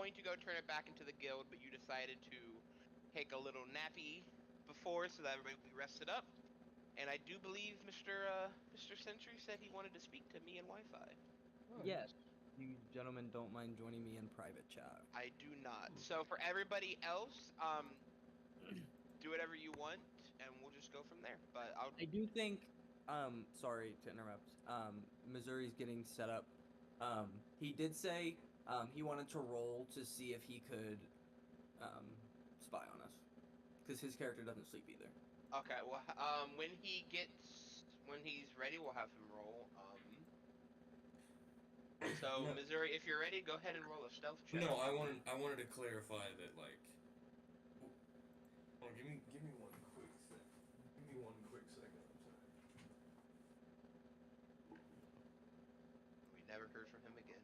going to go turn it back into the guild, but you decided to take a little nappy before so that everybody will be rested up. And I do believe Mr. Sentry said he wanted to speak to me in Wi-Fi. Oh, Yes, you gentlemen don't mind joining me in private chat. I do not. So for everybody else, do whatever you want, and we'll just go from there. But I'll. I do think, sorry to interrupt, Missouri's getting set up. He did say, he wanted to roll to see if he could, um, spy on us. Because his character doesn't sleep either. Okay. Well, when he's ready, we'll have him roll. So no, Missouri, if you're ready, go ahead and roll a stealth check. no, I wanted to clarify that like. Oh, give me one quick sec. Give me one quick second. I'm sorry. We never heard from him again.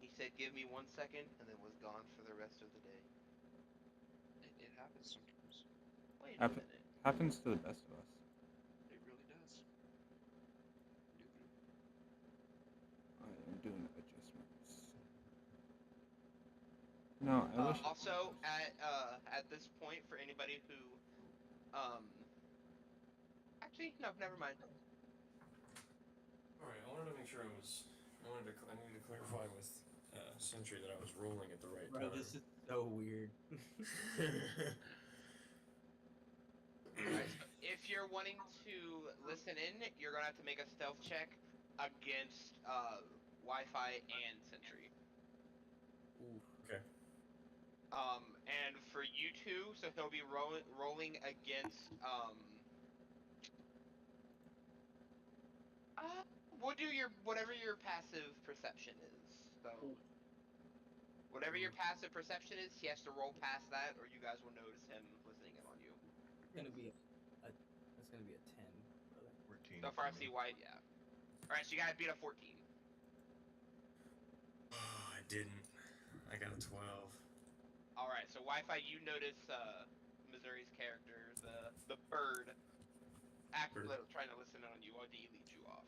He said, "Give me 1 second," and then was gone for the rest of the day. It happens sometimes. Wait a Happen- minute. happens to the best of us. It really does. I am doing adjustments. No, I wish. Also, at this point, for anybody who, actually, no, never mind. All right, I wanted to make sure I needed to clarify with Sentry that I was rolling at the right Bro, time. this is so weird. Alright, so if you're wanting to listen in, you're gonna have to make a stealth check against Wi-Fi and Sentry. Oof. Okay. And for you two, so he'll be rolling against we'll do your whatever your passive perception is. So whatever your passive perception is, he has to roll past that, or you guys will notice him listening in on you. It's gonna be it's gonna be a 10, brother. 14. So far, I see why. Yeah. All right, so you gotta beat a 14. Oh, I didn't. I got a 12. All right, so Wi-Fi, you notice Missouri's character, the bird, actively trying to listen on you while he leads you off.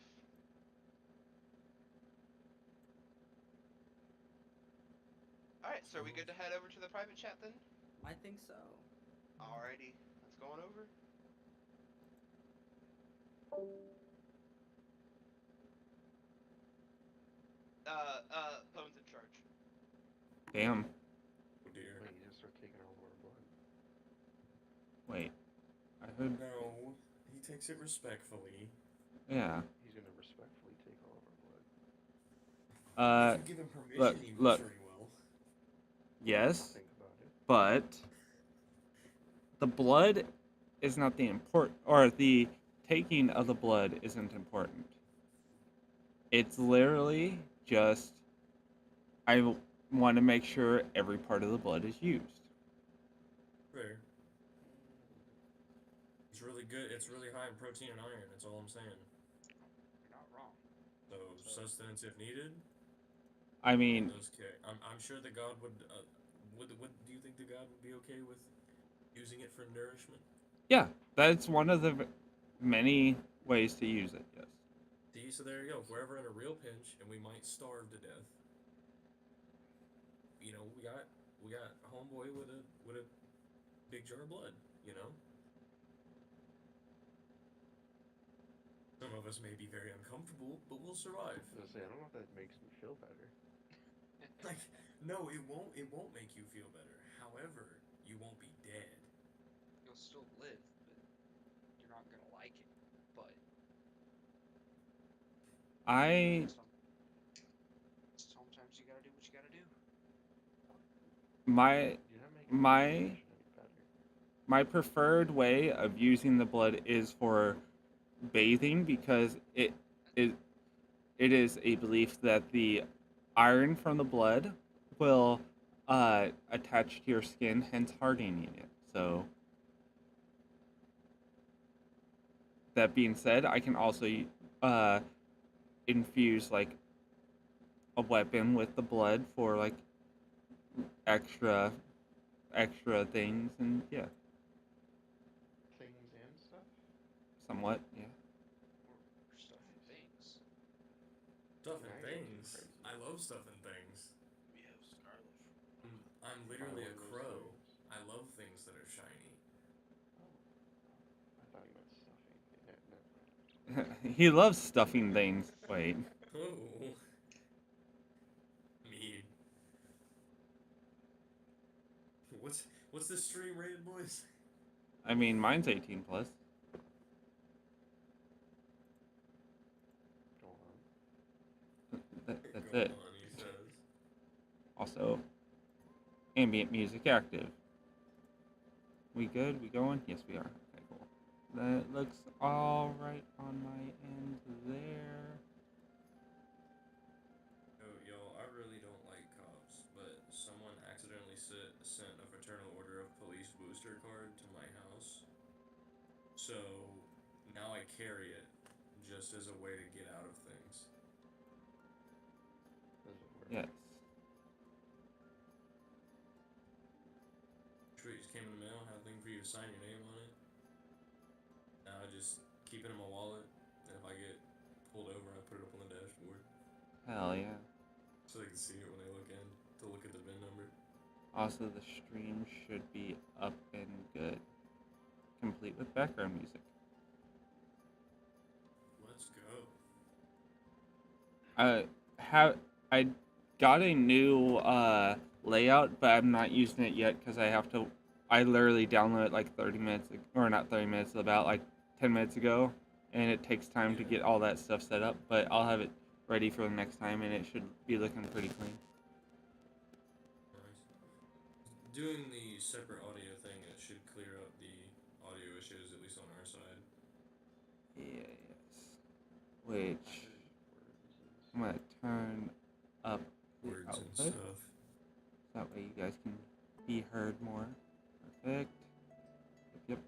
All right, so are we good to head over to the private chat then? I think so. Alrighty, let's go on over. Pone's in charge. Damn. Oh dear. Wait, you just start taking all of our blood. Wait. I heard. No, he takes it respectfully. Yeah. He's gonna respectfully take all of our blood. Uh. If you give him permission, look, he look. most certainly will. Yes, Think about it. but the blood is not the important, or the taking of the blood isn't important. It's literally just I want to make sure every part of the blood is used. Fair. It's really good. It's really high in protein and iron. That's all I'm saying. You're not wrong. So sustenance if needed. I mean, Those I'm sure the god would. Would do you think the god would be okay with using it for nourishment? yeah, that's one of the many ways to use it. Yes. See, so there you go. If we're ever in a real pinch and we might starve to death, you know, we got homeboy with a big jar of blood. You know. Some of us may be very uncomfortable, but we'll survive. I was gonna say, I don't know if that makes me feel better. Like, no, it won't. It won't make you feel better. However, you won't be dead. You'll still live, but you're not gonna like it. But I sometimes you gotta do what you gotta do. my You're not making my the situation any better. my preferred way of using the blood is for bathing because it is a belief that the iron from the blood will attach to your skin, hence hardening it. So that being said, I can also infuse like a weapon with the blood for like extra things, and yeah, Things and stuff? somewhat, yeah. Or stuff and things. Stuff and Nice. love stuffing things. Yeah, Scarlet. I'm literally a One of those crow. things. I love things that are shiny. Oh, I thought you meant stuffing. Never mind. He loves stuffing things. Wait. Oh. Mean. What's the stream rated, boys? I mean, mine's 18 plus. Go on. That's Go it. on, he says. Also, ambient music active. We good? We going? Yes, we are. Okay, cool. That looks all right on my end there. Yo, I really don't like cops, but someone accidentally sent a fraternal order of police booster card to my house. So now I carry it just as a way to get out of things. Does it work? Yes. Sweet, just came in the mail, had a thing for you to sign your name on it. Now I just keep it in my wallet, and if I get pulled over, I put it up on the dashboard. Hell yeah. So they can see it when they look in, to look at the VIN number. Also, the stream should be up and good. Complete with background music. Let's go. I got a new layout, but I'm not using it yet because I literally downloaded it like 30 minutes, or not 30 minutes, about like 10 minutes ago, and it takes time to get all that stuff set up, but I'll have it ready for the next time, and it should be looking pretty clean. Nice. Doing the separate audio thing, it should clear up the audio issues, at least on our side. Yes. Which I'm gonna turn up the Words and output. stuff. That way you guys can be heard more. Perfect. Yep.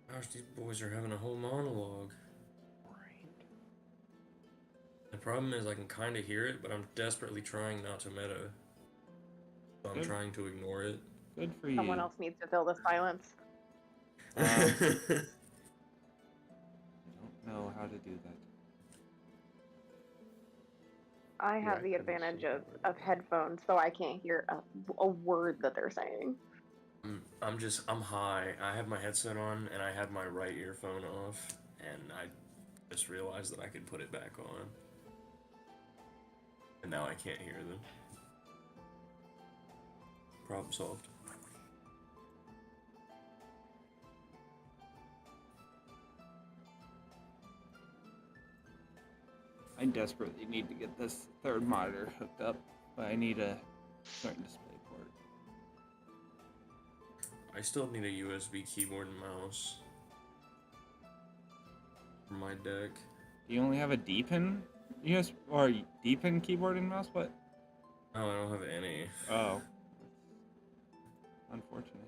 Gosh, these boys are having a whole monologue. The problem is I can kind of hear it, but I'm desperately trying not to meta. So I'm Good. trying to ignore it. Good for you. Someone else needs to fill the silence. I don't know how to do that. I Yeah, have I the couldn't advantage see of, that. of headphones, so I can't hear a word that they're saying. I'm high. I have my headset on and I had my right earphone off, and I just realized that I could put it back on. And now I can't hear them. Problem solved. I desperately need to get this third monitor hooked up, but I need a certain display port. I still need a USB keyboard and mouse for my deck. Do you only have a D-pin or D-pin keyboard and mouse? What? Oh, I don't have any. Oh. Unfortunate.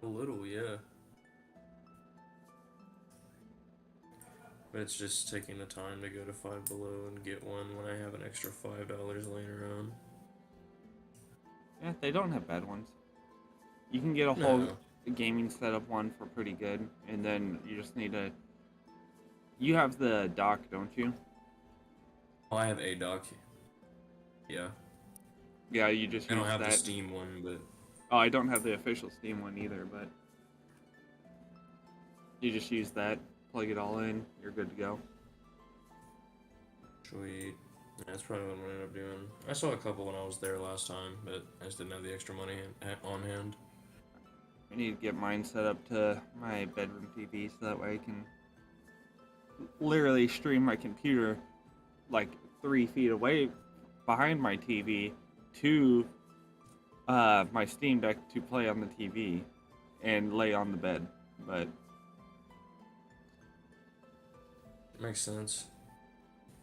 A little, yeah. But it's just taking the time to go to Five Below and get one when I have an extra $5 laying around. Yeah, they don't have bad ones. You can get a whole No. gaming setup one for pretty good, and then you just need to. You have the dock, don't you? Oh, I have a dock. Yeah. Yeah, you just I use don't have that. the Steam one, but Oh, I don't have the official Steam one either, but you just use that, plug it all in, you're good to go. sweet. Yeah, that's probably what I'm gonna end up doing. I saw a couple when I was there last time, but I just didn't have the extra money on hand. I need to get mine set up to my bedroom TV so that way I can literally stream my computer like 3 feet away behind my TV to my Steam Deck to play on the TV and lay on the bed. But Makes sense.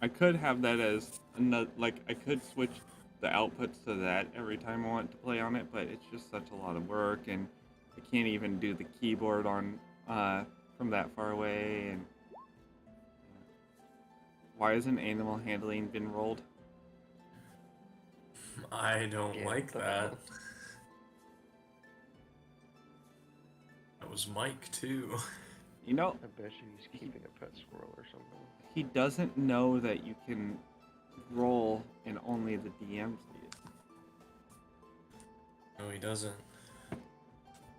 I could have that as another, like I could switch the outputs to that every time I want to play on it, but it's just such a lot of work, and I can't even do the keyboard on from that far away. And why hasn't animal handling been rolled? I don't Get like the that. hell. That was Mike too. You know, I bet you he's keeping a pet squirrel or something. he doesn't know that you can roll and only the DM see it. No, he doesn't.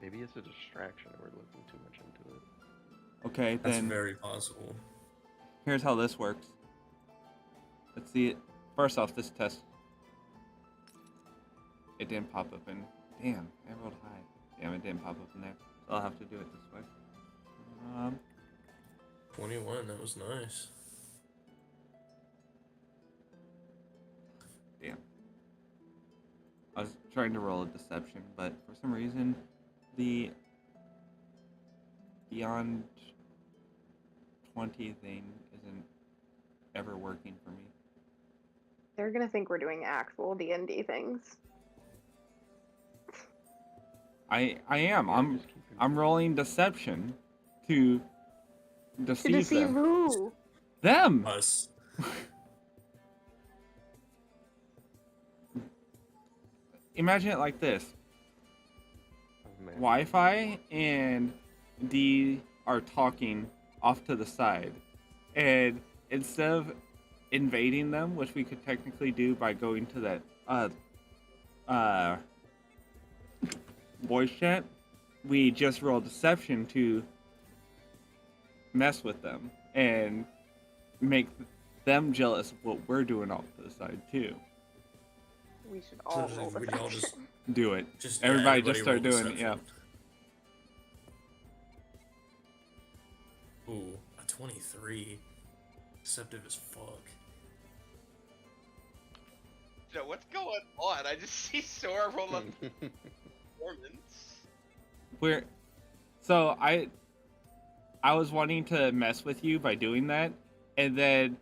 Maybe it's a distraction and we're looking too much into it. Okay, That's then very possible. here's how this works. Let's see it. First off, this test. It didn't pop up in. Damn, I rolled high. Damn, it didn't pop up in there. So I'll have to do it this way. 21, that was nice. Damn. I was trying to roll a deception, but for some reason, the beyond 20 thing isn't ever working for me. They're gonna think we're doing actual D&D things. I am. Yeah, I'm just keeping- I'm rolling deception to To deceive deceive them. who? Them. Us. Imagine it like this. Oh, man. Wi-Fi and D are talking off to the side, and instead of invading them, which we could technically do by going to that voice chat, we just roll deception to mess with them and make them jealous of what we're doing off to the side too. We should all roll We all just, deception. Do it. just Everybody yeah, just start roll doing it, yeah. deception. Ooh, a 23. Deceptive as fuck. So what's going on? I just see Sora roll up performance. So I was wanting to mess with you by doing that, and then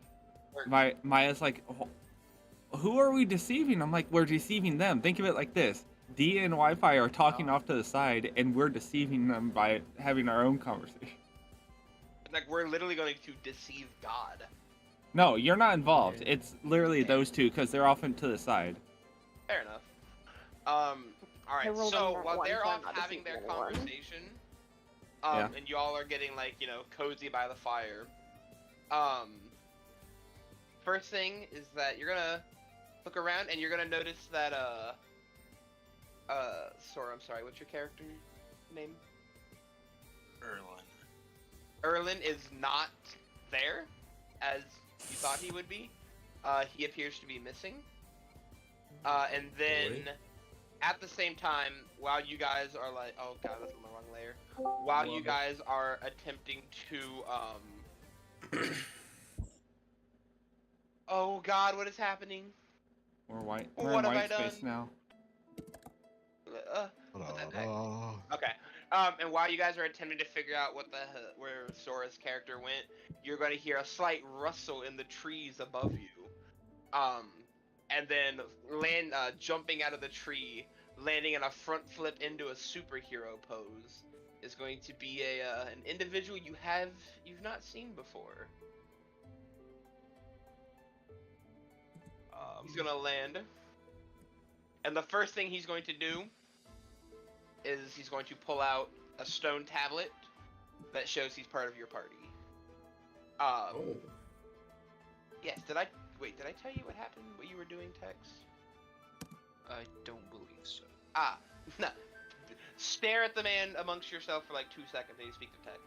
Maya's like, who are we deceiving? I'm like, we're deceiving them. Think of it like this. D and Wi-Fi are talking off to the side, and we're deceiving them by having our own conversation. Like, we're literally going to deceive God. No, you're not involved. Yeah. It's literally those two, because they're off and to the side. Fair enough. All I right. rolled So on while one, they're so I'm off not having their deceiving anyone. conversation, Yeah. and y'all are getting like cozy by the fire. First thing is that you're gonna look around and you're gonna notice that Sora, I'm sorry, what's your character name? Erlin is not there, as you thought he would be. He appears to be missing. And then, Really? at the same time, while you guys are like, oh god, that's on the wrong layer. While you guys are attempting to, oh god, what is happening? We're white. What We're in have I white space done? now. What the heck? Okay. And while you guys are attempting to figure out where Sora's character went, you're going to hear a slight rustle in the trees above you. And then jumping out of the tree, landing in a front flip into a superhero pose, is going to be an individual you've not seen before. He's gonna land, and the first thing he's going to do is he's going to pull out a stone tablet that shows he's part of your party. Oh. Yes, did I tell you what happened, what you were doing, Tex? I don't believe so. No. Stare at the man amongst yourself for like 2 seconds and you speak to Tex.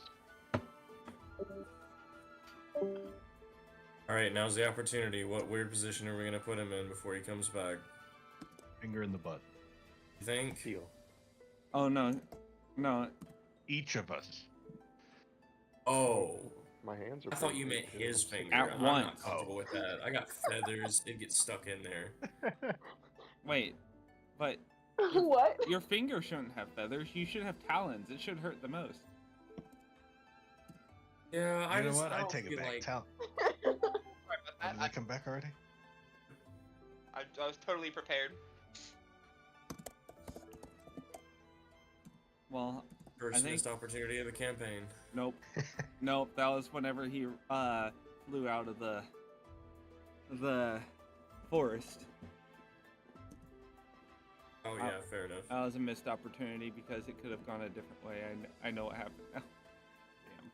Alright, now's the opportunity. What weird position are we gonna put him in before he comes back? Finger in the butt. You think? Deal. Oh no. Each of us. Oh. My hands are. I thought pretty you big, meant too. his I'm so finger. At I'm once. not comfortable with that. I got feathers. It gets stuck in there. Wait, but What? your finger shouldn't have feathers. You should have talons. It should hurt the most. Yeah, You know just what? I I don't take it feel back. like... Tell. Sorry about Did that. they come back already? I was totally prepared. Well, First think- missed opportunity of the campaign. nope. Nope, that was whenever he flew out of the forest. Oh yeah, fair enough. That was a missed opportunity because it could have gone a different way. I know what happened now. Damn.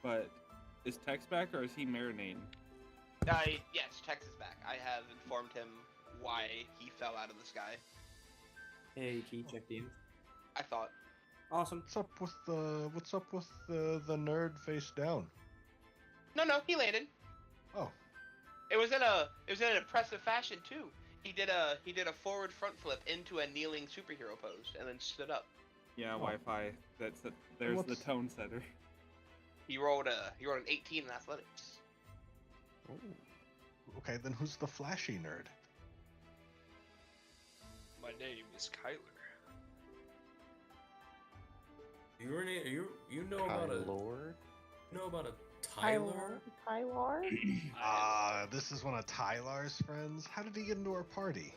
but is Tex back or is he marinating? Yes, Tex is back. I have informed him why he fell out of the sky. Hey, can you check the image? I thought. Awesome. What's up with the nerd face down? No, he landed. Oh, It was in an impressive fashion too. He did a forward front flip into a kneeling superhero pose and then stood up. Yeah, Oh. Wi-Fi. There's the What's- tone setter. He rolled an 18 in athletics. okay. Then who's the flashy nerd? My name is Kyler. You know about a Tyler? Tyler? This is one of Tyler's friends. How did he get into our party?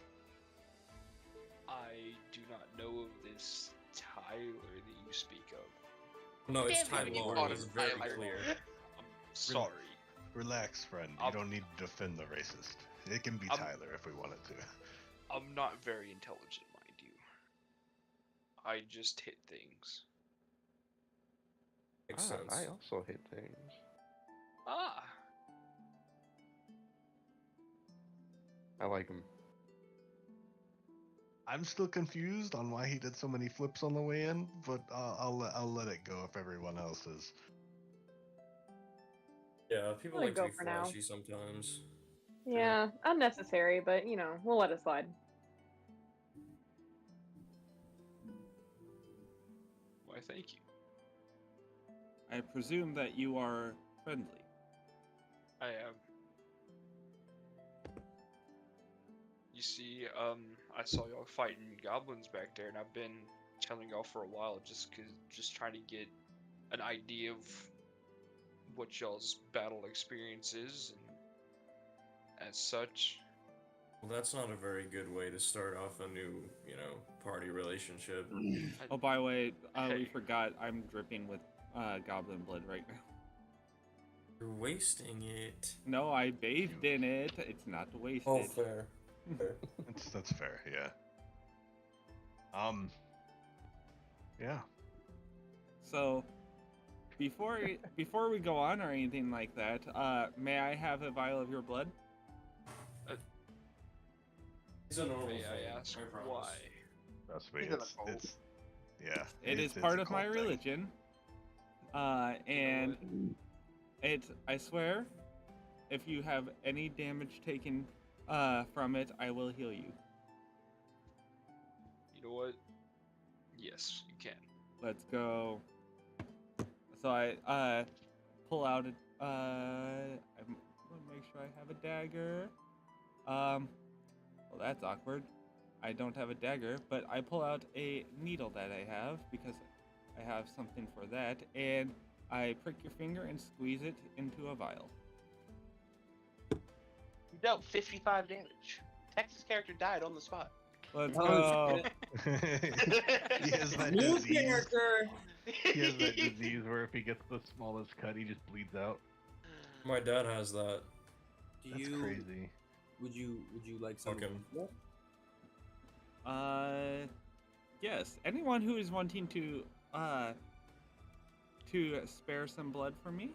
I do not know of this Tyler that you speak of. No, it's Damn, you Tyler. called It's him very Tyler. clear. I'm sorry. Relax, friend. You I'm- don't need to defend the racist. It can be I'm- Tyler if we wanted to. I'm not very intelligent, mind you. I just hit things. Makes sense. I also hit things. Ah, I like him. I'm still confused on why he did so many flips on the way in, but I'll let it go if everyone else is. Yeah, people Let it like to go be for now. flashy sometimes. Yeah, unnecessary, but we'll let it slide. why thank you. I presume that you are friendly. I am. You see, I saw y'all fighting goblins back there, and I've been telling y'all for a while, just trying to get an idea of what y'all's battle experience is, and as such. Well, that's not a very good way to start off a new, party relationship. Oh, by the way, we Hey. forgot. I'm dripping with goblin blood right now. You're wasting it. No, I bathed in it. It's not wasted. Oh, fair. That's fair, yeah. Yeah. So, before we go on or anything like that, may I have a vial of your blood? It's a normal May thing. I ask promise. why? Trust me, He's in a it's cult. yeah. It is it's part a of my cult thing. religion. You know And what? I swear, if you have any damage taken from it, I will heal you. You know what? Yes, you can. Let's go. So I pull out a I'm gonna make sure I have a dagger. Well, that's awkward. I don't have a dagger, but I pull out a needle that I have because I have something for that, and I prick your finger and squeeze it into a vial. You dealt 55 damage. Tex's character died on the spot. Let's Oh, go. He has that New disease. character. He has that disease where if he gets the smallest cut, he just bleeds out. My dad has that. Do That's you? crazy. Would you like some? Fuck him. Yes. Anyone who is wanting to spare some blood for me,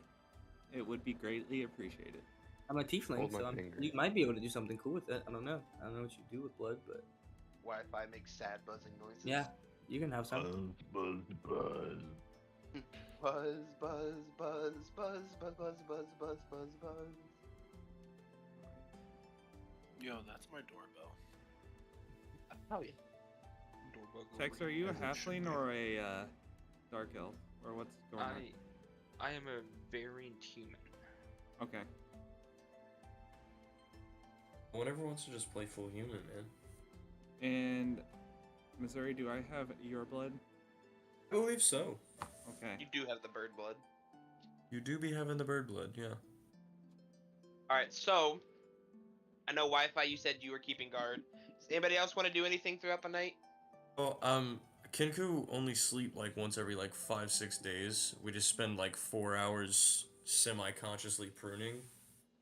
it would be greatly appreciated. I'm a tiefling, Hold my so finger. you might be able to do something cool with it. I don't know. I don't know what you do with blood, but Wi-Fi makes sad buzzing noises. yeah, you can have some. Buzz. Buzz, buzz, buzz, buzz, buzz, buzz, buzz, buzz, buzz, buzz. Yo, that's my doorbell. Oh yeah. Doorbell Tex, over are you a As it should halfling be. or a dark elf, or what's going on? I am a variant human. Okay. Whatever wants to just play full human, man. And Missouri, do I have your blood? I believe so. Okay. You do have the bird blood. You do be having the bird blood, yeah. Alright, so I know Wi-Fi, you said you were keeping guard. Does anybody else want to do anything throughout the night? Well, Kinku only sleep like once every 5-6 days. We just spend 4 hours semi-consciously pruning.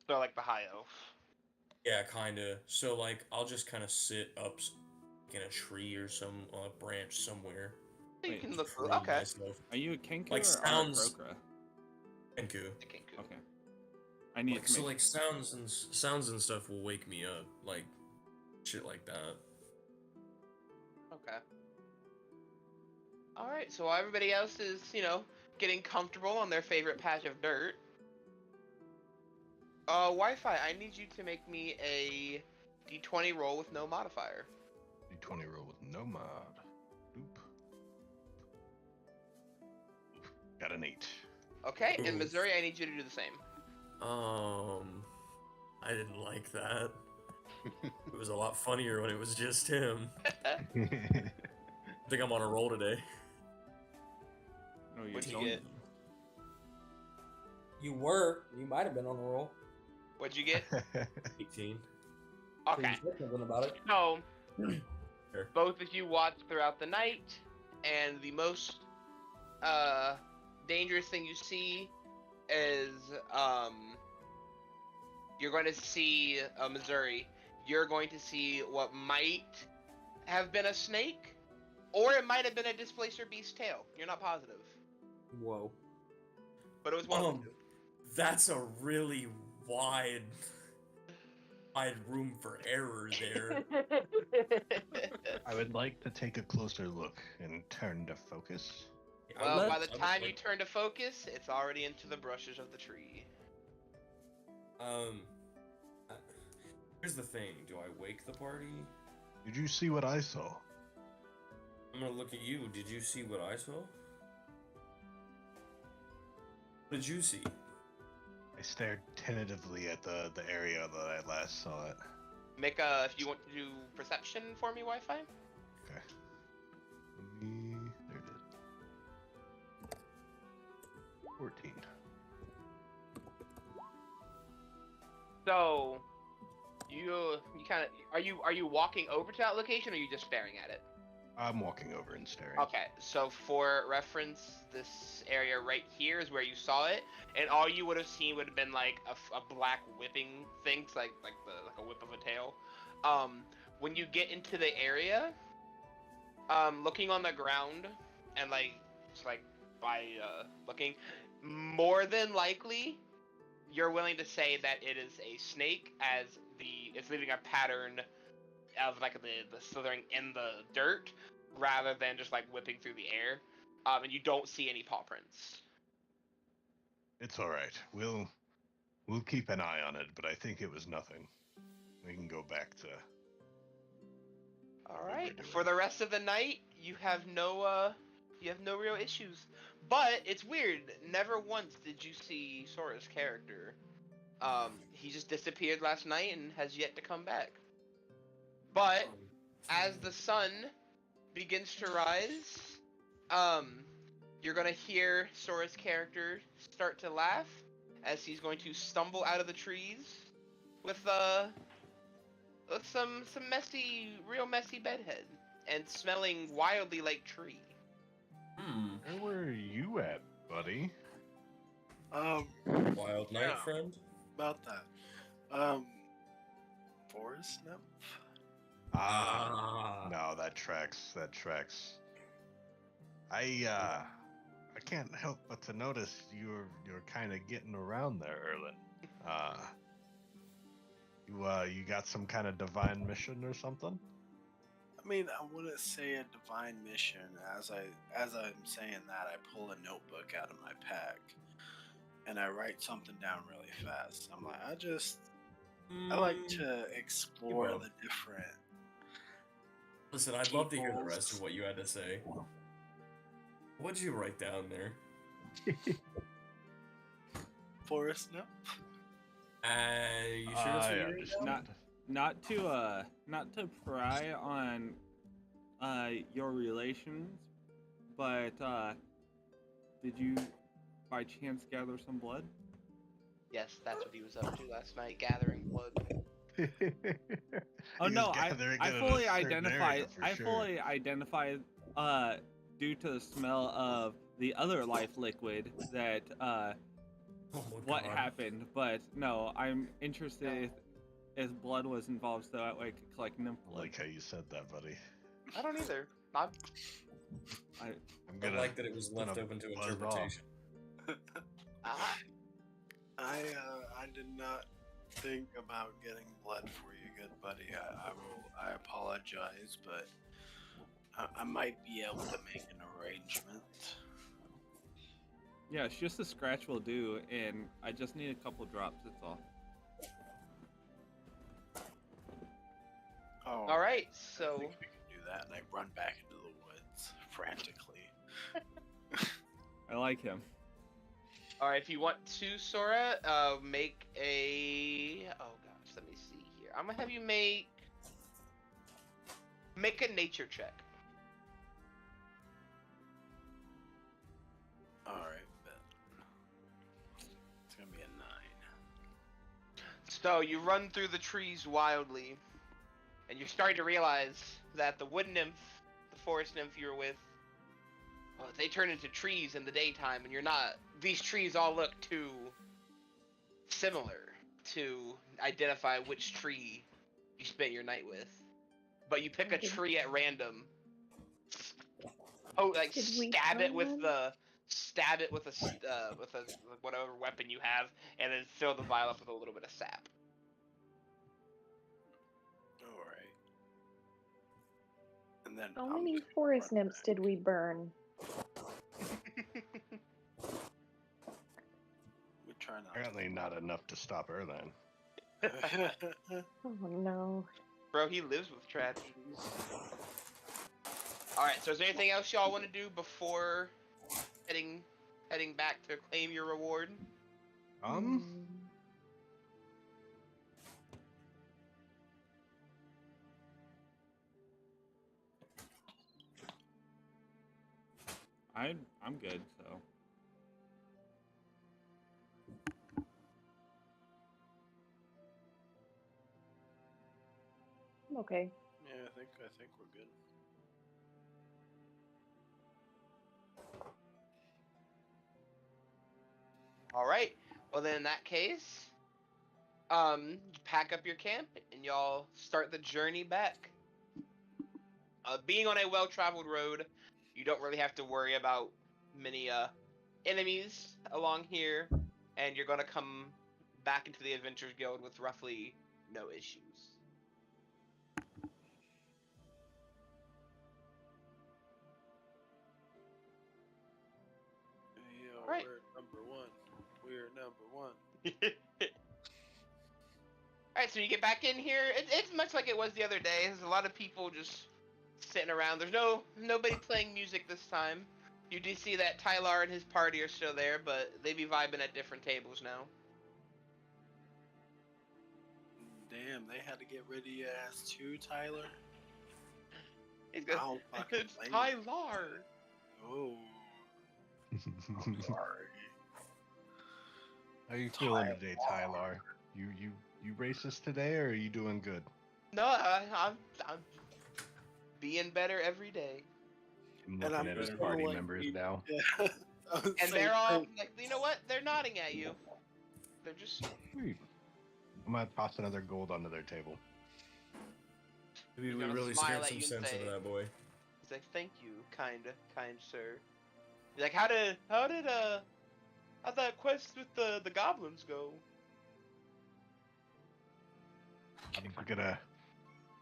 So like the high elf. Yeah, kinda. So I'll just kind of sit up in a tree or some branch somewhere. You Wait, can look. prune Okay. myself. Are you a Kenku Like, or sounds- Aarakocra? Kenku. Kenku. Okay. I need Like, to so make like sounds and stuff will wake me up, like shit like that. Okay. All right. So while everybody else is, getting comfortable on their favorite patch of dirt, Wi-Fi, I need you to make me a D20 roll with no modifier. D20 roll with no mod. Oop. Got an 8. Okay. And Oof. Missouri, I need you to do the same. I didn't like that. It was a lot funnier when it was just him. I think I'm on a roll today. No, you What'd you don't. get? You were. You might have been on a roll. What'd you get? 18. So Okay. you said something about it. So, Sure. both of you watch throughout the night, and the most dangerous thing you see is you're going to see Missouri. You're going to see what might have been a snake, or it might have been a displacer beast tail. You're not positive, Whoa. but it was one of the two. That's a really wide room for error there. I would like to take a closer look and turn to focus. Well, by the time you turn to focus, it's already into the brushes of the tree. Here's the thing. Do I wake the party? Did you see what I saw? I'm gonna look at you. Did you see what I saw? What did you see? I stared tentatively at the area that I last saw it. Make if you want to do perception for me, Wi-Fi. Okay. There it is. 14. So, you kind of are you walking over to that location, or are you just staring at it? I'm walking over and staring. Okay, so for reference, this area right here is where you saw it, and all you would have seen would have been like a black whipping thing, like a whip of a tail. When you get into the area, looking on the ground and just by looking, more than likely, you're willing to say that it is a snake, as it's leaving a pattern of the slithering in the dirt rather than just whipping through the air, and you don't see any paw prints. It's all right. We'll keep an eye on it, but I think it was nothing. We can go back to. All right. For the rest of the night, you have no real issues. But it's weird. Never once did you see Sora's character. He just disappeared last night and has yet to come back. But as the sun begins to rise, you're gonna hear Sora's character start to laugh as he's going to stumble out of the trees with some real messy bedhead and smelling wildly like tree. Where were you at, buddy? Wild night, Yeah. friend? About that. Forest nymph? No, that tracks. I can't help but to notice you're kind of getting around there, Erlen. You got some kind of divine mission or something? I mean, I wouldn't say a divine mission. As I'm saying that, I pull a notebook out of my pack and I write something down really fast. I'm like, I like to explore will. the different. Listen, I'd love to hear the peoples. rest of what you had to say. What'd you write down there? Forest nymph? You sure that's what you wrote down? Not to pry on your relations, but did you by chance gather some blood? Yes, that's what he was up to last night, gathering blood. Oh He no, was I gathering it in a fully certain identified. area for I sure. fully identified due to the smell of the other life liquid that Oh, what God. happened. But no, I'm interested if blood was involved, so that way I could collect nymph I blood. like how you said that, buddy. I don't either. I'm I like that it was left gonna open to buzz off. interpretation. I did not think about getting blood for you, good buddy. I apologize, but I might be able to make an arrangement. Yeah, it's just a scratch will do, and I just need a couple drops. That's all. Oh, All right, I so think we can do that, and I run back into the woods frantically. I like him. all right, if you want to, Sora, make a. Oh gosh, let me see here. I'm gonna have you make a nature check. All right, bet. It's gonna be a 9. So you run through the trees wildly, and you're starting to realize that the wood nymph, the forest nymph you were with, well, they turn into trees in the daytime, and you're not. These trees all look too similar to identify which tree you spent your night with. But you pick a tree at random. Oh, like Did we stab it find with one? with a whatever weapon you have, and then fill the vial up with a little bit of sap. All right. And then How I'm many just gonna forest run nymphs did we burn? We try not. Apparently not enough to stop Erlan. Oh no. Bro, he lives with tragedies. Alright, so is there anything else y'all want to do before heading back to claim your reward? I'm good. So I'm okay. Yeah, I think we're good. Alright, well then in that case, pack up your camp and y'all start the journey back. Being on a well-traveled road, you don't really have to worry about many enemies along here, and you're gonna come back into the Adventurers Guild with roughly no issues. Yeah, Right. we're number one. We're number one. Alright, so you get back in here. It's much like it was the other day. There's a lot of people just sitting around. There's nobody playing music this time. You do see that Tyler and his party are still there, but they be vibing at different tables now. Damn, they had to get rid of your ass too, Tyler. He's got, I'll fucking it's blame you. Tyler. Oh, I'm sorry. How you feeling today, Tyler? You racist today, or are you doing good? No, I'm being better every day. I'm And looking I'm at his just party gonna, like, members keep- now. Yeah. I was And saying, they're all like, you know what? They're nodding at you. They're just. Sweet. I'm gonna toss another gold onto their table. We gonna really smile scared at some you and sense say- into that boy. He's like, thank you, kind sir. He's like, how'd that quest with the goblins go?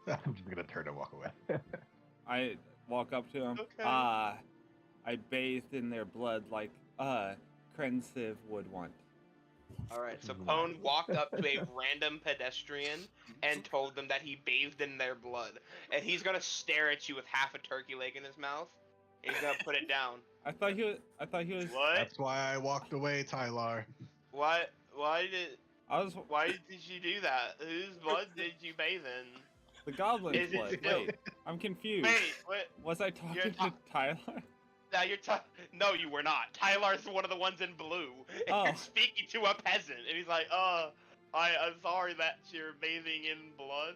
I'm just gonna turn and walk away. I walk up to him. Okay. I bathed in their blood like Krensiv would want. Alright, so Pone walked up to a random pedestrian and told them that he bathed in their blood. And he's gonna stare at you with half a turkey leg in his mouth. And he's gonna put it down. I thought he was. What? That's why I walked away, Tyler. What? Why did you do that? Whose blood did you bathe in? The goblin's Is it blood. still- Wait, I'm confused. Wait, what? Was I talking You're to Tyler? Now no, you were not. Tyler's one of the ones in blue. And Oh. you're speaking to a peasant, and he's like, I'm sorry that you're bathing in blood.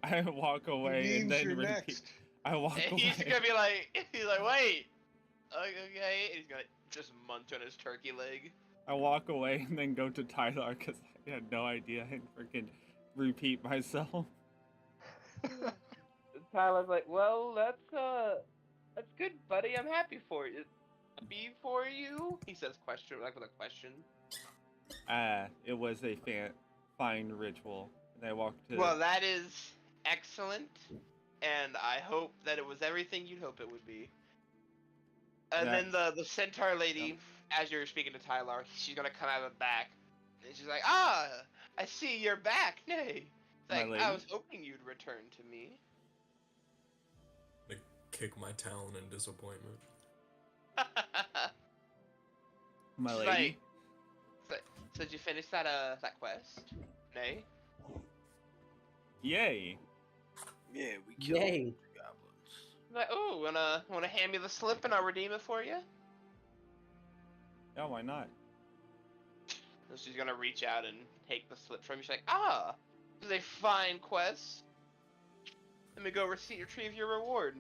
I walk away He and means then you're repeat. next. I walk And away. he's gonna be like, wait, okay, and he's gonna just munch on his turkey leg. I walk away and then go to Tyler because I had no idea and freaking repeat myself. Tyler's like, well, that's good, buddy. I'm happy for you. be for you? He says question, like with a question. It was a fine ritual. And I walked to. Well, that is excellent, and I hope that it was everything you'd hope it would be. And Yeah. then the centaur lady, as you're speaking to Tyler, she's gonna come out of the back, and she's like, "Ah, I see you're back. Nay, it's My like lady? I was hoping you'd return to me." I kick my talon in disappointment. My She's lady. like, so did you finish that that quest? Nay. Yay. Yeah, we killed Yay. the goblins. Like, oh, wanna hand me the slip and I'll redeem it for you? Yeah, why not? So she's gonna reach out and take the slip from you. She's like, ah, this is a fine quest. Let me go retrieve your reward.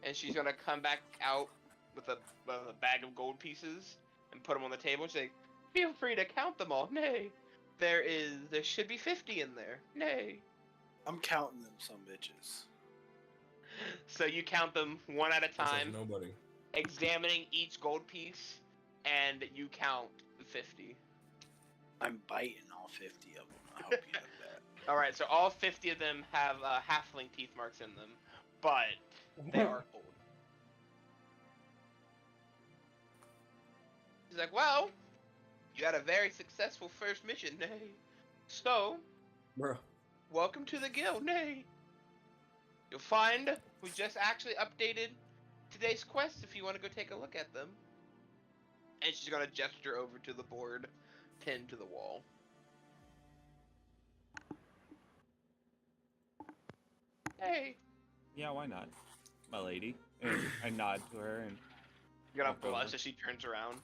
And she's gonna come back out with a bag of gold pieces and put them on the table. She's like, feel free to count them all. Nay, there should be 50 in there. Nay. I'm counting them some bitches. So you count them one at a Looks like time, nobody. examining each gold piece, and you count 50. I'm biting all 50 of them. I hope you know that. All right, so all 50 of them have halfling teeth marks in them, but they are gold. He's like, well, you had a very successful first mission, nay. So, Bro. welcome to the guild, nay. You'll find we just actually updated today's quest if you want to go take a look at them. And she's gonna gesture over to the board pinned to the wall. Hey. Yeah, why not? My lady. And I nod to her and You're gonna Walk over. blush as she turns around.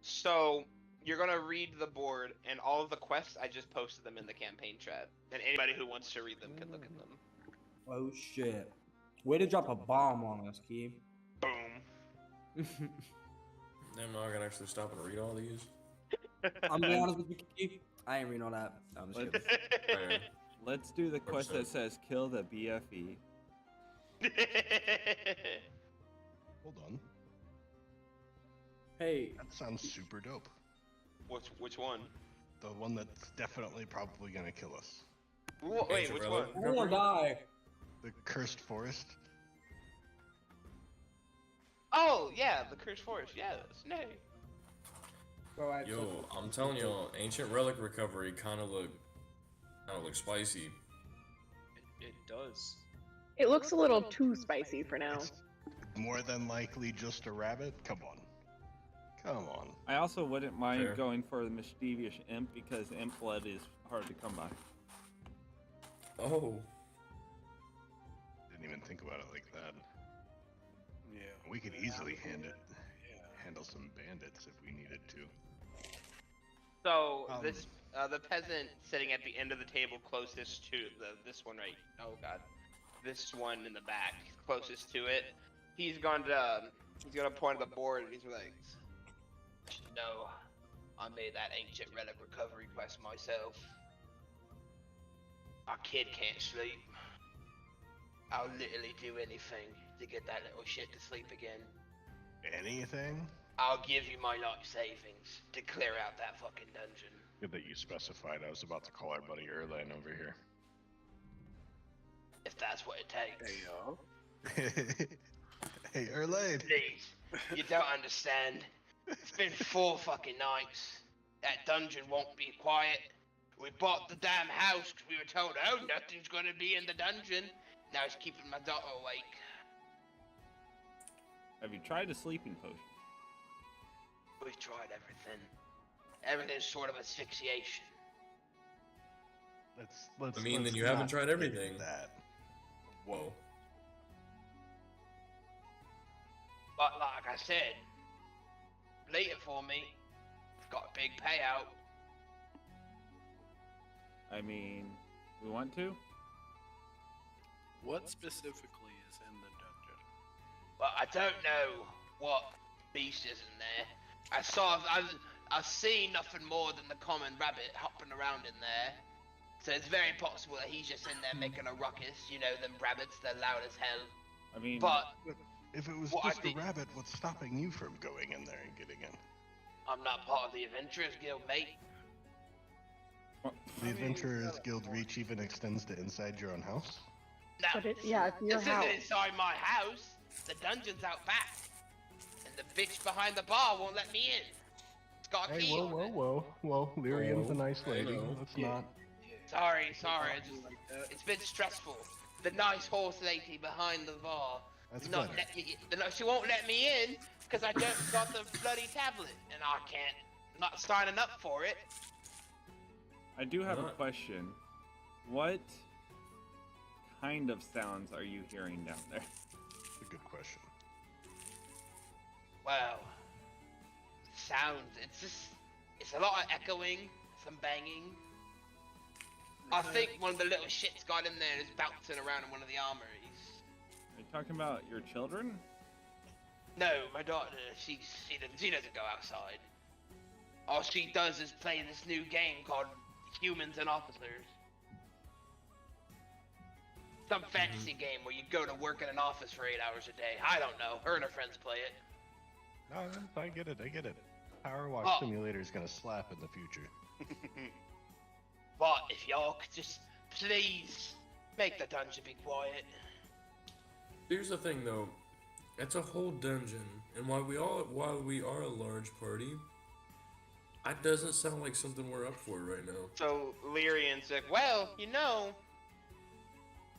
So you're gonna read the board, and all of the quests I just posted them in the campaign chat, and anybody who wants to read them can look at them. Oh shit. Way to drop a bomb on us, Key. Boom. I'm not gonna actually stop and read all these. I'm gonna be honest with you, Key. I ain't reading all that. No, I'm just kidding. Okay. let's do the quest that 100%. says kill the E. BFE. Hold on. Hey, That sounds super dope. Which one? The one that's definitely probably gonna kill us. Wait, Ancient which one? relic. I wanna die. The cursed forest. Oh yeah, the cursed forest. Yes, nay. Bro, I have Yo, such a- I'm telling y'all, ancient relic recovery kind of look spicy. It does. It looks a little too spicy for now. It's more than likely just a rabbit. Come on. Come on. I also wouldn't mind Fair. going for the mischievous imp because imp blood is hard to come by. Oh, Didn't even think about it like that. Yeah. We could easily Yeah. handle some bandits if we needed to. So Um, this the peasant sitting at the end of the table closest to this one right. Oh god, this one in the back closest to it. He's gonna point at the board and he's like, "No, I made that ancient relic recovery quest myself. Our kid can't sleep. I'll literally do anything to get that little shit to sleep again. Anything? I'll give you my life savings to clear out that fucking dungeon." Good that you specified. I was about to call our buddy Erlen over here. If that's what it takes. Hey, yo. Hey, Erlen. Please, you don't understand. It's been 4 fucking nights. That dungeon won't be quiet. We bought the damn house because we were told, oh, nothing's gonna be in the dungeon. Now it's keeping my daughter awake. Have you tried a sleeping potion? We've tried everything. Everything's sort of asphyxiation. Let's I mean, then let's you haven't not tried get everything. into That. whoa. But like I said, leave it for me. Got a big payout. I mean, we want to? What specifically is in the dungeon? But I don't know what beast is in there. I've seen nothing more than the common rabbit hopping around in there. So it's very possible that he's just in there making a ruckus. You know, them rabbits, they're loud as hell. I mean, But If it was Well, just a rabbit, what's stopping you from going in there and getting in? I'm not part of the Adventurers Guild, mate. The Adventurers Guild reach even extends to inside your own house? No, But it's your this house. isn't inside my house. The dungeon's out back. And the bitch behind the bar won't let me in. It's got a Hey, key whoa, on whoa, it. whoa. Lyrian's a nice I lady. know. Let's not. Sorry. It's been stressful. The nice horse lady behind the bar. That's not better. let me in. She won't let me in because I just got the bloody tablet and I can't. I'm not signing up for it. I do have a Not- question. What kind of sounds are you hearing down there? That's a good question. Wow. Sounds. It's a lot of echoing, some banging. I think one of the little shits got in there and is bouncing around in one of the armories. Are you talking about your children? No, my daughter, she doesn't go outside. All she does is play this new game called Humans and Officers. Some fantasy game where you go to work in an office for 8 hours a day. I don't know. Her and her friends play it. No, I get it. Power Wash Oh. Simulator is gonna slap in the future. But if y'all could just please make the dungeon be quiet. Here's the thing, though. It's a whole dungeon, and while we are a large party, that doesn't sound like something we're up for right now. So Lyrian's like, well,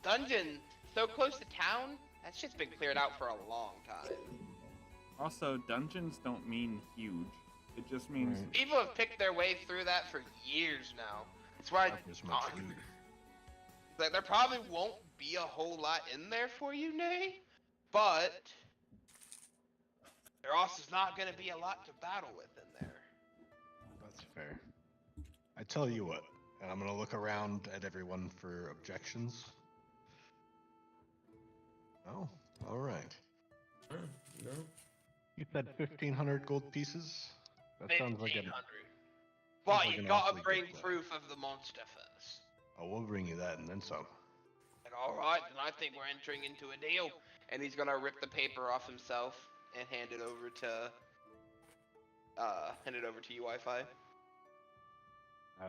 dungeon so close to town. That shit's been cleared out for a long time. Also, dungeons don't mean huge. It just means Right. People have picked their way through that for years now. That's why Not as much loot. like, there probably won't be a whole lot in there for you, Nay, but there also is not going to be a lot to battle with in there. That's fair. I tell you what, and I'm gonna look around at everyone for objections. Oh, all right. No? You said 1,500 gold pieces. That sounds like 1,500. a. But like you an gotta awfully good bring plan. proof of the monster first. Oh, we'll bring you that and then some. Like, alright, then I think we're entering into a deal. And he's gonna rip the paper off himself and hand it over to you, Wi-Fi.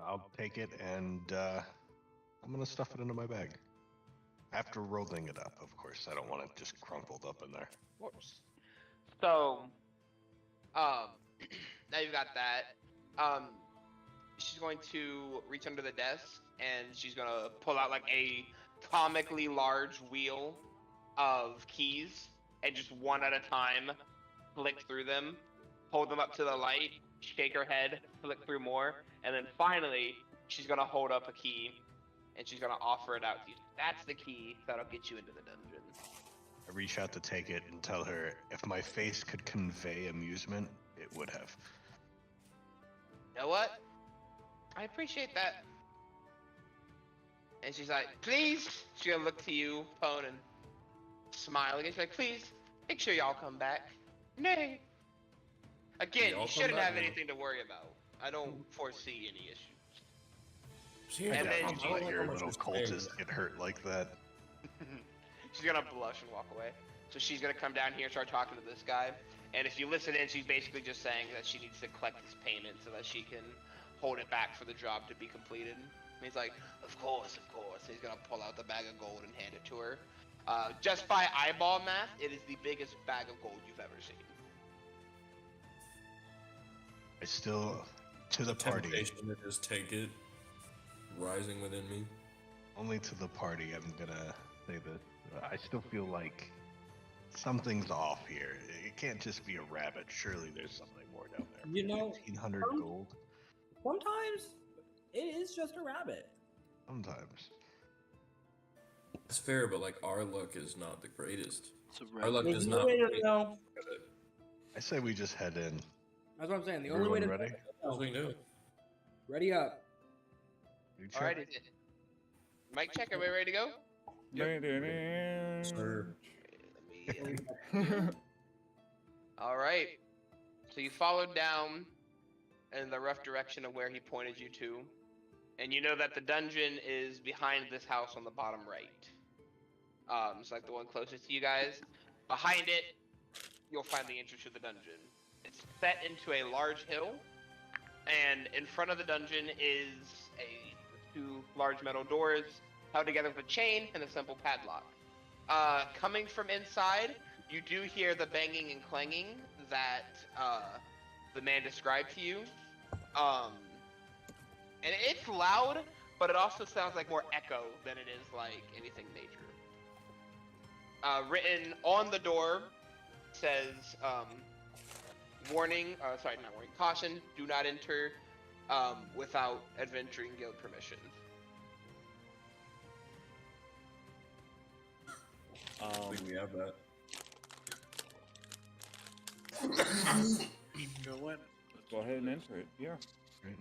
I'll take it and I'm gonna stuff it into my bag. After rolling it up, of course. I don't want it just crumpled up in there. Of course. So, now you've got that. She's going to reach under the desk and she's gonna pull out like a comically large wheel of keys and just one at a time flick through them, hold them up to the light, shake her head, flick through more, and then finally she's gonna hold up a key and she's gonna offer it out to you. That's the key that'll get you into the dungeon. I reach out to take it and tell her if my face could convey amusement, it would have. You know what? I appreciate that. And she's like, please. She's gonna look to you, Pone, and smile again. She's like, please, make sure y'all come back. Nay. Again, Y'all you come shouldn't back have now. anything to worry about. I don't foresee any issues. See, And I then don't she- like Let how your much little it's paying. cultist get hurt like that. She's gonna blush and walk away. So she's gonna come down here and start talking to this guy. And if you listen in, she's basically just saying that she needs to collect this payment so that she can hold it back for the job to be completed. And he's like, of course. And he's gonna pull out the bag of gold and hand it to her. Just by eyeball math, it is the biggest bag of gold you've ever seen. I still, to the party, Temptation to just take it, rising within me. only to the party, I'm gonna say that I still feel like something's off here. It can't just be a rabbit. Surely there's something more down there. You know, 1,500 gold? sometimes it is just a rabbit. Sometimes. It's fair, but like our luck is not the greatest. It's a Our luck The does only not. way to know. I say we just head in. That's what I'm saying. The only way Everyone to ready? As we know. ready up. You check? Alright, is it? Mic check, are we ready to go? Sir. Let me, Alright. So you followed down in the rough direction of where he pointed you to. And you know that the dungeon is behind this house on the bottom right. It's like the one closest to you guys. Behind it you'll find the entrance to the dungeon. It's set into a large hill, and in front of the dungeon is two large metal doors held together with a chain and a simple padlock. Coming from inside, you do hear the banging and clanging that the man described to you. And it's loud, but it also sounds like more echo than it is like anything major. Written on the door says, warning, sorry, not warning, caution, do not enter without Adventuring Guild permission. I think we have that. Go in. Go ahead and enter it. Yeah. Right.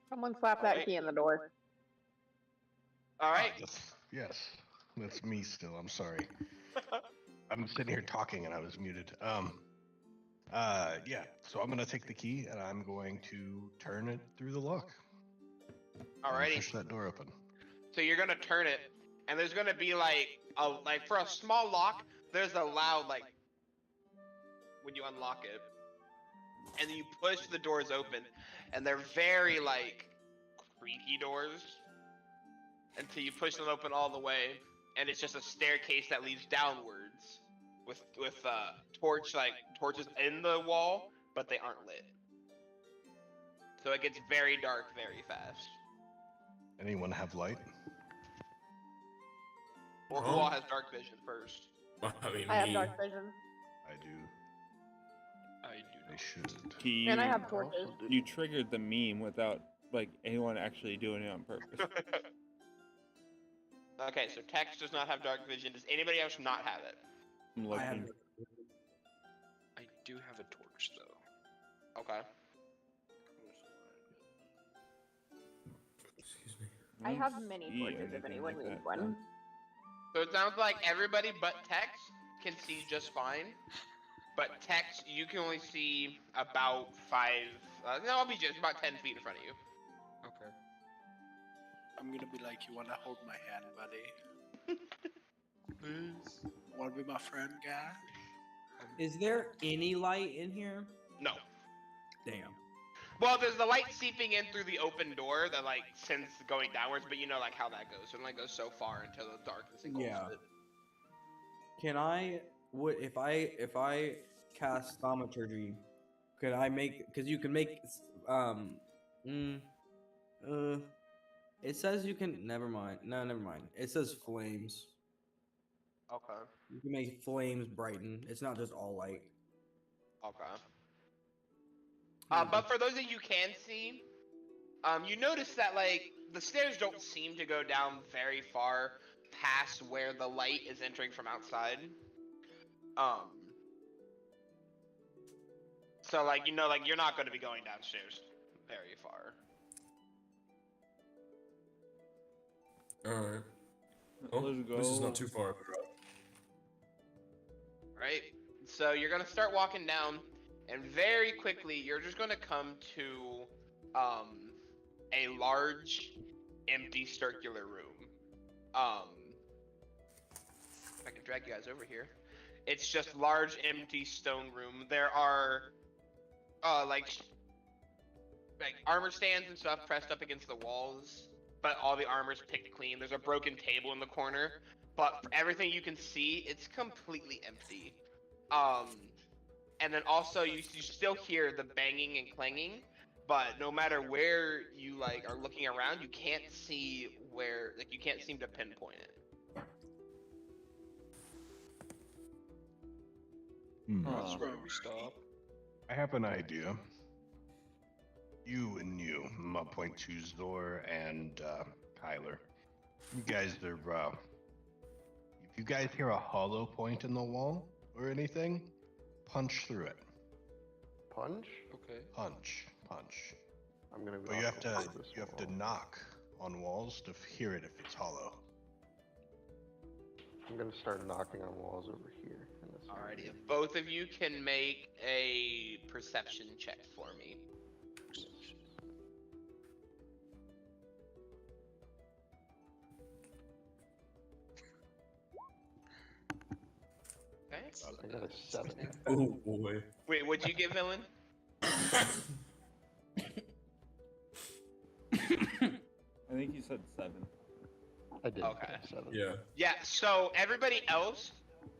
Someone slap that Alright. key in the door. All right. Yes, that's me still. I'm sorry. I'm sitting here talking and I was muted. Yeah. So I'm gonna take the key and I'm going to turn it through the lock. And Alrighty. push that door open. So you're gonna turn it, and there's gonna be like for a small lock, there's a loud like when you unlock it, and then you push the doors open, and they're very like creaky doors until you push them open all the way, and it's just a staircase that leads downwards with torches in the wall, but they aren't lit. So it gets very dark very fast. Anyone have light? Or who all has dark vision first? I mean, I have me. dark vision. I do. I do I not. should. And I You, have torches. you triggered the meme without like anyone actually doing it on purpose. Okay, so Tex does not have dark vision. Does anybody else not have it? I'm I have looking. I do have a torch though. Okay. Excuse me. I have don't many see torches if anything anyone like needs that, one. So it sounds like everybody but Tex can see just fine. But Tex, you can only see about I'll be just about 10 feet in front of you. Okay. I'm gonna be like, you wanna hold my hand, buddy? Please. Wanna be my friend, guy? Is there any light in here? No. Damn. Well, there's the light seeping in through the open door that like sends going downwards, but you know like how that goes. It only goes so far until the darkness engulfs Yeah. it. Can I if I cast thaumaturgy, could I make, because you can make it says you can, never mind. No, never mind. It says flames. Okay. You can make flames brighten. It's not just all light. Okay. But for those that you can see, you notice that like the stairs don't seem to go down very far past where the light is entering from outside. So like like you're not going to be going downstairs very far. Alright. Well, Let's this is go. not too far of a drop. Right? So you're going to start walking down, and very quickly you're just going to come to a large empty circular room. If I can drag you guys over here. It's just large empty stone room. There are like armor stands and stuff pressed up against the walls, but all the armor's picked clean. There's a broken table in the corner, but for everything you can see, it's completely empty. And then also you still hear the banging and clanging, but no matter where you like are looking around, you can't see where, like you can't seem to pinpoint it. That's where we stop. I have an idea. You, I'm gonna point to Zor and Tyler. You guys are, if you guys hear a hollow point in the wall or anything, punch through it. Punch? Okay. Punch. I'm gonna go. But you have to, off this you have to wall. knock on walls to hear it if it's hollow. I'm gonna start knocking on walls over here. in this Alrighty, area. if both of you can make a perception check for me. right. I got a 7. Oh boy. Wait, what'd you get, villain? I think you said 7. I did. Okay. 7. Yeah. Yeah. So everybody else,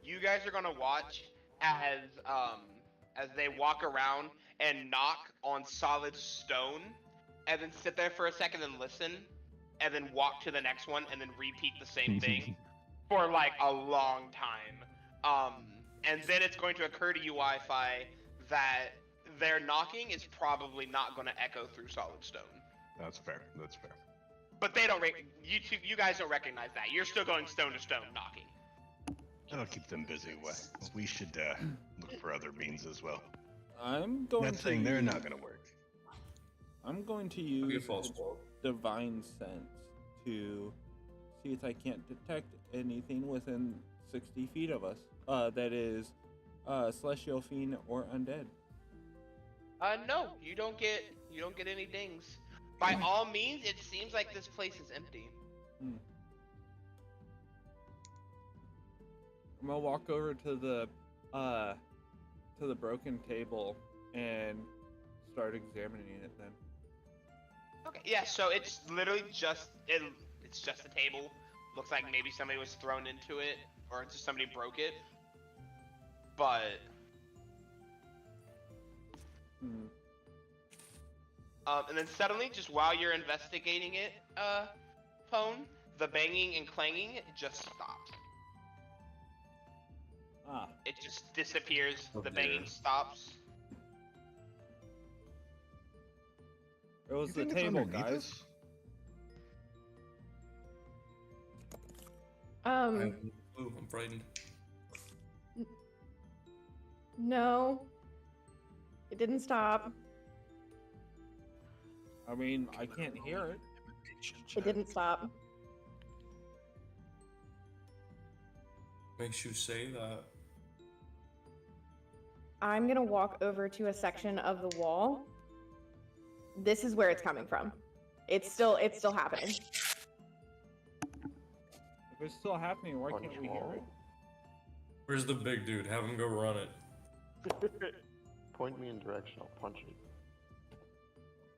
you guys are gonna watch as they walk around and knock on solid stone, and then sit there for a second and listen, and then walk to the next one, and then repeat the same thing for like a long time. And then it's going to occur to you, Wi-Fi, that their knocking is probably not going to echo through solid stone. That's fair. That's fair. But they don't. You guys don't recognize that. You're still going stone to stone knocking. That'll keep them busy. We should look for other means as well. I'm going Not to saying they're use- not going to work. I'm going to I'll get use false wall. divine sense to see if I can't detect anything within 60 feet of us. That is celestial fiend or undead. No, you don't get any dings. By all means, it seems like this place is empty. I'm gonna walk over to the broken table and start examining it then. Okay. Yeah. So it's literally it's just a table. Looks like maybe somebody was thrown into it, or just somebody broke it. But and then suddenly, just while you're investigating it, Pone, the banging and clanging just stops. Ah, It just disappears. Oh, The dear. banging stops. it was You the think it's table, underneath guys. us? I'm frightened. No. It didn't stop. I mean, I can't hear it. It didn't stop. Makes you say that. I'm gonna walk over to a section of the wall. This is where it's coming from. It's still happening. If it's still happening, why Punch can't we hear wall. it? Where's the big dude? Have him go run it. Point me in direction. I'll punch it.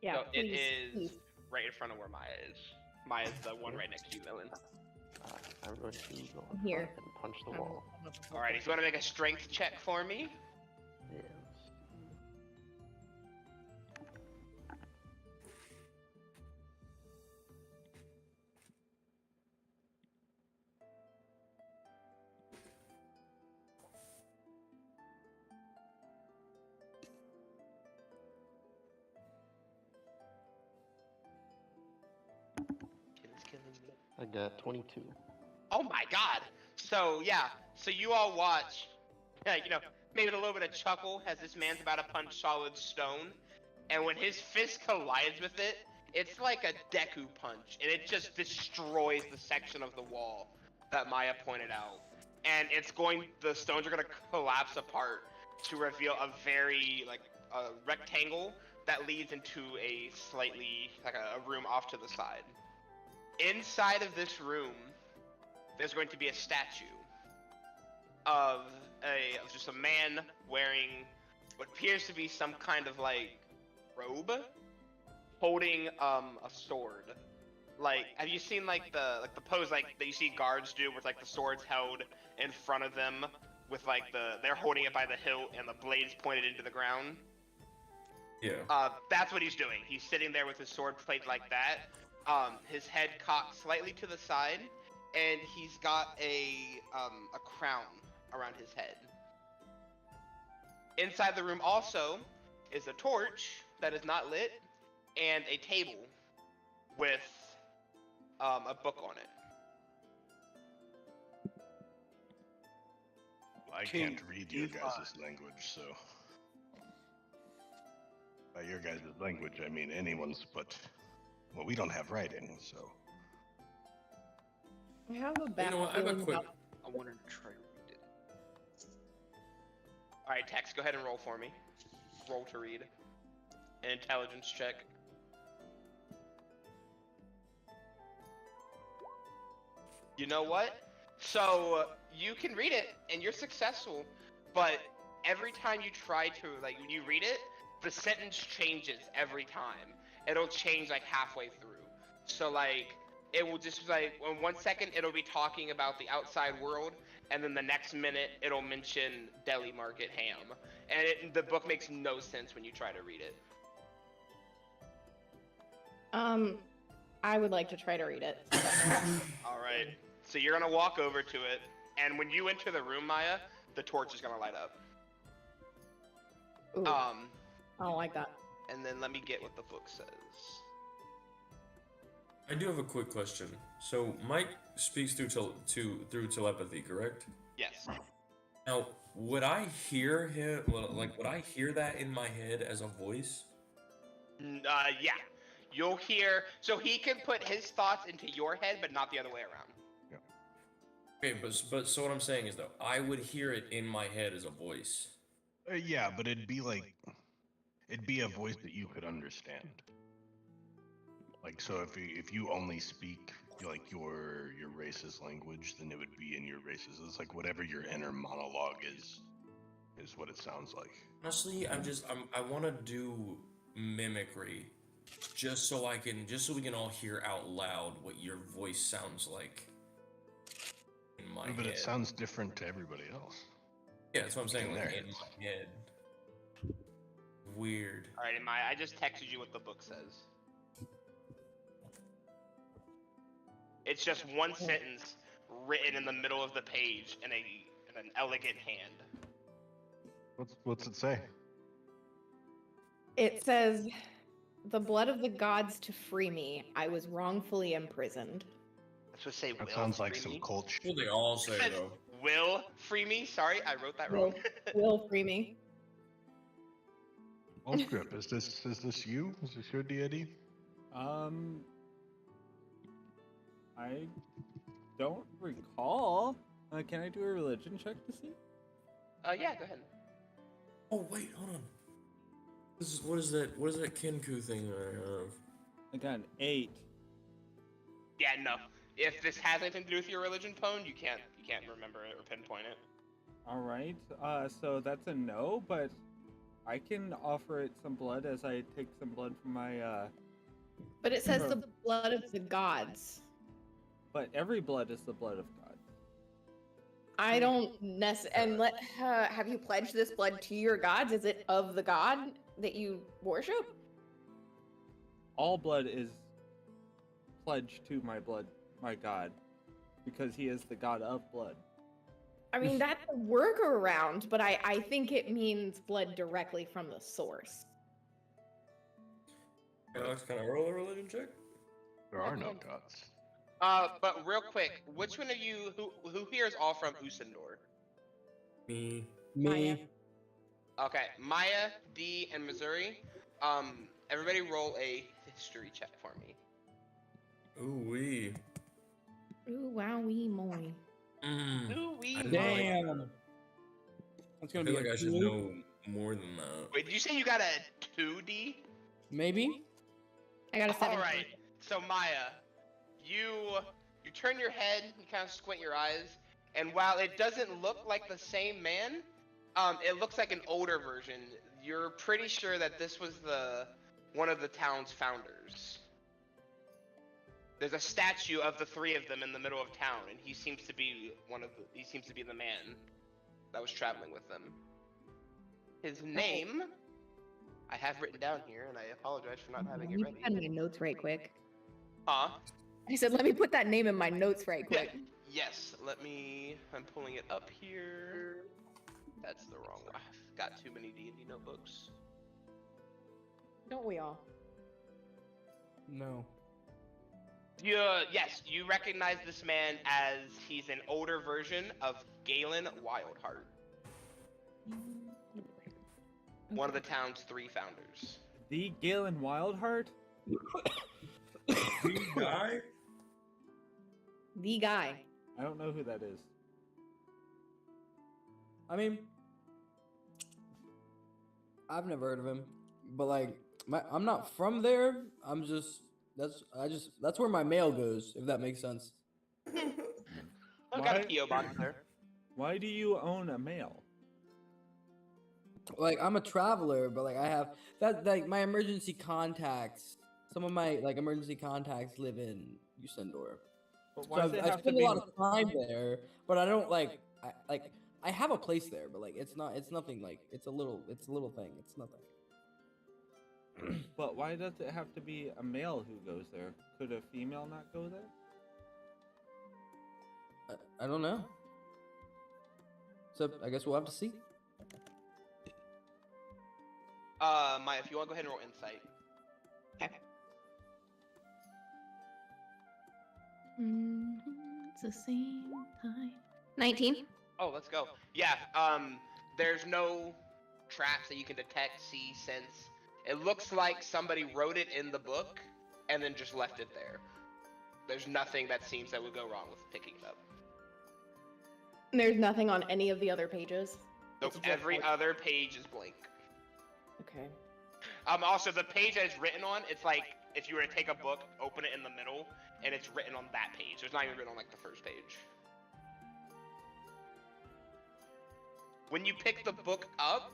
Yeah, So it please, is please. right in front of where Maya is. Maya's the one right next to you, villain. I'm going to go Here. and punch the wall. Alright, if you want to make a strength check for me. Yes. It's killing me. I got 22. Oh my god! So yeah, so you all watch, maybe a little bit of chuckle as this man's about to punch solid stone, and when his fist collides with it, it's like a Deku punch, and it just destroys the section of the wall that Maya pointed out. And the stones are gonna collapse apart to reveal a very, a rectangle that leads into a slightly, a room off to the side. Inside of this room, there's going to be a statue of just a man wearing what appears to be some kind of robe, holding a sword. Have you seen the pose that you see guards do with the swords held in front of them with they're holding it by the hilt and the blade's pointed into the ground? Yeah. That's what he's doing. He's sitting there with his sword played like that. His head cocked slightly to the side, and he's got a crown around his head. Inside the room also is a torch that is not lit, and a table with a book on it. I King, can't read your Eva. guys' language, so. By your guys' language, I mean anyone's, but. Well, we don't have writing, so. I have a bad You know what? I have a feeling quick. about I wanted to try to read it. Alright, Tex, go ahead and roll for me. Roll to read. An intelligence check. You know what? So you can read it and you're successful, but every time you try to like when you read it, the sentence changes every time. It'll change like halfway through. So like it will just like in 1 second it'll be talking about the outside world, and then the next minute it'll mention deli market ham, and the book makes no sense when you try to read it. I would like to try to read it. All right. So you're gonna walk over to it, and when you enter the room, Maya, the torch is gonna light up. Ooh, I don't like that. And then let me get what the book says. I do have a quick question. So Mike speaks through through telepathy, correct? Yes. Now, would I hear him? Like, would I hear that in my head as a voice? Yeah. You'll hear. So he can put his thoughts into your head, but not the other way around. Okay, but so what I'm saying is though, I would hear it in my head as a voice. Yeah, but it'd be a voice that you could understand. Like, so if you only speak like your race's language, then it would be in your race's. It's like whatever your inner monologue is what it sounds like. Honestly, I want to do mimicry, just so we can all hear out loud what your voice sounds like in my head. But it sounds different to everybody else. Yeah, that's what I'm saying. In Like their in heads. my head. Weird. All right, Maya. I just texted you what the book says. It's just one sentence written in the middle of the page in an elegant hand. What's it say? It says, "The blood of the gods to free me. I was wrongfully imprisoned." That's what say. That Will sounds like free some me. cult That's shit. what they all say though. Will free me. Sorry, I wrote that wrong. Will free me. Script, is this you? Is this your deity? I don't recall. Can I do a religion check to see? Yeah. Go ahead. Oh wait, hold on. What is that Kenku thing that I have? I got an 8. Yeah, no. If this has anything to do with your religion, Pone, you can't remember it or pinpoint it. All right. So that's a no, but I can offer it some blood as I take some blood from my. But it says the blood of the gods. But every blood is the blood of God. I don't necessarily. Have you pledged this blood to your gods? Is it of the god that you worship? All blood is pledged to my God, because he is the God of blood. I mean, that's a workaround, but I think it means blood directly from the source. Alex, can I roll a religion check? There are no gods. But real quick, which one of you who here is all from Usendor? Me. Maya. Okay, Maya, D, and Missouri. Everybody roll a history check for me. Ooh wee. Ooh, wow, wee moy. Ooh wee. Damn. That's I gonna feel be like a I should 2, know more than that. Wait, did you say you got a 2D? maybe. I got a 7. All right. So Maya, you turn your head, you kind of squint your eyes, and while it doesn't look like the same man, it looks like an older version. You're pretty sure that this was one of the town's founders. There's a statue of the three of them in the middle of town, and he seems to be the man that was traveling with them. His name, I have written down here, and I apologize for not having Let it me put ready. that in my notes right quick. Huh? I said, let me put that name in my notes right Yeah. quick. Yes. I'm pulling it up here. That's the wrong one. I've got too many D&D notebooks. Don't we all? No. Yes, you recognize this man as he's an older version of Galen Wildheart, one of the town's 3 founders. The Galen Wildheart? The guy? The guy. I don't know who that is. I mean, I've never heard of him, but like, I'm not from there. That's where my mail goes, if that makes sense. I've got a Why- PO box there. Why do you own a mail? Like I'm a traveler, but like I have that like my emergency contacts. Some of my like emergency contacts live in Usendor. But So why does it I have to spend a be? lot of time there, but I don't I have a place there, but like it's nothing like it's a little thing. It's nothing. But why does it have to be a male who goes there? Could a female not go there? I don't know. So I guess we'll have to see. Maya, if you want to go ahead and roll insight. Okay. It's the same time. 19. Oh, let's go. Yeah, there's no traps that you can detect, see, sense. It looks like somebody wrote it in the book and then just left it there. There's nothing that seems that would go wrong with picking it up. There's nothing on any of the other pages. Nope, It's just every like- other page is blank. Okay. Also, the page that it's written on, it's like if you were to take a book, open it in the middle, and it's written on that page. It's not even written on like the first page. When you pick the book up,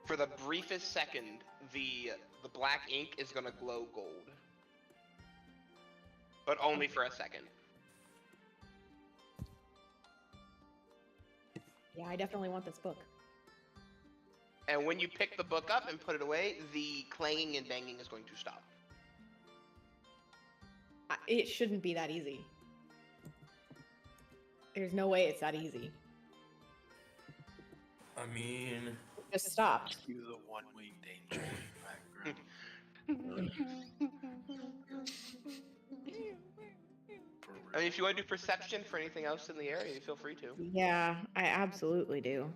for the briefest second, the black ink is gonna glow gold, but only for a second. Yeah, I definitely want this book. And when you pick the book up and put it away, the clanging and banging is going to stop. It shouldn't be that easy. There's no way it's that easy. I mean, Just stopped. Cue the one-way danger in the background. For I mean, real. if you want to do perception for anything else in the area, you feel free to. Yeah, I absolutely do.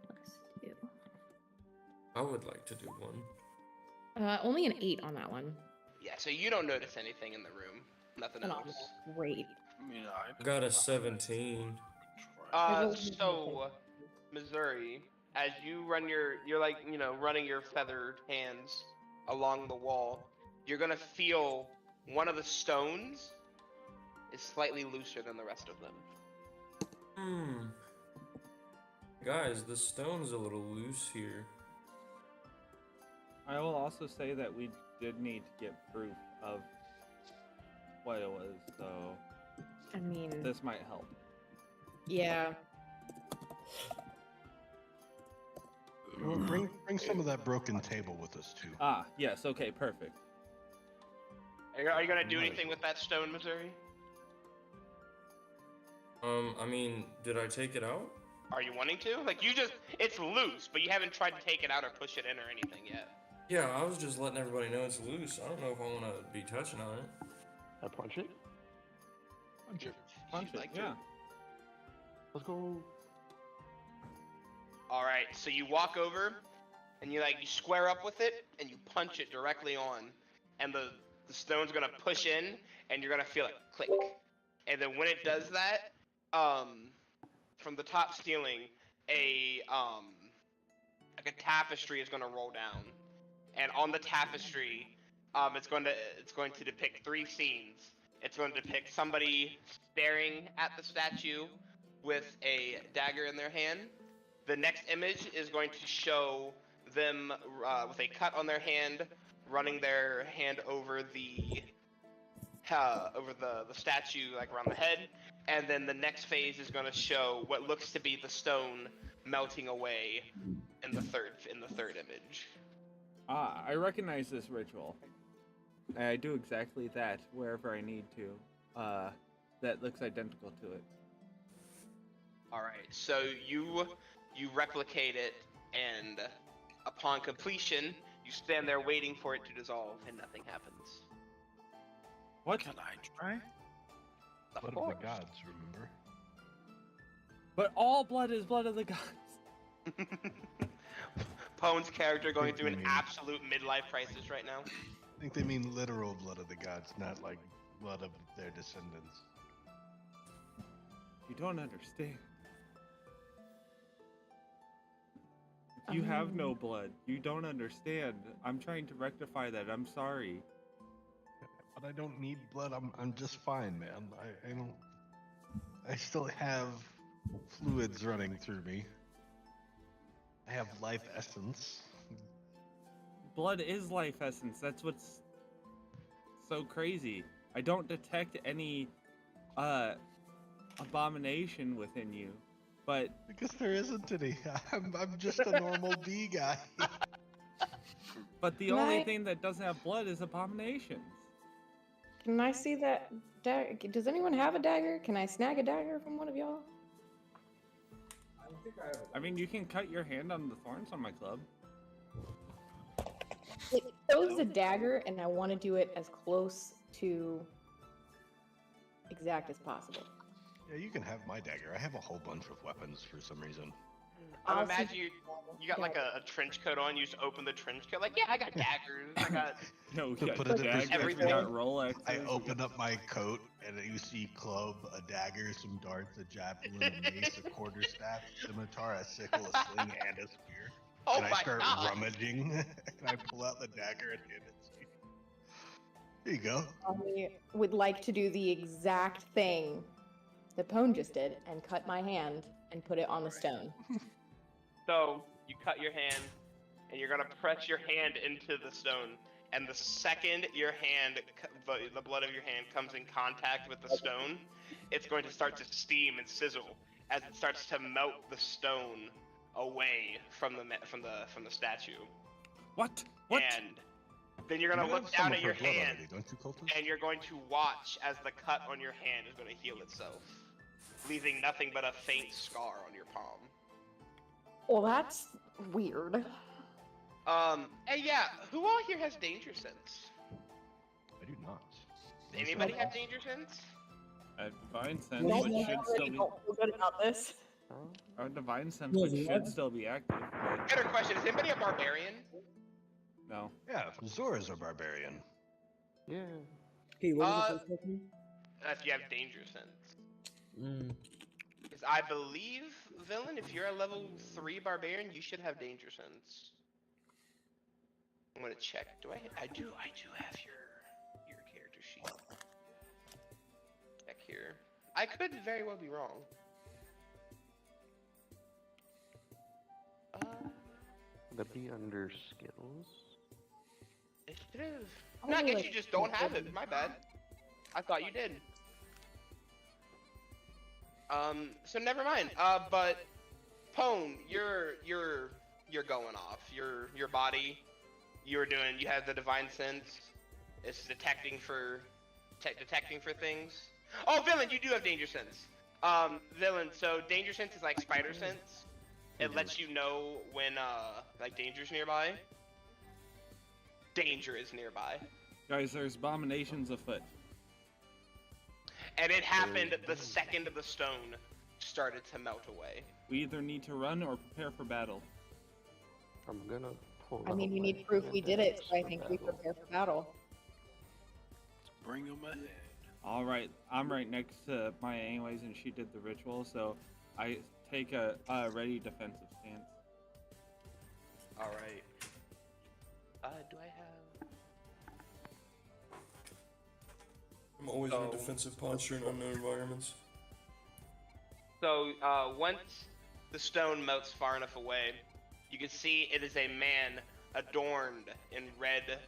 Let's do. I would like to do one. Only an 8 on that one. Yeah, so you don't notice anything in the room. Nothing else. Phenomenal. Great. I mean, I got a 17. So, Missouri, as you run you're like, running your feathered hands along the wall, you're gonna feel one of the stones is slightly looser than the rest of them. Guys, the stone's a little loose here. I will also say that we did need to get proof of what it was, so I mean, this might help. yeah. Well, bring some of that broken table with us too. Ah, yes, okay, perfect. Are you gonna do anything with that stone, Missouri? I mean, did I take it out? Are you wanting to? Like, it's loose, but you haven't tried to take it out or push it in or anything yet. Yeah, I was just letting everybody know it's loose. I don't know if I want to be touching on it. I punch it. If you'd Punch it, like to. yeah. Let's go. All right, so you walk over, and you square up with it, and you punch it directly on, and the stone's gonna push in, and you're gonna feel it click. And then when it does that, from the top ceiling, like a tapestry is gonna roll down, and on the tapestry, it's going to depict 3 scenes. It's going to depict somebody staring at the statue with a dagger in their hand. The next image is going to show them with a cut on their hand, running their hand over the statue, like around the head. And then the next phase is going to show what looks to be the stone melting away in the third image. Ah, I recognize this ritual. And I do exactly that wherever I need to. That looks identical to it. All right, so you replicate it, and upon completion, you stand there waiting for it to dissolve, and nothing happens. What? Can I try? Of Blood course. of the gods, remember? But all blood is blood of the gods. Pone's character going through an mean- absolute midlife crisis right now. I think they mean literal blood of the gods, not like blood of their descendants. You don't understand. If you have no blood, you don't understand. I'm trying to rectify that. I'm sorry. but I don't need blood. I'm just fine, man. I don't. I still have fluids running through me. I have life essence. Blood is life essence. That's what's so crazy. I don't detect any abomination within you, but Because there isn't any. I'm just a normal bee guy. the Can only I- thing that doesn't have blood is abominations. Can I see that dagger? Does anyone have a dagger? Can I snag a dagger from one of y'all? I mean, you can cut your hand on the thorns on my club. It shows a dagger, and I want to do it as close to exact as possible. Yeah, you can have my dagger. I have a whole bunch of weapons for some reason. I'm I'll see- imagining you got like a trench coat on. You just open the trench coat, like, yeah, I got daggers. I got. No, we To got put it in daggers, we perspective, got Rolexes. I we open got- up my coat and you see club, a dagger, some darts, a javelin, a mace, a quarterstaff, scimitar, a sickle, a sling, and a spear. Oh and I my start god! rummaging and I pull out the dagger and hand it to you. There you go. I would like to do the exact thing that Pone just did and cut my hand and put it on the stone. So you cut your hand, and you're gonna press your hand into the stone. And the second your hand, the blood of your hand comes in contact with the stone, it's going to start to steam and sizzle as it starts to melt the stone away from the statue. What? What? And then you're gonna You look have some down of at her your blood hand, already, don't you, cultist? and you're going to watch as the cut on your hand is going to heal itself, leaving nothing but a faint scar on your palm. Well, that's weird. And yeah, who all here has danger sense? I do not. Anybody have danger sense? A divine sense, Don't which should still be. don't feel good about this. Our divine sense, which should still be active. But Better question: is anybody a barbarian? no. Yeah, Zora's a barbarian. Yeah. Okay, what was Uh, the first question? If you have danger sense, Mm. because I believe, villain, if you're a level 3 barbarian, you should have danger sense. I'm gonna check. Do I do have your character sheet. Check here. I could very well be wrong. That'd be under skills. It should have. No, I guess you just don't have it. My bad. I thought you did. So never mind. But Pone, you're going off. Your body. You have the divine sense. It's detecting for things. Oh, villain, you do have danger sense. Villain, so danger sense is like spider sense. It lets you know when like danger's nearby. Danger is nearby. Guys, there's abominations afoot. And it happened the second the stone started to melt away. We either need to run or prepare for battle. I'm gonna pull. I mean, out we my need proof we did it, so I for think we battle. prepare for battle. Bring them ahead. All right, I'm right next to Maya anyways, and she did the ritual, so I take a ready defensive stance. All right. Do I have? I'm always in So- a defensive posture in unknown environments. So once the stone melts far enough away, you can see it is a man adorned in red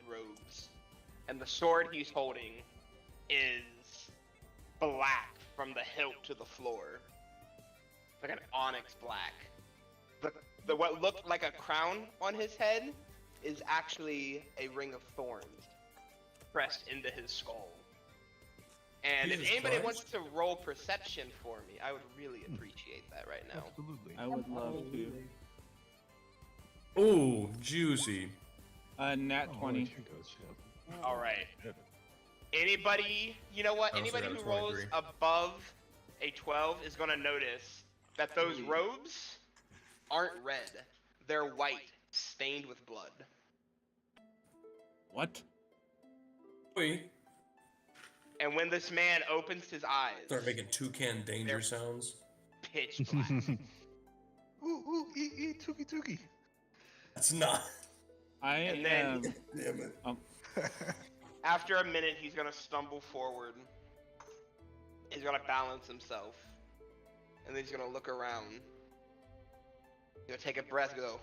robes, and the sword he's holding is black from the hilt to the floor, like an onyx black. The what looked like a crown on his head is actually a ring of thorns pressed into his skull. And if Jesus anybody Christ. wants to roll perception for me, I would really appreciate that right now. Absolutely. I would love to. Oh, juicy. Nat Oh, 20. there goes, yeah. All right. Anybody, you know what? I also Anybody got a who rolls 23. above a 12 is going to notice that those robes aren't red. They're white, stained with blood. What? Wait. And when this man opens his eyes, Start making toucan danger They're- sounds. pitch black. Ooh, eat, Tuki Tuki. That's not. I And then- am. Damn it. After a minute, he's gonna stumble forward. He's gonna balance himself, and then he's gonna look around. He's gonna take a breath and go,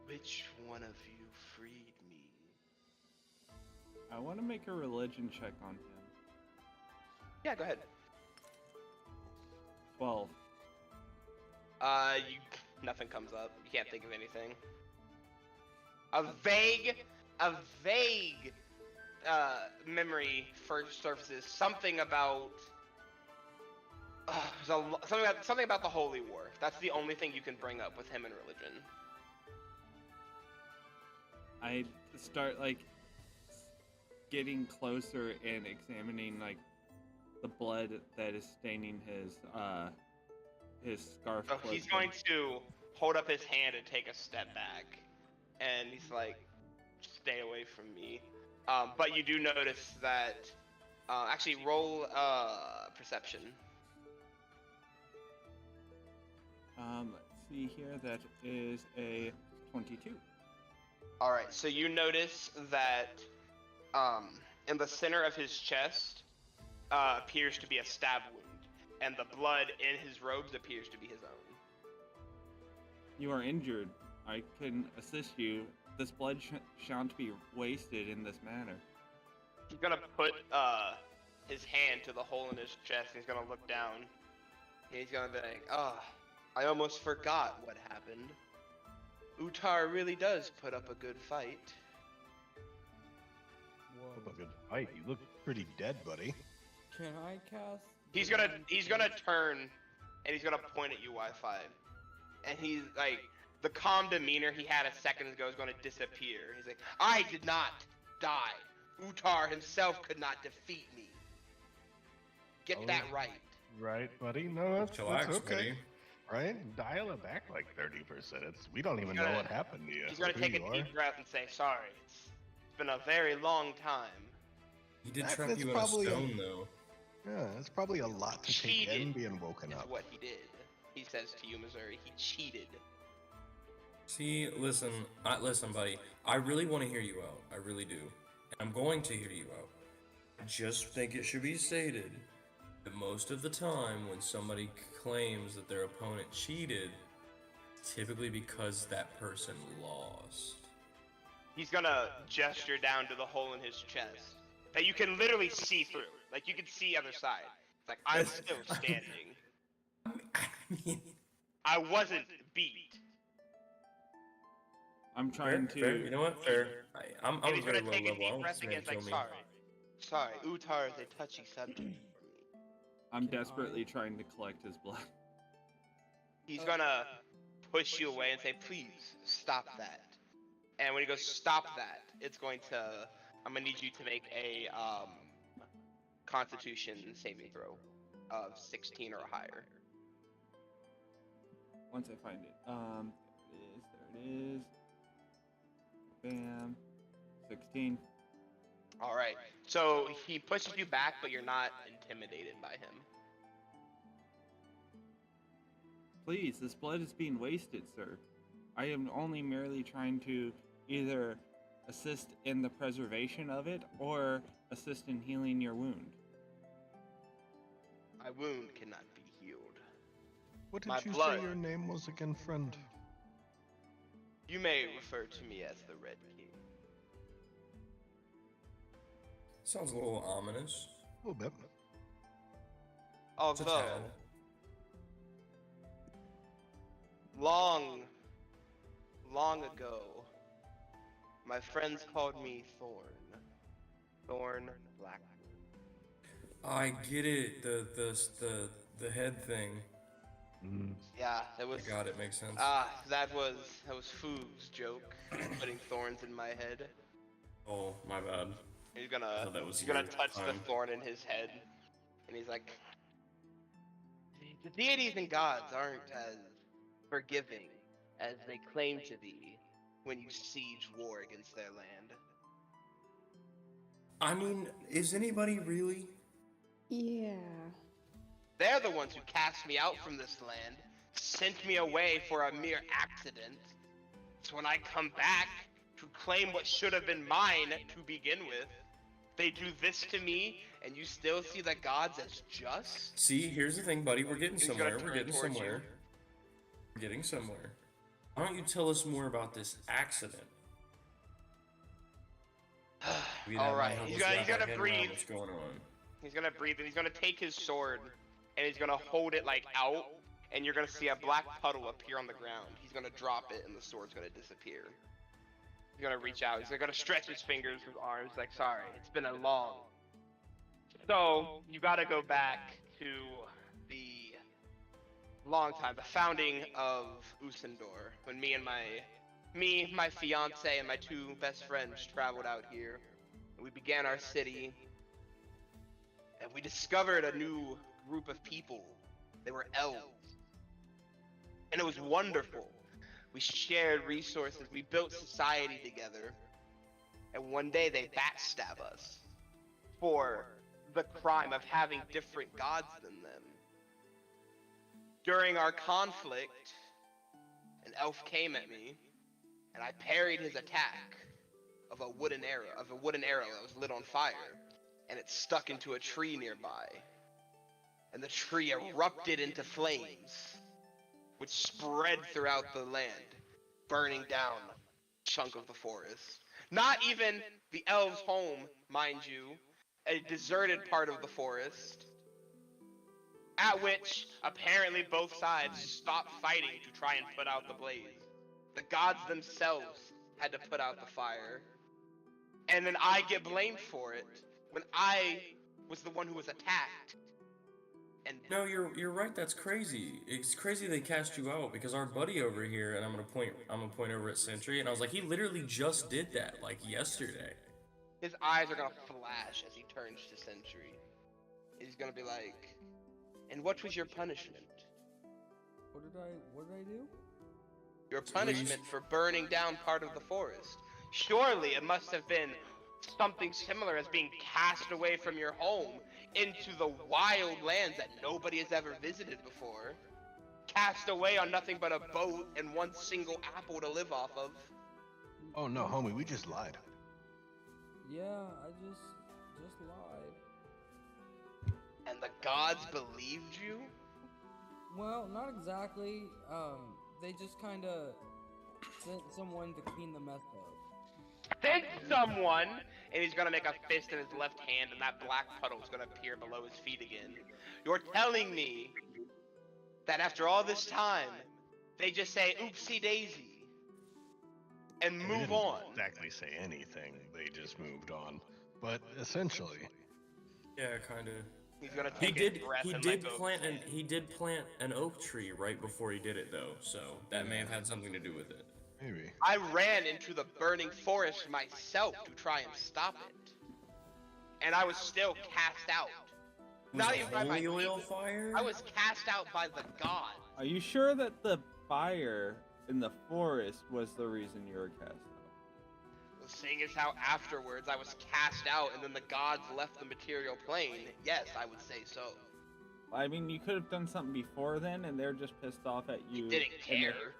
"Which one of you freed me?" I want to make a religion check on him. Yeah, go ahead. 12. Nothing comes up. You can't think of anything. A vague memory first surfaces. Something about something about the Holy War. That's the only thing you can bring up with him and religion. I start like getting closer and examining like the blood that is staining his scarf. So he's going to hold up his hand and take a step back, and he's like, "Stay away from me." But you do notice that. Actually, roll perception. Let's see here. That is a 22. All right. So you notice that in the center of his chest appears to be a stab wound, and the blood in his robes appears to be his own. You are injured. I can assist you. This blood shan't be wasted in this manner. He's gonna put his hand to the hole in his chest, and he's gonna look down. And he's gonna be like, "Oh, I almost forgot what happened. Utar really does put up a good fight." What a good fight. You look pretty dead, buddy. Can I cast? He's gonna turn, and he's gonna point at you, Wi-Fi, and he's like, the calm demeanor he had a second ago is gonna disappear. He's like, "I did not die. Utar himself could not defeat me. Get that right." Right, buddy? No, that's Chillax, okay. buddy. Right? Dial it back like 30%. We don't even He's know gonna- what happened to you. He's gonna who take a you deep are. breath and say, "Sorry, it's been a very long time." He did That- trap that's you in a probably a- stone, though. Yeah, that's probably a lot to take Cheated in being woken Is up. what he did. He says to you, Missouri, he cheated. See, listen, buddy. I really want to hear you out. I really do. And I'm going to hear you out. I just think it should be stated that most of the time when somebody claims that their opponent cheated, typically because that person lost. He's gonna gesture down to the hole in his chest that you can literally see through. Like, you can see the other side. It's like, I'm still standing. I mean, I wasn't beat. I'm trying to. fair. You know what? Fair. I'm And a he's very gonna low take a level. I deep don't breath want again. this man It's to like, kill me. sorry, Utar is a touchy subject for me. I'm desperately trying to collect his blood. He's gonna push you away and say, "Please, stop that." And when he goes, "Stop that," it's going to, I'm gonna need you to make a Constitution saving throw of 16 or higher. Once I find it. There it is. Bam. 16. All right. So he pushes you back, but you're not intimidated by him. Please, this blood is being wasted, sir. I am only merely trying to either assist in the preservation of it or assist in healing your wound. My wound cannot be healed. What did My you blood. say your name was again, friend? You may refer to me as the Red King. Sounds a little ominous. A little bit. It's a Although, tad. long ago, my friends called me Thorn Blackwood. I get it. The head thing. Yeah, that was. I got it. Makes sense. That was Foog's joke, putting thorns in my head. Oh, my bad. He's I gonna thought that was touch your the time. thorn in his head, and he's like, "The deities and gods aren't as forgiving as they claim to be when you siege war against their land." I mean, is anybody really? Yeah. They're the ones who cast me out from this land, sent me away for a mere accident. So when I come back to claim what should have been mine to begin with, They do this to me, and you still see the gods as just? See, here's the thing, buddy. We're getting He's gonna somewhere. We're turn getting towards you. somewhere. We're getting somewhere. Why don't you tell us more about this accident? All right, he's gonna breathe. What's going on? He's gonna breathe, and he's gonna take his sword, and he's gonna hold it like out, and you're gonna see a black puddle appear on the ground. He's gonna drop it, and the sword's gonna disappear. He's gonna reach out. He's gonna stretch his fingers, his arms, like, sorry, it's been a long. So you gotta go back to the long time, the founding of Usendor, when me, my fiance, and my two best friends traveled out here. And we began our city, and we discovered a new group of people. They were elves, and it was wonderful. We shared resources, we built society together, and one day they backstab us for the crime of having different gods than them. During our conflict, an elf came at me, and I parried his attack of a wooden arrow that was lit on fire, and it stuck into a tree nearby. And the tree erupted into flames, which spread throughout the land, burning down a chunk of the forest. Not even the elves' home, mind you, a deserted part of the forest, at which apparently both sides stopped fighting to try and put out the blaze. The gods themselves had to put out the fire, and then I get blamed for it when I was the one who was attacked. And No, you're right. That's crazy. It's crazy they cast you out because our buddy over here, and I'm gonna point over at Sentry, and I was like, he literally just did that like yesterday. his eyes are gonna flash as he turns to Sentry. He's gonna be like, "And what was your punishment?" What did I do? Your punishment for burning down part of the forest. Surely it must have been something similar as being cast away from your home into the wild lands that nobody has ever visited before. Cast away on nothing but a boat and one single apple to live off of. Oh no, homie, we just lied. Yeah, I just lied. And the gods believed you? Well, not exactly. They just kind of sent someone to clean the mess up. Sent someone! And he's gonna make a fist in his left hand, and that black puddle is gonna appear below his feet again. You're telling me that after all this time, they just say oopsie daisy and They move didn't on? exactly say anything. They just moved on. But essentially, Yeah, kind of. He's gonna He take did. a breath He and did let go. plant an. He did plant an oak tree right before he did it, though. So that may have had something to do with it. maybe. I ran into the burning forest myself to try and stop it. And I was still cast out. Was Not it even by my holy oil demons. fire? I was cast out by the gods. Are you sure that the fire in the forest was the reason you were cast out? Seeing as how afterwards I was cast out and then the gods left the material plane, yes, I would say so. I mean, you could have done something before then, and they're just pissed off at you. You didn't and they- care.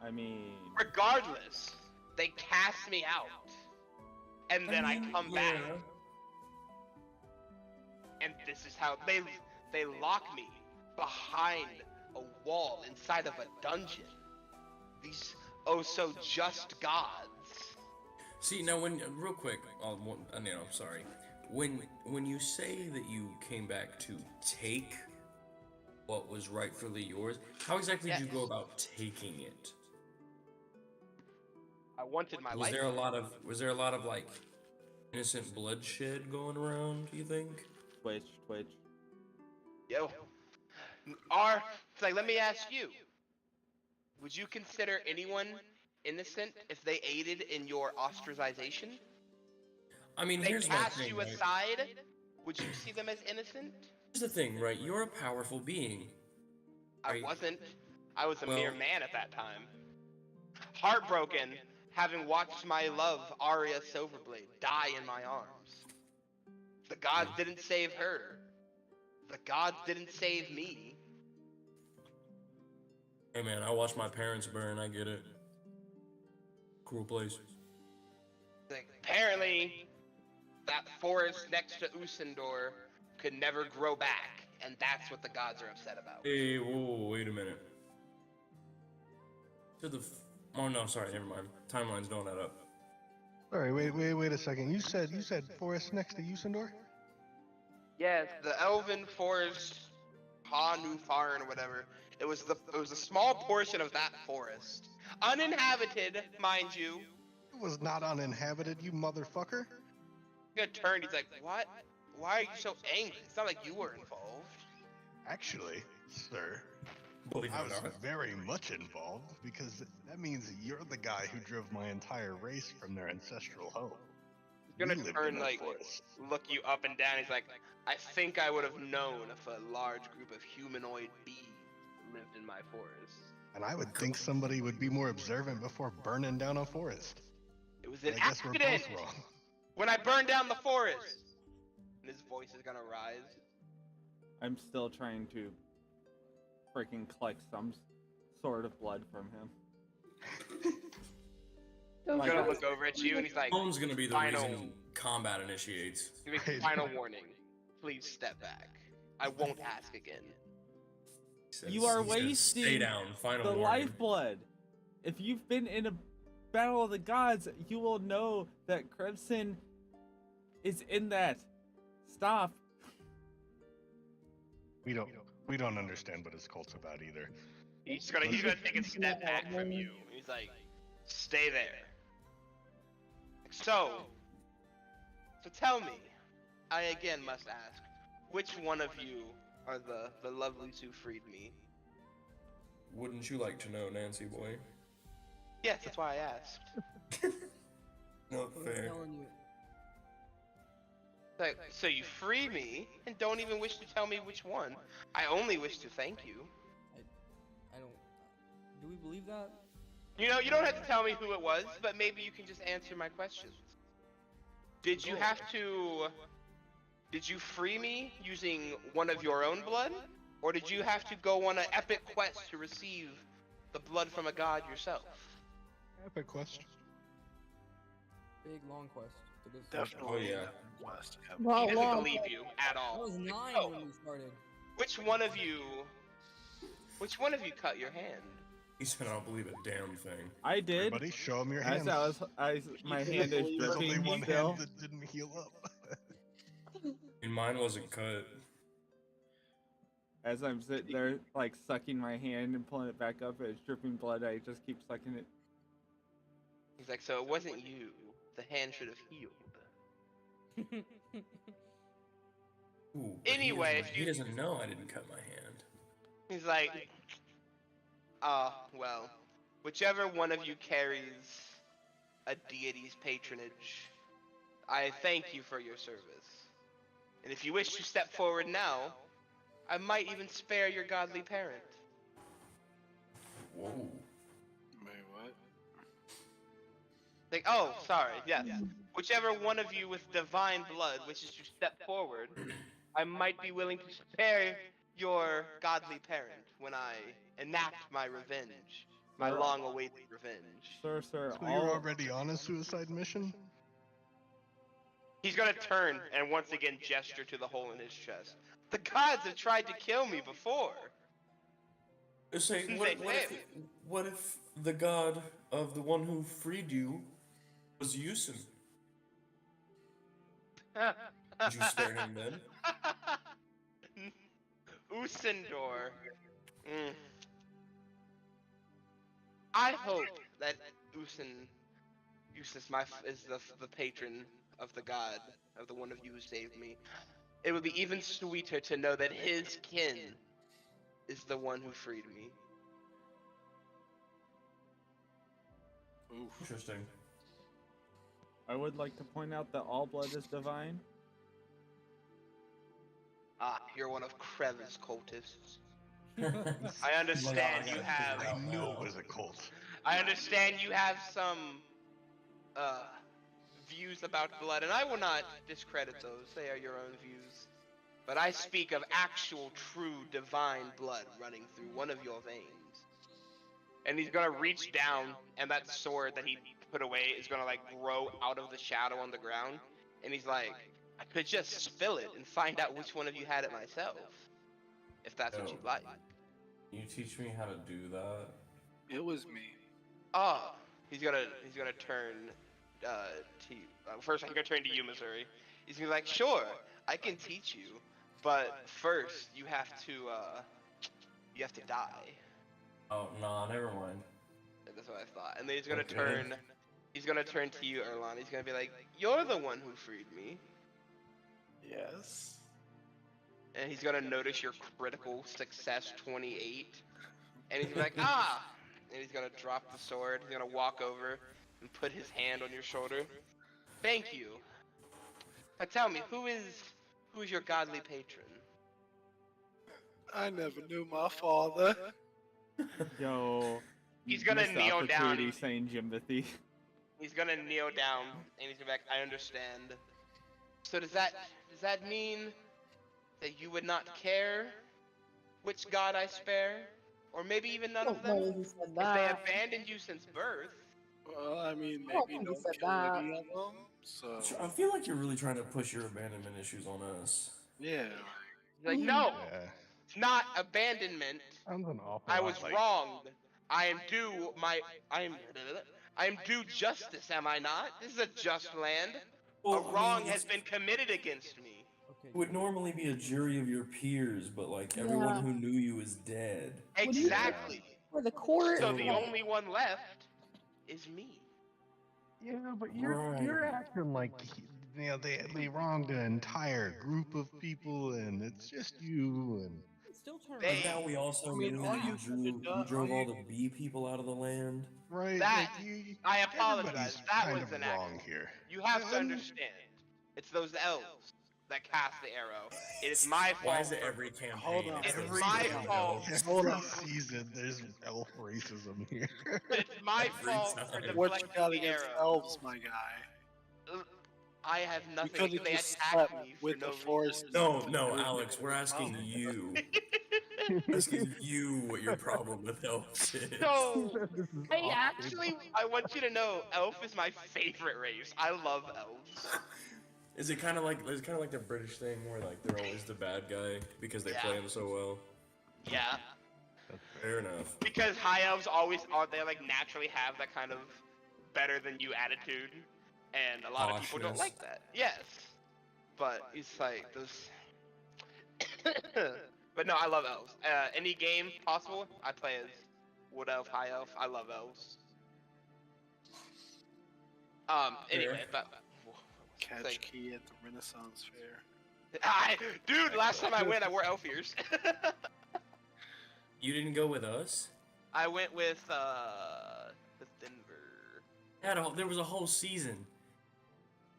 I mean, Regardless, they cast me out. And then I mean, come back. yeah. And this is how they lock me behind a wall inside of a dungeon. These oh so just gods. See, now when real quick, I'm sorry. When you say that you came back to take what was rightfully yours, how exactly did you go Yes. about taking it? I wanted my Was life. there a lot of like innocent bloodshed going around, do you think? Twitch. Yo. Let me ask you. Would you consider anyone innocent if they aided in your ostracization? I mean, They here's my cast thing, you right? aside? Would you see them as innocent? Here's the thing, right? You're a powerful being. I Right. wasn't. I was a mere Well- man at that time. Heartbroken, having watched my love, Arya Silverblade, die in my arms. The gods didn't save her. The gods didn't save me. Hey man, I watched my parents burn, I get it. Cool place. Like, apparently, that forest next to Usendor could never grow back, and that's what the gods are upset about. Hey, whoa, wait a minute. Oh no, sorry, never mind. Timelines don't add up. Sorry, wait a second. You said forest next to Usendor? Yes, the Elven Forest, Hanu Farn or whatever. It was a small portion of that forest, uninhabited, mind you. It was not uninhabited, you motherfucker. He got turned. He's like, "What? Why are you so angry? It's not like you were involved." Actually, sir, Believe I it was or not. very much involved because that means you're the guy who drove my entire race from their ancestral home. He's gonna We lived turn, in that like, forest. look you up and down. He's like, "I think I would have known if a large group of humanoid beings lived in my forest." And I would think somebody would be more observant before burning down a forest. It was But an I guess we're accident both wrong. when I burned down the forest. And his voice is gonna rise. I'm still trying to freaking collect some sort of blood from him. He's Like, gonna look over at you and he's like, Phone's gonna be the Final- reason combat initiates. He makes a final warning. Please step back. I won't ask again. He says- You are he says, wasting Stay down. Final the warning. lifeblood. If you've been in a battle of the gods, you will know that Crimson is in that. Stop. We don't understand what his cult's about either. He's gonna take a step back from you. He's like, stay there. So tell me, I again must ask, which one of you are the lovelies who freed me? Wouldn't you like to know, Nancy boy? Yes, that's why I asked. Not fair. Like, so you free me and don't even wish to tell me which one. I only wish to thank you. I don't. Do we believe that? You know, you don't have to tell me who it was, but maybe you can just answer my questions. Did you have to... Did you free me using one of your own blood? Or did you have to go on an epic quest to receive the blood from a god yourself? Epic quest. Big long quest. Took us- Definitely. Oh, yeah. West. Well, He doesn't long. believe you at I all. was 9 Oh. when we started. Which one of you cut your hand? He said, I don't believe a damn thing. I did. Everybody, show him your As hands. my hand is There's only dripping one still. hand that didn't heal up. And mine wasn't cut. As I'm sitting there, like sucking my hand and pulling it back up, it's dripping blood. I just keep sucking it. He's like, so it wasn't you. The hand should have healed. Ooh, but Anyway, he doesn't know I didn't cut my hand. He's like, well, whichever one of you carries a deity's patronage, I thank you for your service. And if you wish to step forward now, I might even spare your godly parent. Whoa. Wait, what? Like, oh, sorry, yes. Whichever one of you with divine blood wishes to step forward, I might be willing to spare your godly parent when I enact my revenge. My Sir. long-awaited revenge. Sir, So all you're already on a suicide mission? He's gonna turn and once again gesture to the hole in his chest. The gods have tried to kill me before. Say, They what if the god of the one who freed you was Yusin? Would you spare him then? Usendor. Mm. I hope that Usin is the patron of the god, of the one of you who saved me. It would be even sweeter to know that his kin is the one who freed me. Oof. Interesting. I would like to point out that all blood is divine. Ah, you're one of Krev's cultists. I understand you have. I knew it was a cult. I understand you have some views about blood, and I will not discredit those. They are your own views. But I speak of actual, true, divine blood running through one of your veins. And he's gonna reach down, and that sword that he put away is gonna like grow out of the shadow on the ground. And he's like, I could just spill it and find out which one of you had it myself, if that's what Yo. you'd like. Can you teach me how to do that? It was me. Oh, he's gonna turn to you. First, I'm gonna turn to you, Missouri. He's gonna be like, sure, I can teach you, but first you have to die. Oh, nah, never mind. That's what I thought. And then he's gonna Okay. turn to you, Erlon. He's gonna be like, you're the one who freed me. Yes. And he's gonna notice your critical success 28. And he's gonna be like, ah! And he's gonna drop the sword. He's gonna walk over and put his hand on your shoulder. Thank you. Now tell me, who is your godly patron? I never knew my father. Yo. He's gonna missed kneel opportunity down. saying Jimothy. He's gonna kneel down and he's gonna be like, I understand. So does that mean that you would not care which god I spare? Or maybe even none of them? He said If they that. abandoned you since birth. Well, I mean, I don't maybe think he don't said kill that. any of them. So I feel like you're really trying to push your abandonment issues on us. yeah. He's like, no, Yeah. it's not abandonment. Sounds an awful I lot was like wronged. I am due justice, am I not? This is a just land. Well, A wrong has been committed against me. It would normally be a jury of your peers, but like everyone Yeah. who knew you is dead. Exactly. For the court. So the like, only one left is me. Yeah, but you're Right. acting like they wronged an entire group of people, and it's just you. And Still turn They- But now we also I mean, knew all that you you drove all the bee people out of the land. right, That- like you, I apologize. everybody's That kind was of an wrong accident. here. You have to I'm- understand. It's those elves that cast the arrow. It is my fault. Why is it every campaign? Hold on. It's those my damn fault. elves? Hold Every on. season, there's elf racism here. It's my Every fault for time. What you deflecting got the against arrow. elves, my guy? I have You nothing. could have They just attacked slept me for with no the reason. forest. No, Alex, we're asking you. Asking you what your problem with elves is. So, This is hey, awful. I want you to know, elf is my favorite race. I love elves. Is it kind of like the British thing where like they're always the bad guy because they play him so well? Yeah. Fair enough. Because high elves they like naturally have that kind of better than you attitude, and a lot of people don't Poshness. like that. Yes, but it's like those. But no, I love elves. Any game possible, I play as wood elf, high elf. I love elves. Anyway, but Catch like- key at the Renaissance Fair. dude, last time I went, I wore elf ears. You didn't go with us? I went with Denver. There was a whole season.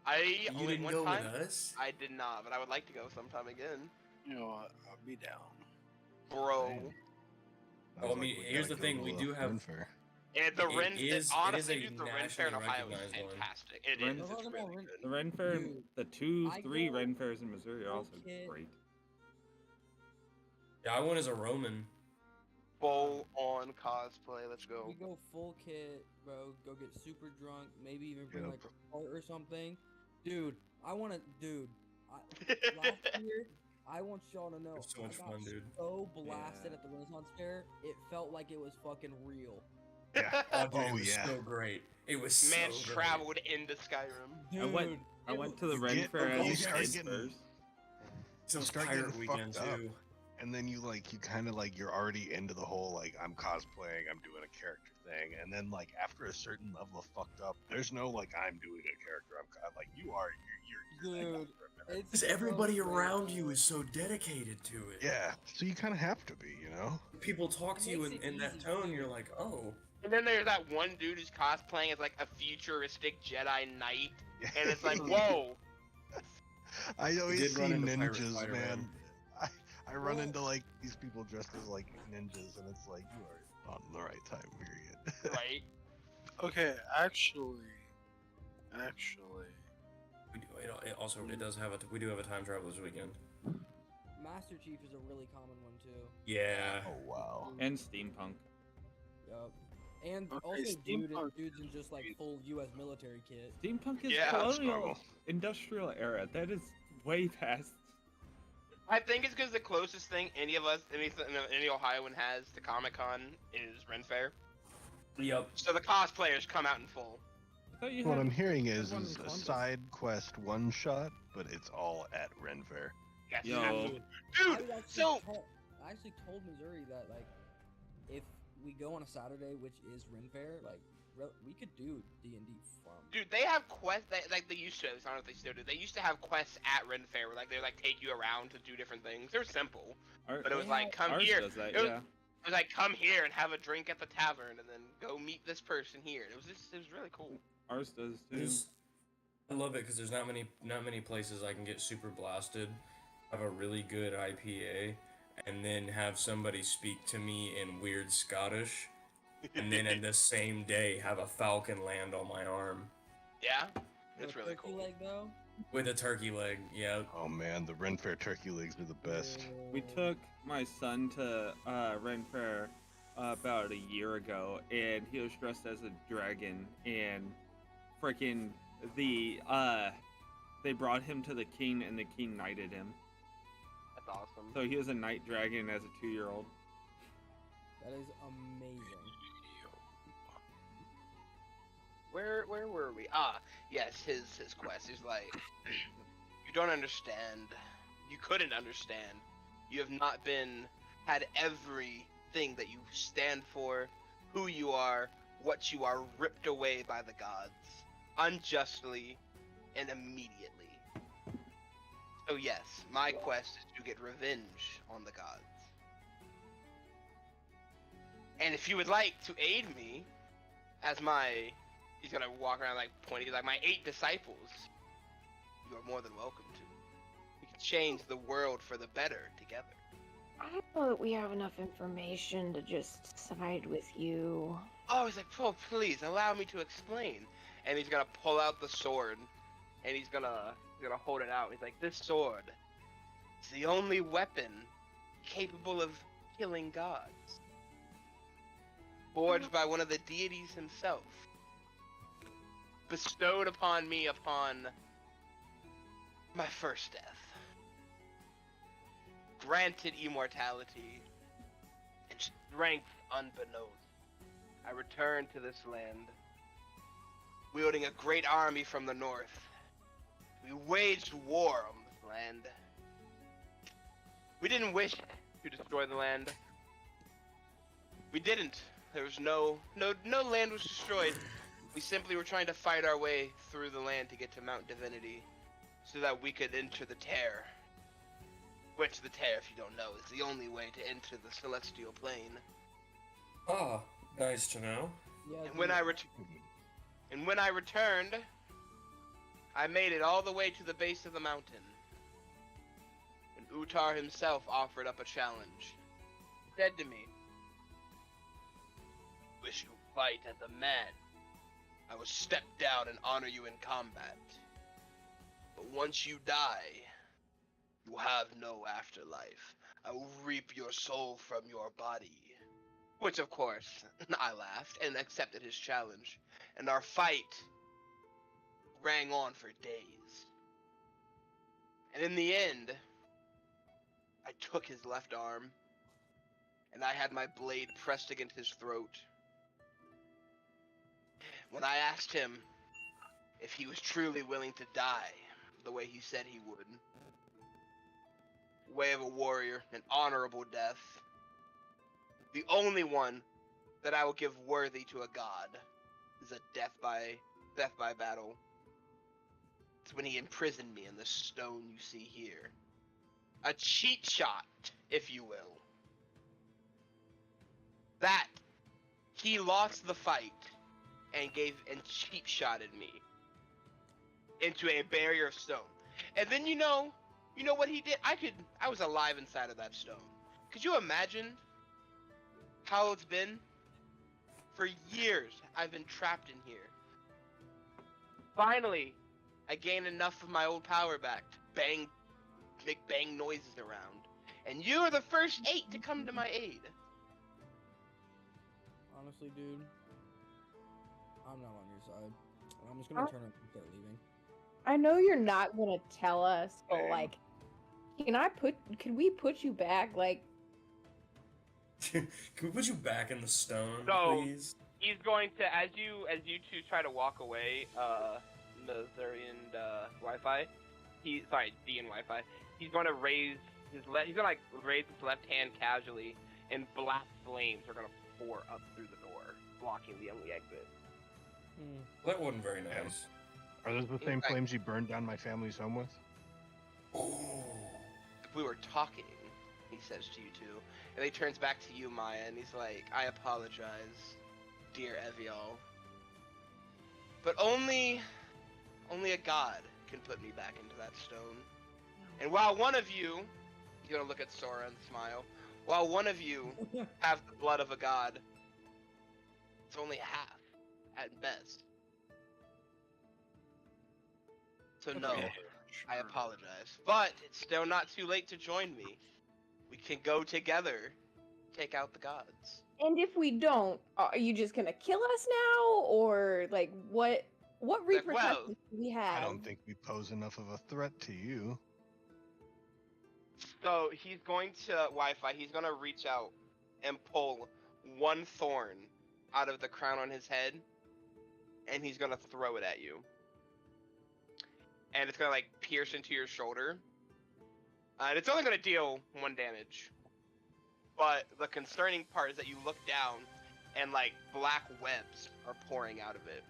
I You only didn't one go time. with us? I did not, but I would like to go sometime again, You know what? I'll be down. bro. Sounds Well, I like mean, we here's gotta the go thing, to we a do have- Ren Fair. And the It Ren, is honestly, a dude, the Ren Fair in nationally Ohio is recognized one. fantastic. It Ren- is. It's Talking about really Ren- good. The Ren Fair, Dude, the two, I three go Ren Fairs in Missouri are also okay. great. Yeah, I went as a Roman. Full on cosplay. Let's go. We go full kit, bro. Go get super drunk. Maybe even bring Yep. like a cart or something. Dude, last year, I want y'all to know. It was so much I got fun, dude. so blasted Yeah. at the Renaissance Fair, it felt like it was fucking real. Yeah. Oh, dude, Oh, it was yeah. so great. It was so Man great. traveled into Skyrim. Dude, I went to the it Ren get- Fair you as start kids getting- first. So You was start Pirate getting Weekend fucked up. too. And then you kind of you're already into the whole I'm cosplaying, I'm doing a character thing, and then after a certain level of fucked up, there's no I'm doing a character. You are you're Dude, that guy for a minute. Because so everybody great, around you bro. is so dedicated to it. Yeah, so you kind of have to be, you know. People talk It to you makes in, it in that easy, tone, too. you're like, oh. And then there's that one dude who's cosplaying as like a futuristic Jedi Knight, and it's like, whoa. I always did see run into Pirate ninjas, Spider-Man. man. I run Well- into these people dressed as ninjas, and it's you are on the right time period. Right? Okay, actually, We do, it does have we do have a time travel this weekend. Master Chief is a really common one too. Yeah. Oh wow. And steampunk. Yup. And Okay, also, steampunk. dudes in just like full U.S. military kit. Steampunk is Yeah. colonial, Smuggle. industrial era. That is way past. I think it's because the closest thing any of us, any Ohioan has to Comic Con is Ren Fair. Yep. So the cosplayers come out in full. I thought you What had I'm hearing had is one in a Columbus. side quest one shot, but it's all at Ren Fair. Yes, Yo. absolutely. I Dude, would actually so I actually told Missouri that like if we go on a Saturday, which is Ren Fair, like we could do D&D from. dude, they have quests like they used to. I don't know if they still do. They used to have quests at Ren Fair where like they like take you around to do different things. They're simple, but it was like come Ours here. does that, It was, yeah. it was like come here and have a drink at the tavern and then go meet this person here. It was really cool. Ours does too. I love it because there's not many places I can get super blasted, have a really good IPA, and then have somebody speak to me in weird Scottish, and then in the same day have a falcon land on my arm Yeah, With it's a really turkey cool. leg though. with a turkey leg. Yeah. Oh man, the Ren Fair turkey legs are the best. We took my son to Ren Fair about a year ago, and he was dressed as a dragon, and freaking they brought him to the king, and the king knighted him. That's awesome. So he was a night dragon as a 2-year-old. That is amazing. Where were we? Ah, yes, his quest. He's like, you don't understand. You couldn't understand. You have not had everything that you stand for, who you are, what you are, ripped away by the gods, unjustly and immediately. So yes, my quest is to get revenge on the gods. And if you would like to aid me, as he's gonna walk around like pointing, he's like my 8 disciples, you are more than welcome to. We can change the world for the better together. I don't know that we have enough information to just side with you. Oh, he's like, oh, please allow me to explain. And he's gonna pull out the sword, and he's gonna hold it out. He's like, this sword is the only weapon capable of killing gods. Forged by one of the deities himself. Bestowed upon me upon my first death. Granted immortality and strength unbeknownst. I returned to this land, wielding a great army from the north. We waged war on this land. We didn't wish to destroy the land. We didn't. There was no land was destroyed. We simply were trying to fight our way through the land to get to Mount Divinity, so that we could enter the Tear. Which the Tear, if you don't know, is the only way to enter the Celestial Plane. Ah, nice to know. Yeah. And when I returned, I made it all the way to the base of the mountain. And Utar himself offered up a challenge. He said to me, "Wish you fight as a man, I will step down and honor you in combat. But once you die, you have no afterlife. I will reap your soul from your body." Which, of course, I laughed and accepted his challenge. And our fight rang on for days. And in the end, I took his left arm, and I had my blade pressed against his throat. When I asked him if he was truly willing to die the way he said he would, way of a warrior, an honorable death, the only one that I will give worthy to a god is a death by battle. It's when he imprisoned me in the stone you see here. A cheat shot, if you will. That he lost the fight and cheap shotted me into a barrier of stone. And then you know what he did? I was alive inside of that stone. Could you imagine how it's been? For years, I've been trapped in here. Finally, I gained enough of my old power back to make bang noises around. And you are the first 8 to come to my aid. Honestly, dude, I'm not on your side. I'm just gonna Oh. turn and start leaving. I know you're not gonna tell us, but Same. like, can we put you back? Like, Can we put you back in the stone, So- please? He's going to, as you two try to walk away, Missouri and Wi-Fi. D and Wi-Fi. He's going to raise his raise his left hand casually, and black flames are going to pour up through the door, blocking the only exit. That wasn't very Yeah. nice. Are those the same Right. flames you burned down my family's home with? If we were talking, he says to you two, and he turns back to you, Maya, and he's like, I apologize, dear Evial. But only a god can put me back into that stone. And while one of you, he's gonna look at Sora and smile, while one of you have the blood of a god, it's only half, at best. So no, Okay, I sure. apologize. But it's still not too late to join me. We can go together, take out the gods. and if we don't, are you just gonna kill us now, or like what? What Like, well, repercussions do we have? I don't think we pose enough of a threat to you. So he's going to Wi-Fi. He's gonna reach out and pull one thorn out of the crown on his head, and he's gonna throw it at you. And it's gonna like pierce into your shoulder. And it's only gonna deal 1 damage. But the concerning part is that you look down, and like black webs are pouring out of it.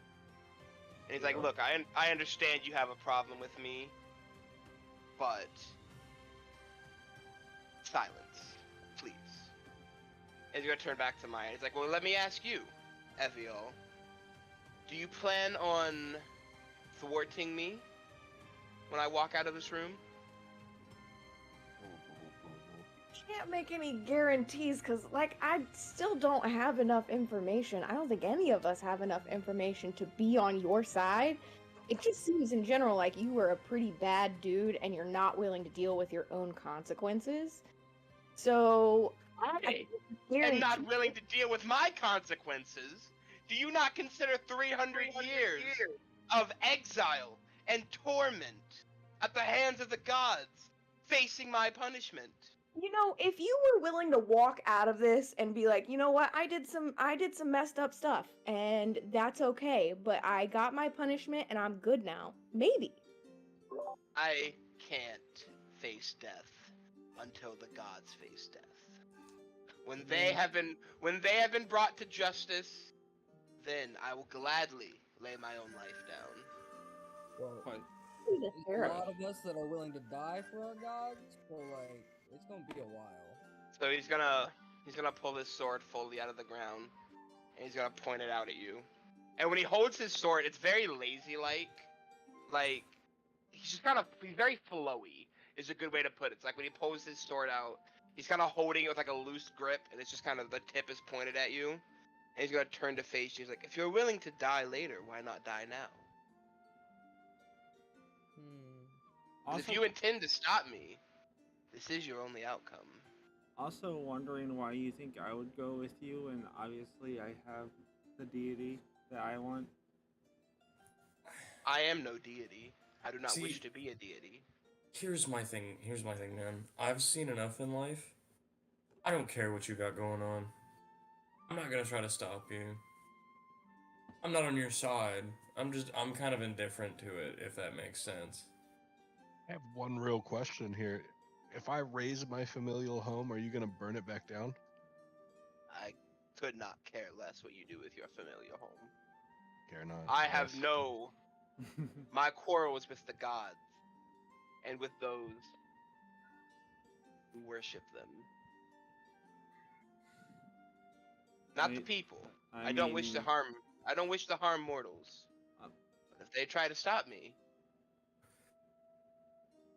And he's like, "Look, I understand you have a problem with me, but silence, please." And he's gonna turn back to Maya. He's like, "Well, let me ask you, Evial. Do you plan on thwarting me when I walk out of this room?" Can't make any guarantees because, like, I still don't have enough information. I don't think any of us have enough information to be on your side. It just seems in general like you were a pretty bad dude and you're not willing to deal with your own consequences. So, I am not willing to deal with my consequences. Do you not consider 300 years of exile and torment at the hands of the gods facing my punishment? You know, if you were willing to walk out of this and be like, you know what, I did some messed up stuff, and that's okay, but I got my punishment and I'm good now. Maybe. I can't face death until the gods face death. When they have been brought to justice, then I will gladly lay my own life down. Well, But there's a lot of us that are willing to die for our gods, so like it's gonna be a while. So he's gonna pull his sword fully out of the ground, and he's gonna point it out at you. And when he holds his sword, it's very lazy-like. Like he's very flowy. Is a good way to put it. It's like when he pulls his sword out, he's kind of holding it with like a loose grip, and it's just kind of the tip is pointed at you. And he's gonna turn to face you. He's like, "If you're willing to die later, why not die now? 'Cause also, if you intend to stop me, this is your only outcome." also wondering why you think I would go with you, and obviously I have the deity that I want. I am no deity. I do not See- wish to be a deity. Here's my thing, man. I've seen enough in life. I don't care what you got going on. I'm not gonna try to stop you. I'm not on your side. I'm kind of indifferent to it, if that makes sense. I have one real question here. If I raise my familial home, are you going to burn it back down? I could not care less what you do with your familiar home. Care not. I have Yes. no. My quarrel is with the gods, and with those who worship them. Not the people. I don't wish to mean, harm. I don't wish to harm mortals. Uh, But if they try to stop me,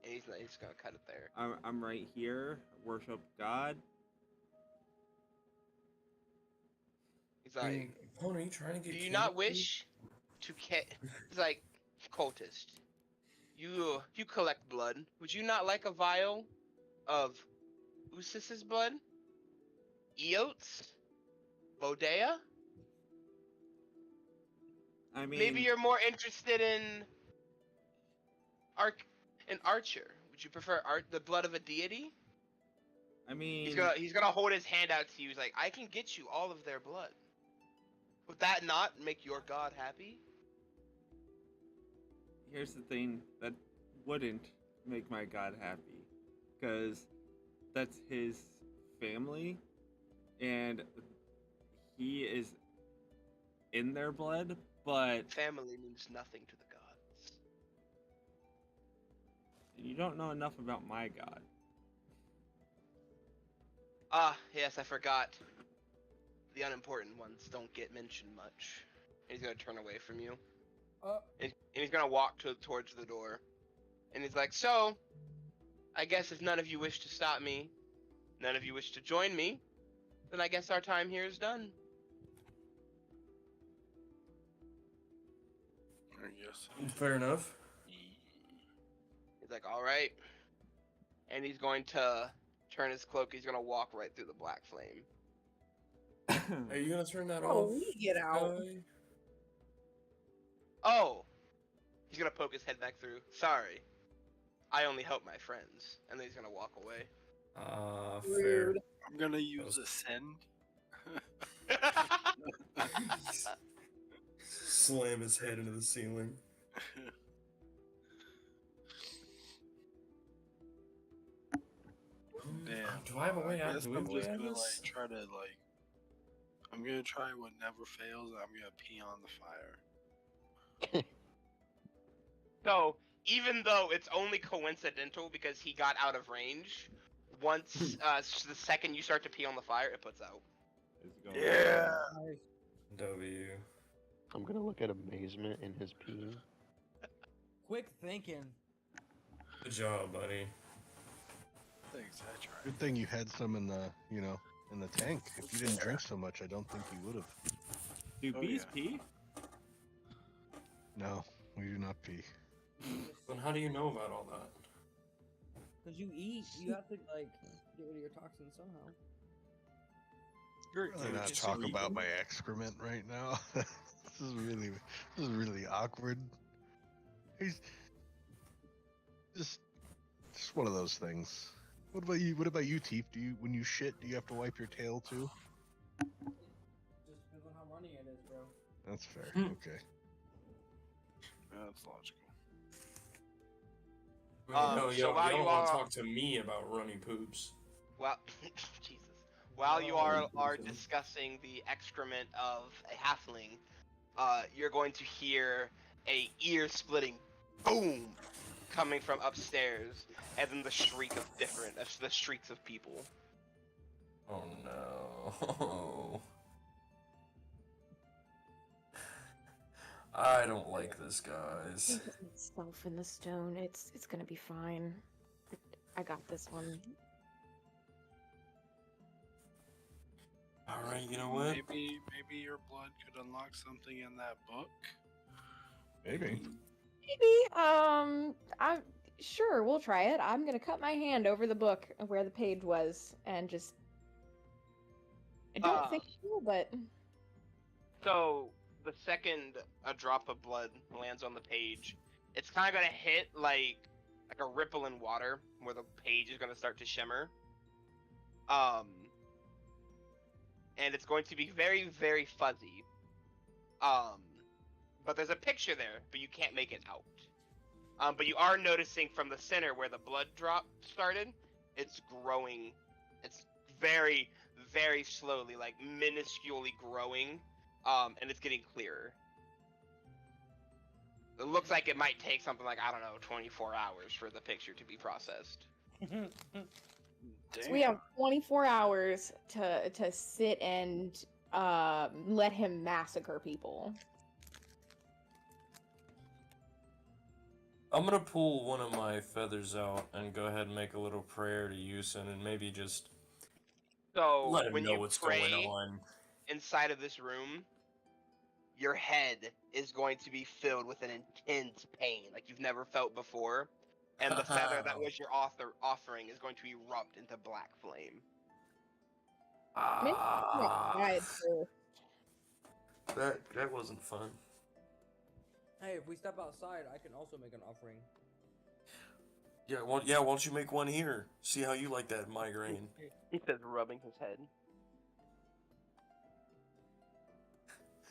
and he's gonna cut it there. I'm right here. Worship God. He's like, Pony, trying to get "Do you killed? not wish to He's like, "Cultist, you collect blood. Would you not like a vial of Usis's blood? Eots? Bodea? I mean, maybe you're more interested in Archer. Would you prefer the blood of a deity? I mean, He's gonna hold his hand out to you. He's like, I can get you all of their blood. Would that not make your god happy? here's the thing that wouldn't make my god happy, because that's his family, and he is in their blood. But Family means nothing to the gods. you don't know enough about my god. Ah, yes, I forgot. The unimportant ones don't get mentioned much. And he's gonna turn away from you. And he's gonna walk towards the door. And he's like, so, I guess if none of you wish to stop me, none of you wish to join me, then I guess our time here is done. I guess. Fair enough. He's like, alright. And he's going to turn his cloak. He's gonna walk right through the black flame. Are you gonna turn that Oh, off? we get out. guy? Oh! He's gonna poke his head back through. Sorry. I only help my friends. And then he's gonna walk away. Fair. Rude. I'm gonna use ascend. Slam his head into the ceiling. Damn. Do I have a way out? guess Do we have I'm a way just out of gonna this? try to I'm gonna try what never fails. I'm gonna pee on the fire. So, even though it's only coincidental because he got out of range, once the second you start to pee on the fire, it puts out. It's going Yeah. W. I'm gonna look at amazement in his pee. Quick thinking. Good job, buddy. Thanks, I tried. Good thing you had some in the, in the tank. If you didn't drink so much, I don't think you would have. Do Oh, bees yeah. pee? No, we do not pee. Then how do you know about all that? Because you eat, you have to like get rid of your toxins somehow. You're Really not talk about my excrement right now. This is really awkward. He's just one of those things. What about you? What about you, Teef? When you shit, do you have to wipe your tail too? Just depends on how runny it is, bro. That's fair. Okay. That's logical. No, so y'all while you don't want to are- talk to me about runny poops. Well, Jesus. While you are discussing the excrement of a halfling, you're going to hear a ear-splitting boom coming from upstairs, and then the shrieks of people. Oh no. I don't like this, guys. Itself in the stone. It's gonna be fine. I got this one. Alright, you know what? Maybe your blood could unlock something in that book. Maybe. Maybe. I'm sure we'll try it. I'm gonna cut my hand over the book of where the page was and just. I don't think it will, but. So, the second a drop of blood lands on the page, it's kind of going to hit like a ripple in water where the page is going to start to shimmer. And it's going to be very, very fuzzy. But there's a picture there, but you can't make it out. But you are noticing from the center where the blood drop started, it's growing. It's very, very slowly, like minusculely growing. And it's getting clearer. It looks like it might take something like, I don't know, 24 hours for the picture to be processed. So we have 24 hours to sit and let him massacre people. I'm gonna pull one of my feathers out and go ahead and make a little prayer to Yusin and maybe just So let him when know you what's pray going on. inside of this room, your head is going to be filled with an intense pain like you've never felt before. And the feather that was your offering is going to erupt into black flame. Maybe Ah, tried to- that wasn't fun. Hey, if we step outside, I can also make an offering. Yeah, well, yeah. Why don't you make one here? See how you like that migraine. He says, rubbing his head.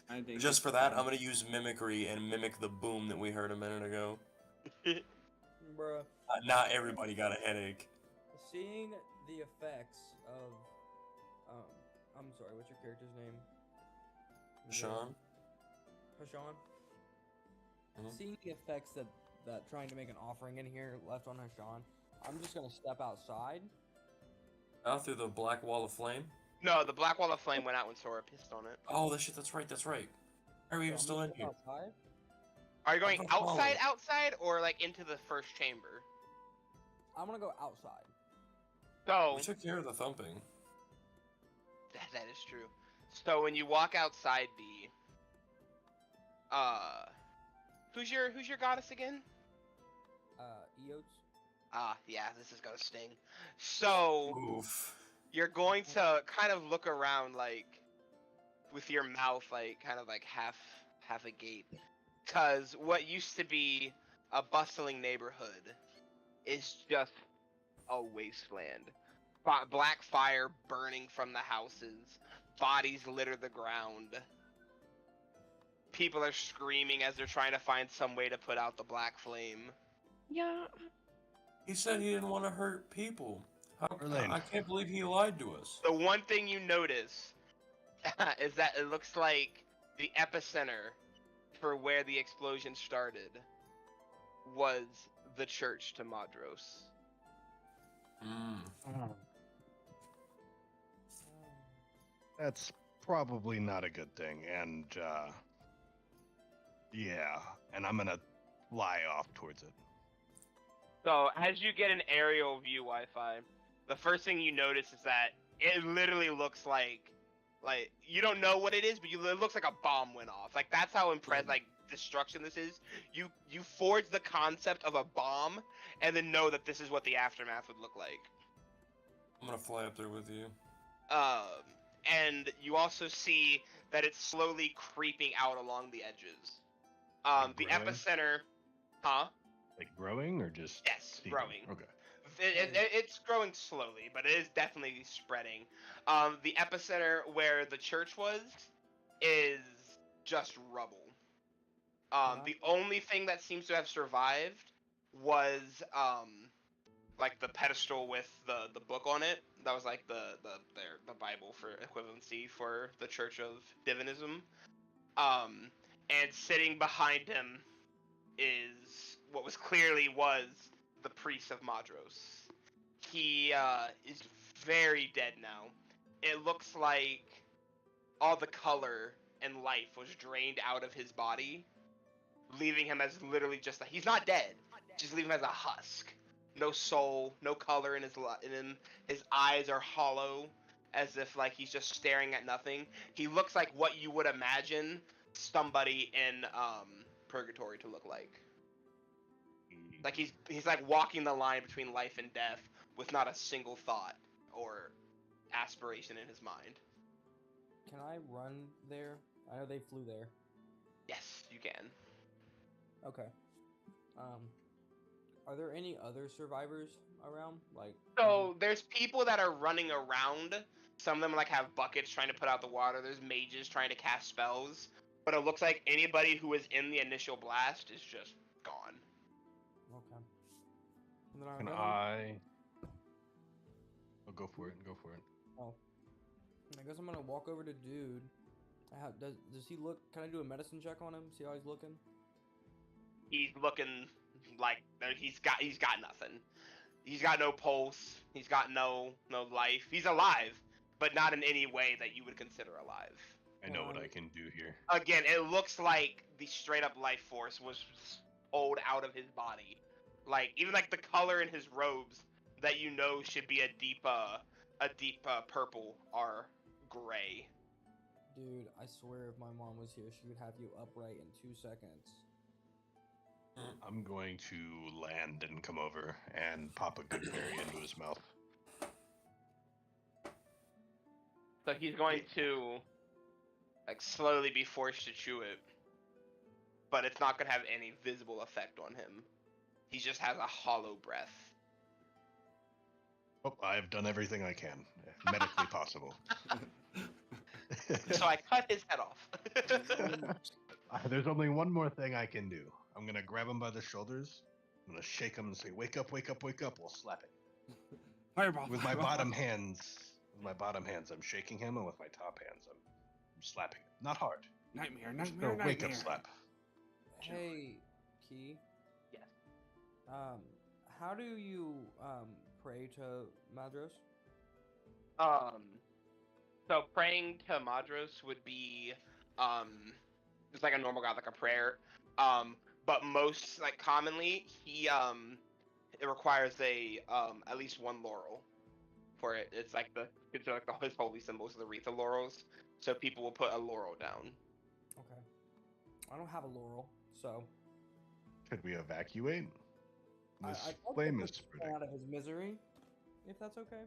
I think Just it's for that, fine. I'm gonna use mimicry and mimic the boom that we heard a minute ago. Bruh. Not everybody got a headache. Seeing the effects of, I'm sorry, what's your character's name? Sean? Hashan? Mhm. Seeing the effects that trying to make an offering in here left on Hashan, I'm just gonna step outside. Out through the black wall of flame? No, the black wall of flame went out when Sora pissed on it. Oh, that shit, that's right. Are we So even I'm still gonna in step here? outside. Are you going I'm gonna follow. outside, or like into the first chamber? I'm gonna go outside. So We took care of the thumping. that is true. So when you walk outside, B, who's your goddess again? Eots. Ah, yeah, this is gonna sting. So Oof. you're going to kind of look around, like, with your mouth, like, kind of like half agape, cause what used to be a bustling neighborhood is just a wasteland. Black fire burning from the houses, bodies litter the ground. People are screaming as they're trying to find some way to put out the black flame. Yeah. He said he didn't want to hurt people. Merlin. I can't believe he lied to us. The one thing you notice is that it looks like the epicenter for where the explosion started was the church to Madros. That's probably not a good thing, and yeah, and I'm gonna fly off towards it. So as you get an aerial view Wi-Fi, the first thing you notice is that it literally looks like you don't know what it is, but it looks like a bomb went off. Like that's how like destruction this is. You forge the concept of a bomb and then know that this is what the aftermath would look like. I'm gonna fly up there with you. And you also see that it's slowly creeping out along the edges. The Growing? epicenter, huh? Like growing or just? Yes, seeding? growing. Okay. It's growing slowly, but it is definitely spreading. The epicenter where the church was is just rubble. The only thing that seems to have survived was like the pedestal with the book on it. That was like the Bible for equivalency for the Church of Divinism. And sitting behind him is what was the priest of Madros. He is very dead now. It looks like all the color and life was drained out of his body, leaving him as literally just he's not dead, just leaving him as a husk. No soul, no color in him. His eyes are hollow, as if like he's just staring at nothing. He looks like what you would imagine somebody in purgatory to look like. Like he's like walking the line between life and death with not a single thought or aspiration in his mind. Can I run there? I know they flew there. Yes, you can. Okay. Are there any other survivors around? Like. So there's people that are running around. Some of them like have buckets trying to put out the water. There's mages trying to cast spells. But it looks like anybody who was in the initial blast is just gone. Okay. And then Can I? Oh, go for it. Go for it. Oh. I guess I'm gonna walk over to dude. Does he look? Can I do a medicine check on him? See how he's looking? He's looking like he's got nothing. He's got no pulse. He's got no life. He's alive, but not in any way that you would consider alive. I know what I can do here. Again, it looks like the straight up life force was pulled out of his body. Like even like the color in his robes that you know should be a deep purple are gray. Dude, I swear if my mom was here, she would have you upright in 2 seconds. I'm going to land and come over and pop a good berry into his mouth. So he's going to like slowly be forced to chew it. but it's not gonna have any visible effect on him. He just has a hollow breath. Oh, I've done everything I can, medically possible. So I cut his head off. There's only one more thing I can do. I'm gonna grab him by the shoulders. I'm gonna shake him and say, "Wake up, wake up, wake up!" while slapping. Fireball. With my fireball. bottom hands, I'm shaking him, and with my top hands, I'm slapping him. Not hard. Nightmare, Just nightmare, a wake up nightmare. slap. Hey, Key. Yes. How do you pray to Madros? So praying to Madros would be, it's like a normal god, like a prayer. But most, like, commonly, it requires at least one laurel for it. It's like considered like his holy symbols, the wreath of laurels. So people will put a laurel down. Okay. I don't have a laurel, so Could we evacuate? This I'd love to flame put is him spreading. out of his misery, if that's okay.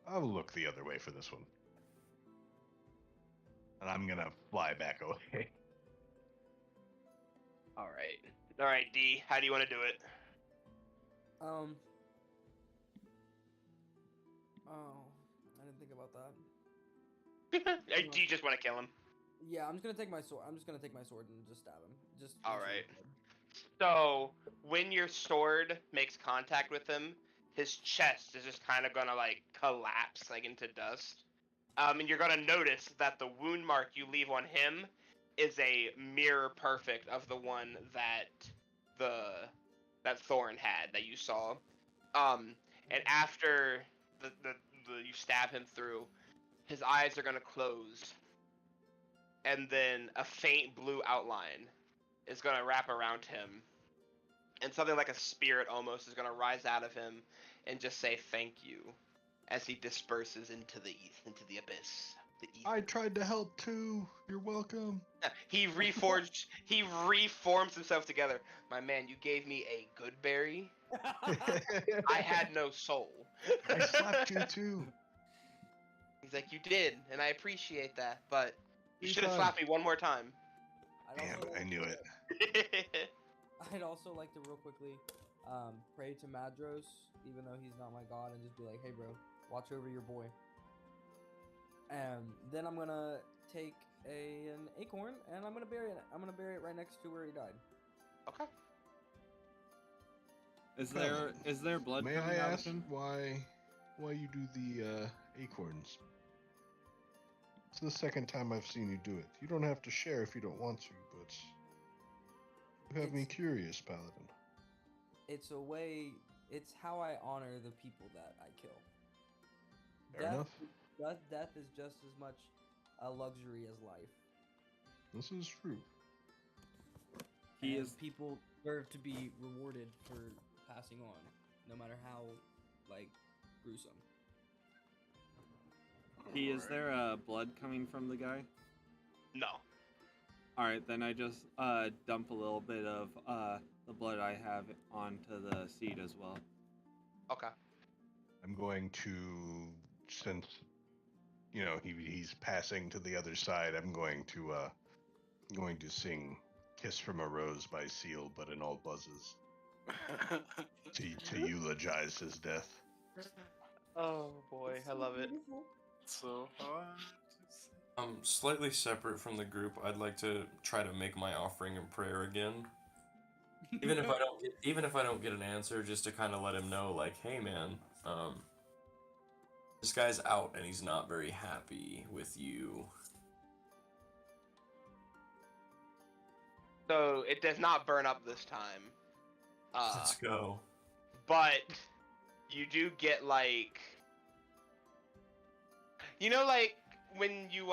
I'll look the other way for this one. And I'm gonna fly back away. All right, D. How do you want to do it? Oh, I didn't think about that. Do you just want to kill him? Yeah, I'm just gonna take my sword. I'm just gonna take my sword and just stab him. Just. All make sure right. he's dead. So when your sword makes contact with him, his chest is just kind of gonna like collapse like into dust. And you're gonna notice that the wound mark you leave on him is a mirror perfect of the one that Thorn had that you saw. And after you stab him through, his eyes are gonna close, and then a faint blue outline is gonna wrap around him, and something like a spirit almost is gonna rise out of him and just say thank you as he disperses into the abyss. I tried to help too. You're welcome. He reforms himself together. My man, you gave me a good berry. I had no soul. I slapped you too. He's like, you did, and I appreciate that, but you You should have tried. slapped me one more time. I'd also Damn, I like knew to- it. I'd also like to real quickly pray to Madros, even though he's not my god, and just be like, hey bro, watch over your boy. And then I'm gonna take an acorn and I'm gonna bury it. I'm gonna bury it right next to where he died. Okay. Is there blood May coming I out ask of him? why you do the acorns? It's the second time I've seen you do it. You don't have to share if you don't want to, but you have me It's- curious, Paladin. It's a way. It's how I honor the people that I kill. Fair enough. Death is just as much a luxury as life. This is true. He And is. people deserve to be rewarded for passing on, no matter how like gruesome. Is there blood coming from the guy? No. All right, then I just dump a little bit of the blood I have onto the seed as well. Okay. I'm going to, since he's passing to the other side, I'm going to sing "Kiss from a Rose" by Seal, but in all buzzes, to eulogize his death. Oh boy, I love it. So hard. Slightly separate from the group, I'd like to try to make my offering and prayer again. Even if I don't get an answer, just to kind of let him know, like, hey man, this guy's out and he's not very happy with you. So it does not burn up this time. Let's go. But you do get like, like when you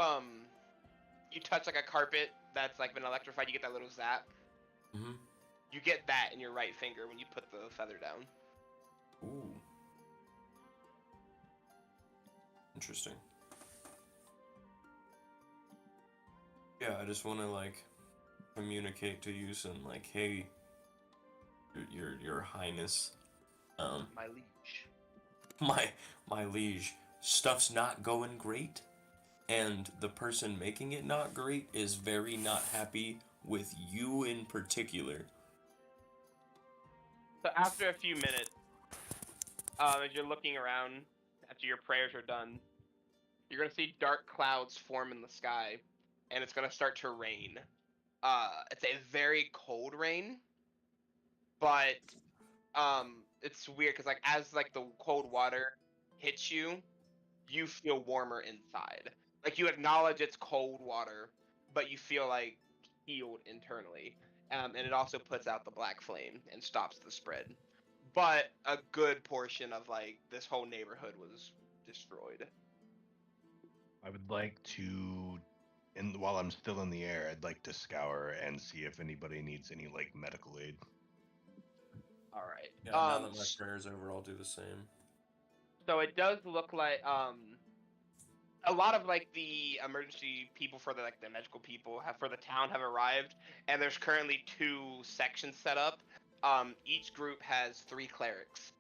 touch like a carpet that's like been electrified, you get that little zap. Mm-hmm. You get that in your right finger when you put the feather down. Ooh. Interesting. Yeah, I just want to like communicate to you some like, hey, your highness, My liege. my liege, stuff's not going great, and the person making it not great is very not happy with you in particular. So after a few minutes, as you're looking around, after your prayers are done, you're gonna see dark clouds form in the sky, and it's gonna start to rain. It's a very cold rain, but it's weird because like as like the cold water hits you, you feel warmer inside. Like you acknowledge it's cold water, but you feel like healed internally. And it also puts out the black flame and stops the spread. But a good portion of like this whole neighborhood was destroyed. I would like to, and while I'm still in the air, I'd like to scour and see if anybody needs any like medical aid. All right. Yeah, now that my prayer's over, I'll do the same. So it does look like a lot of like the emergency people for the like the medical people have for the town have arrived, and there's currently 2 sections set up. Each group has 3 clerics,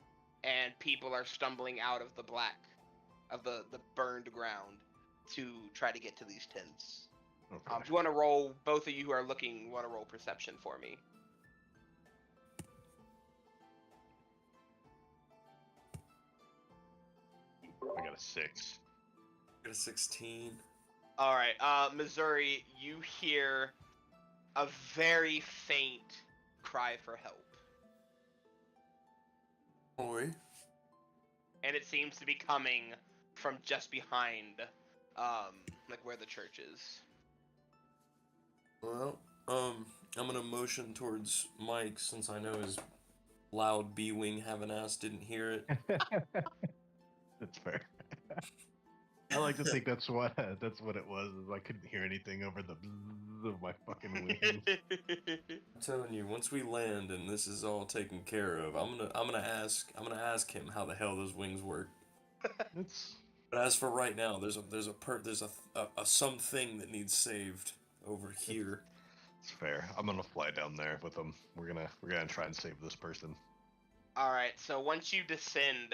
and people are stumbling out of the the burned ground to try to get to these tents. Okay. If you want to roll, both of you who are looking, want to roll perception for me. I got a 6. I got a 16. All right, Missouri, you hear a very faint cry for help. Boy. And it seems to be coming from just behind, like where the church is. Well, I'm gonna motion towards Mike since I know his loud B-wing having ass didn't hear it. That's fair. I like to think that's what it was. Is I couldn't hear anything over the bzzz of my fucking wings. I'm telling you, once we land and this is all taken care of, I'm gonna ask him how the hell those wings work. But as for right now, there's a something that needs saved over here. It's fair. I'm gonna fly down there with them. We're gonna try and save this person. All right. So once you descend,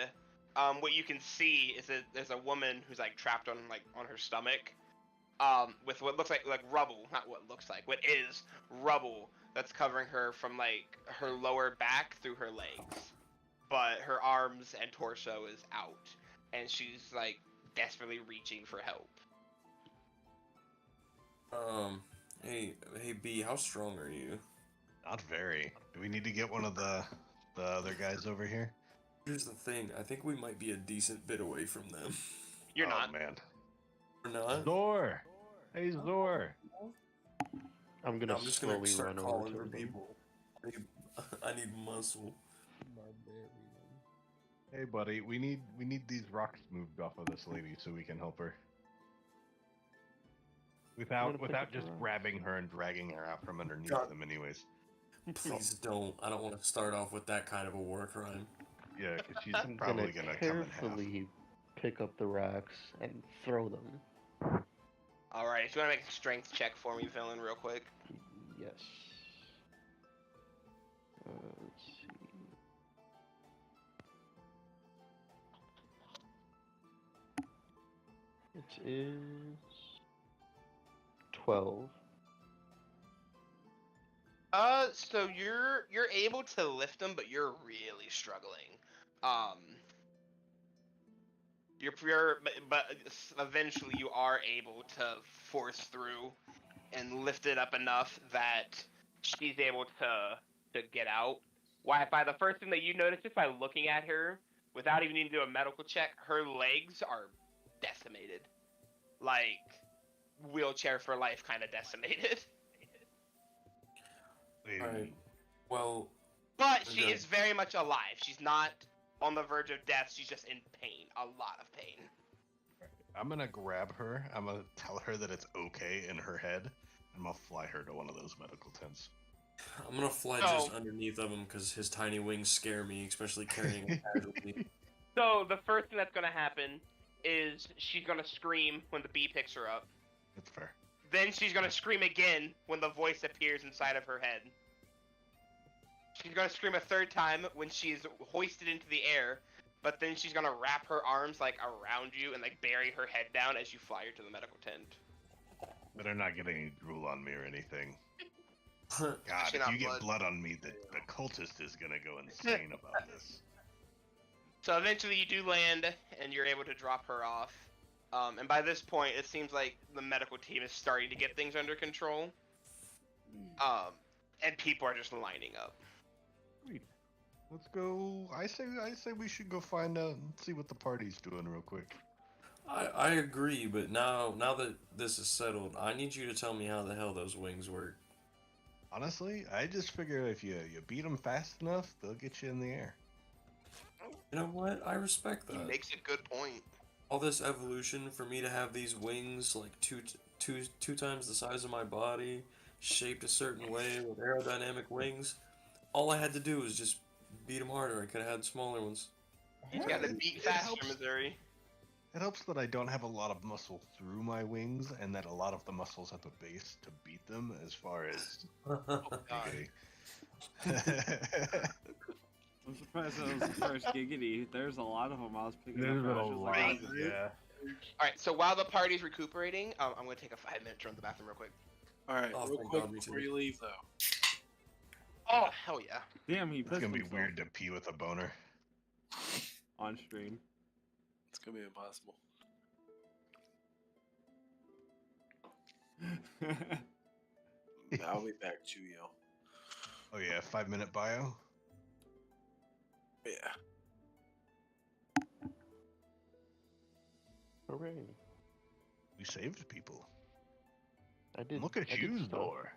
what you can see is that there's a woman who's like trapped on her stomach, with what looks like rubble. Not what looks like. What is rubble that's covering her from like her lower back through her legs, but her arms and torso is out, and she's like desperately reaching for help. Hey B, how strong are you? Not very. Do we need to get one of the other guys over here? Here's the thing, I think we might be a decent bit away from them. You're not. Man. We're not? Zor! Hey, Zor! I'm gonna just gonna slowly start run over calling to for them. people. I need muscle. Hey, buddy. We need these rocks moved off of this lady so we can help her. gonna pick Without up the just rocks. grabbing her and dragging her out from underneath God. them, anyways. Please don't. I don't want to start off with that kind of a war crime. Yeah, because she's I'm probably gonna gonna come in half. carefully pick up the rocks and throw them. All right. If you want to make a strength check for me, villain, real quick. Yes. Let's see. It is 12. So you're able to lift them, but you're really struggling. But eventually you are able to force through and lift it up enough that she's able to get out. Why? By the first thing that you notice, just by looking at her, without even needing to do a medical check, her legs are decimated, like wheelchair for life kind of decimated. Alright. Well. But she Okay. is very much alive. She's not on the verge of death. She's just in pain, a lot of pain. I'm gonna grab her. I'm gonna tell her that it's okay in her head. I'm gonna fly her to one of those medical tents. I'm gonna fly just underneath of him because his tiny wings scare me, especially carrying a casualty. So the first thing that's gonna happen is she's gonna scream when the bee picks her up. That's fair. Then she's gonna scream again when the voice appears inside of her head. She's gonna scream a third time when she's hoisted into the air, but then she's gonna wrap her arms like around you and like bury her head down as you fly her to the medical tent. Better not get any drool on me or anything. God, Actually, if not you get blood. blood on me, the cultist is gonna go insane about this. So eventually you do land, and you're able to drop her off. And by this point, it seems like the medical team is starting to get things under control. And people are just lining up. Sweet. Let's go. I say we should go find out and see what the party's doing real quick. I agree, but now that this is settled, I need you to tell me how the hell those wings work. Honestly, I just figure if you beat them fast enough, they'll get you in the air. You know what? I respect He that. makes a good point. All this evolution for me to have these wings like two times the size of my body, shaped a certain way with aerodynamic wings. All I had to do was just beat them harder. I could have had smaller ones. He's got to beat It faster, helps. Missouri. It helps that I don't have a lot of muscle through my wings, and that a lot of the muscles at the base to beat them, as far as. God. I'm surprised that was the first giggity. There's a lot of them I was picking There's up. been and I a was just lot, like, yeah. Alright, so while the party's recuperating, I'm going to take a 5-minute to run to the bathroom real quick. All right, Oh, real thank quick God, me before too. you leave, though. Oh, hell yeah. damn, he It's pissed gonna be himself weird to pee with a boner. on stream. It's gonna be impossible. I'll be back too, yo. Oh yeah, 5-minute bio. Yeah. Hooray. We saved people. I did. Look at I did you, stuff. Zor.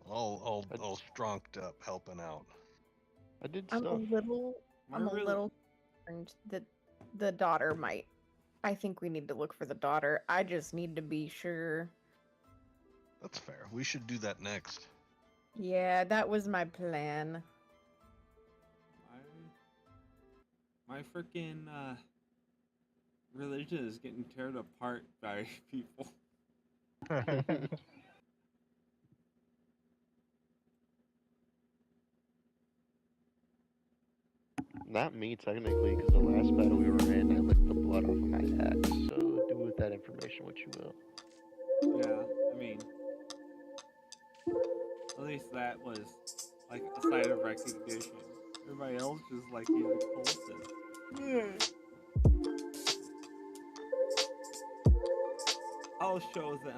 All I- stronked up, helping out. I did I'm stuff. I'm a little concerned that the daughter might. I think we need to look for the daughter. I just need to be sure. That's fair. We should do that next. Yeah, that was my plan. My freaking religion is getting torn apart by people. Not me technically, because the last battle we were in, I licked the blood off of my axe. So do with that information what you will. Yeah, I mean, at least that was like a sign of recognition. Everybody else just like he's a cultist. I'll show them.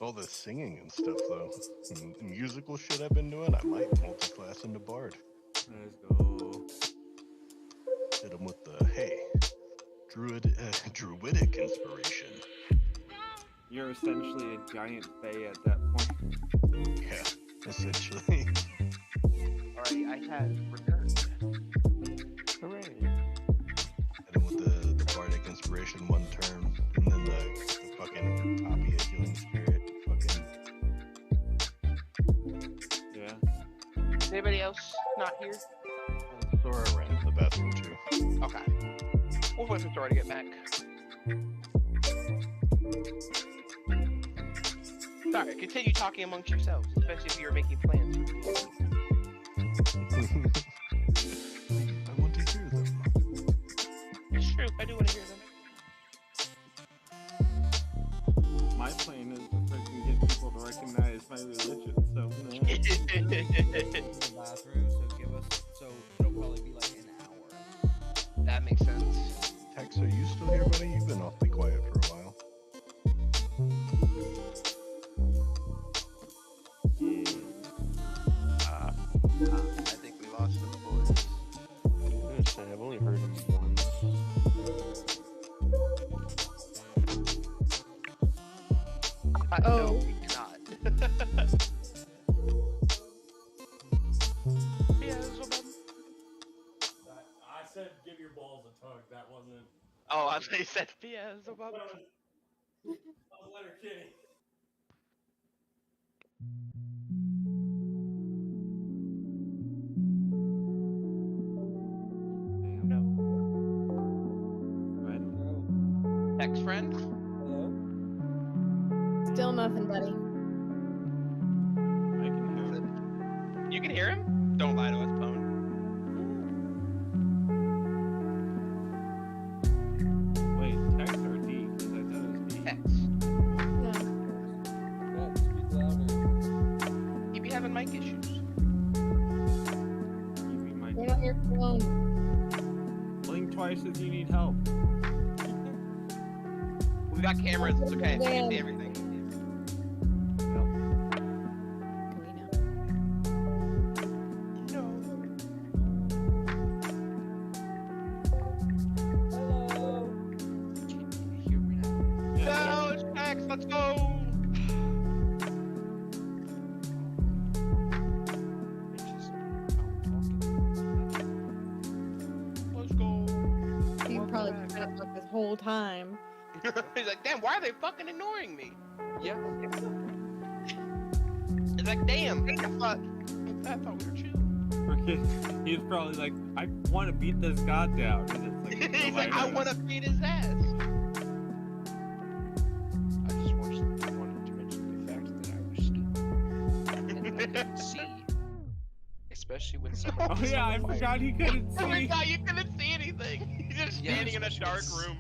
All this singing and stuff, though, and musical shit I've been doing, I might multi-class into Bard. Let's go. Hit him with the, hey, druidic inspiration. You're essentially a giant fae at that point. Yeah, essentially. Alrighty, I have returned. Hooray. Hit him with the bardic inspiration one turn, and then the fucking Poppy healing spirit. Fucking. Yeah. Is anybody else not here? Sora ran to the bathroom too. Okay. We'll wait for Sora to get back. Sorry, continue talking amongst yourselves, especially if you're making plans. I want to hear them. It's true, I do want to hear them. My plan is to freaking get people to recognize my religion, so in the bathroom, so it'll probably be like an hour. That makes sense. Tex, are you still here, buddy? You've been awfully quiet for a while. I think we lost him, boys. I was gonna say, I've only heard him once. No, Oh. we cannot. Yeah, so bad. I said give your balls a tug. That wasn't. Oh, I thought you said yeah, so bad. I was letter kidding. No. But Ex-friend? Hello? Still nothing, buddy. I can hear him. You can hear him? Don't lie to us, Pone. Wait, Tex or D? Because I thought it was D. Tex. No. Yeah, speak louder. He be having mic issues. You be my Get on your phone. blink twice if you need help. We got cameras, it's okay. We can see everything. Hello. Hear me now. No, it's Tex, let's go! Let's go. You Welcome probably back. been up like this whole time. He's like, damn, why are they fucking ignoring me? Yeah. It's like, damn, I thought we were chill. Freaking, he's probably like, I want to beat this god down. And it's like, He's like, I want to beat his ass. I just wanted to mention the fact that I was stupid and I couldn't see, especially when someone. Oh was yeah, on I fire. forgot he couldn't Oh my see. god, you couldn't see anything. He's just Yeah, standing in a especially dark when room.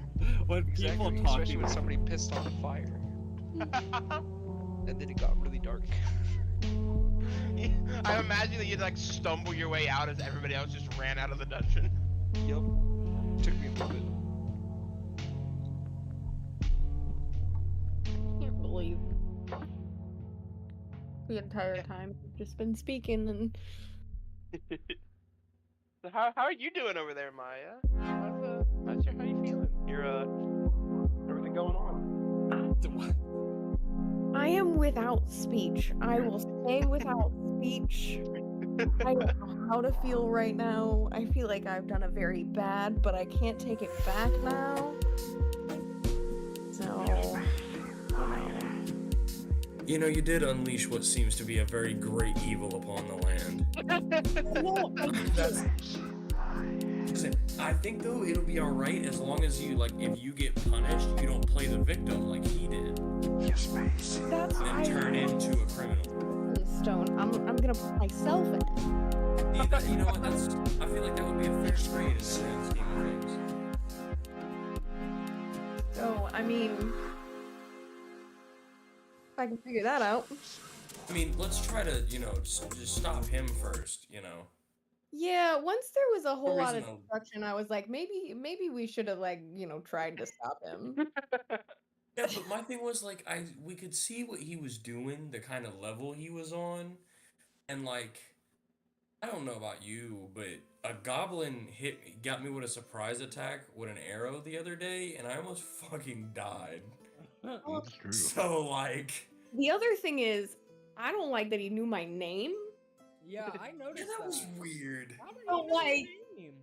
When Exactly, people especially talking. when somebody pissed on the fire, and then it got really dark. I imagine that you'd like stumble your way out as everybody else just ran out of the dungeon. Yup. Took me a little bit. Can't believe the entire time you've just been speaking and So how are you doing over there, Maya? How you feeling? You're everything going on? I am without speech. I will stay without speech. I don't know how to feel right now. I feel like I've done a very bad, but I can't take it back now. So, You know, you did unleash what seems to be a very great evil upon the land. no, That's. Listen, I think though it'll be alright as long as you, like, if you get punished, you don't play the victim like he did. that's And then turn into a criminal. Stone. I'm gonna put myself in it. You know what, I feel like that would be a fair trade in the grand scheme of things. So, I mean, if I can figure that out. I mean, let's try to, just stop him first, Yeah, once there was a whole lot of reason destruction, I was like, maybe we should have tried to stop him. Yeah, but my thing was like we could see what he was doing, the kind of level he was on, and like I don't know about you, but a goblin got me with a surprise attack with an arrow the other day, and I almost fucking died. That's true. So like, The other thing is, I don't like that he knew my name. Yeah, I yeah, noticed that was weird. How did Oh, he know like- your name?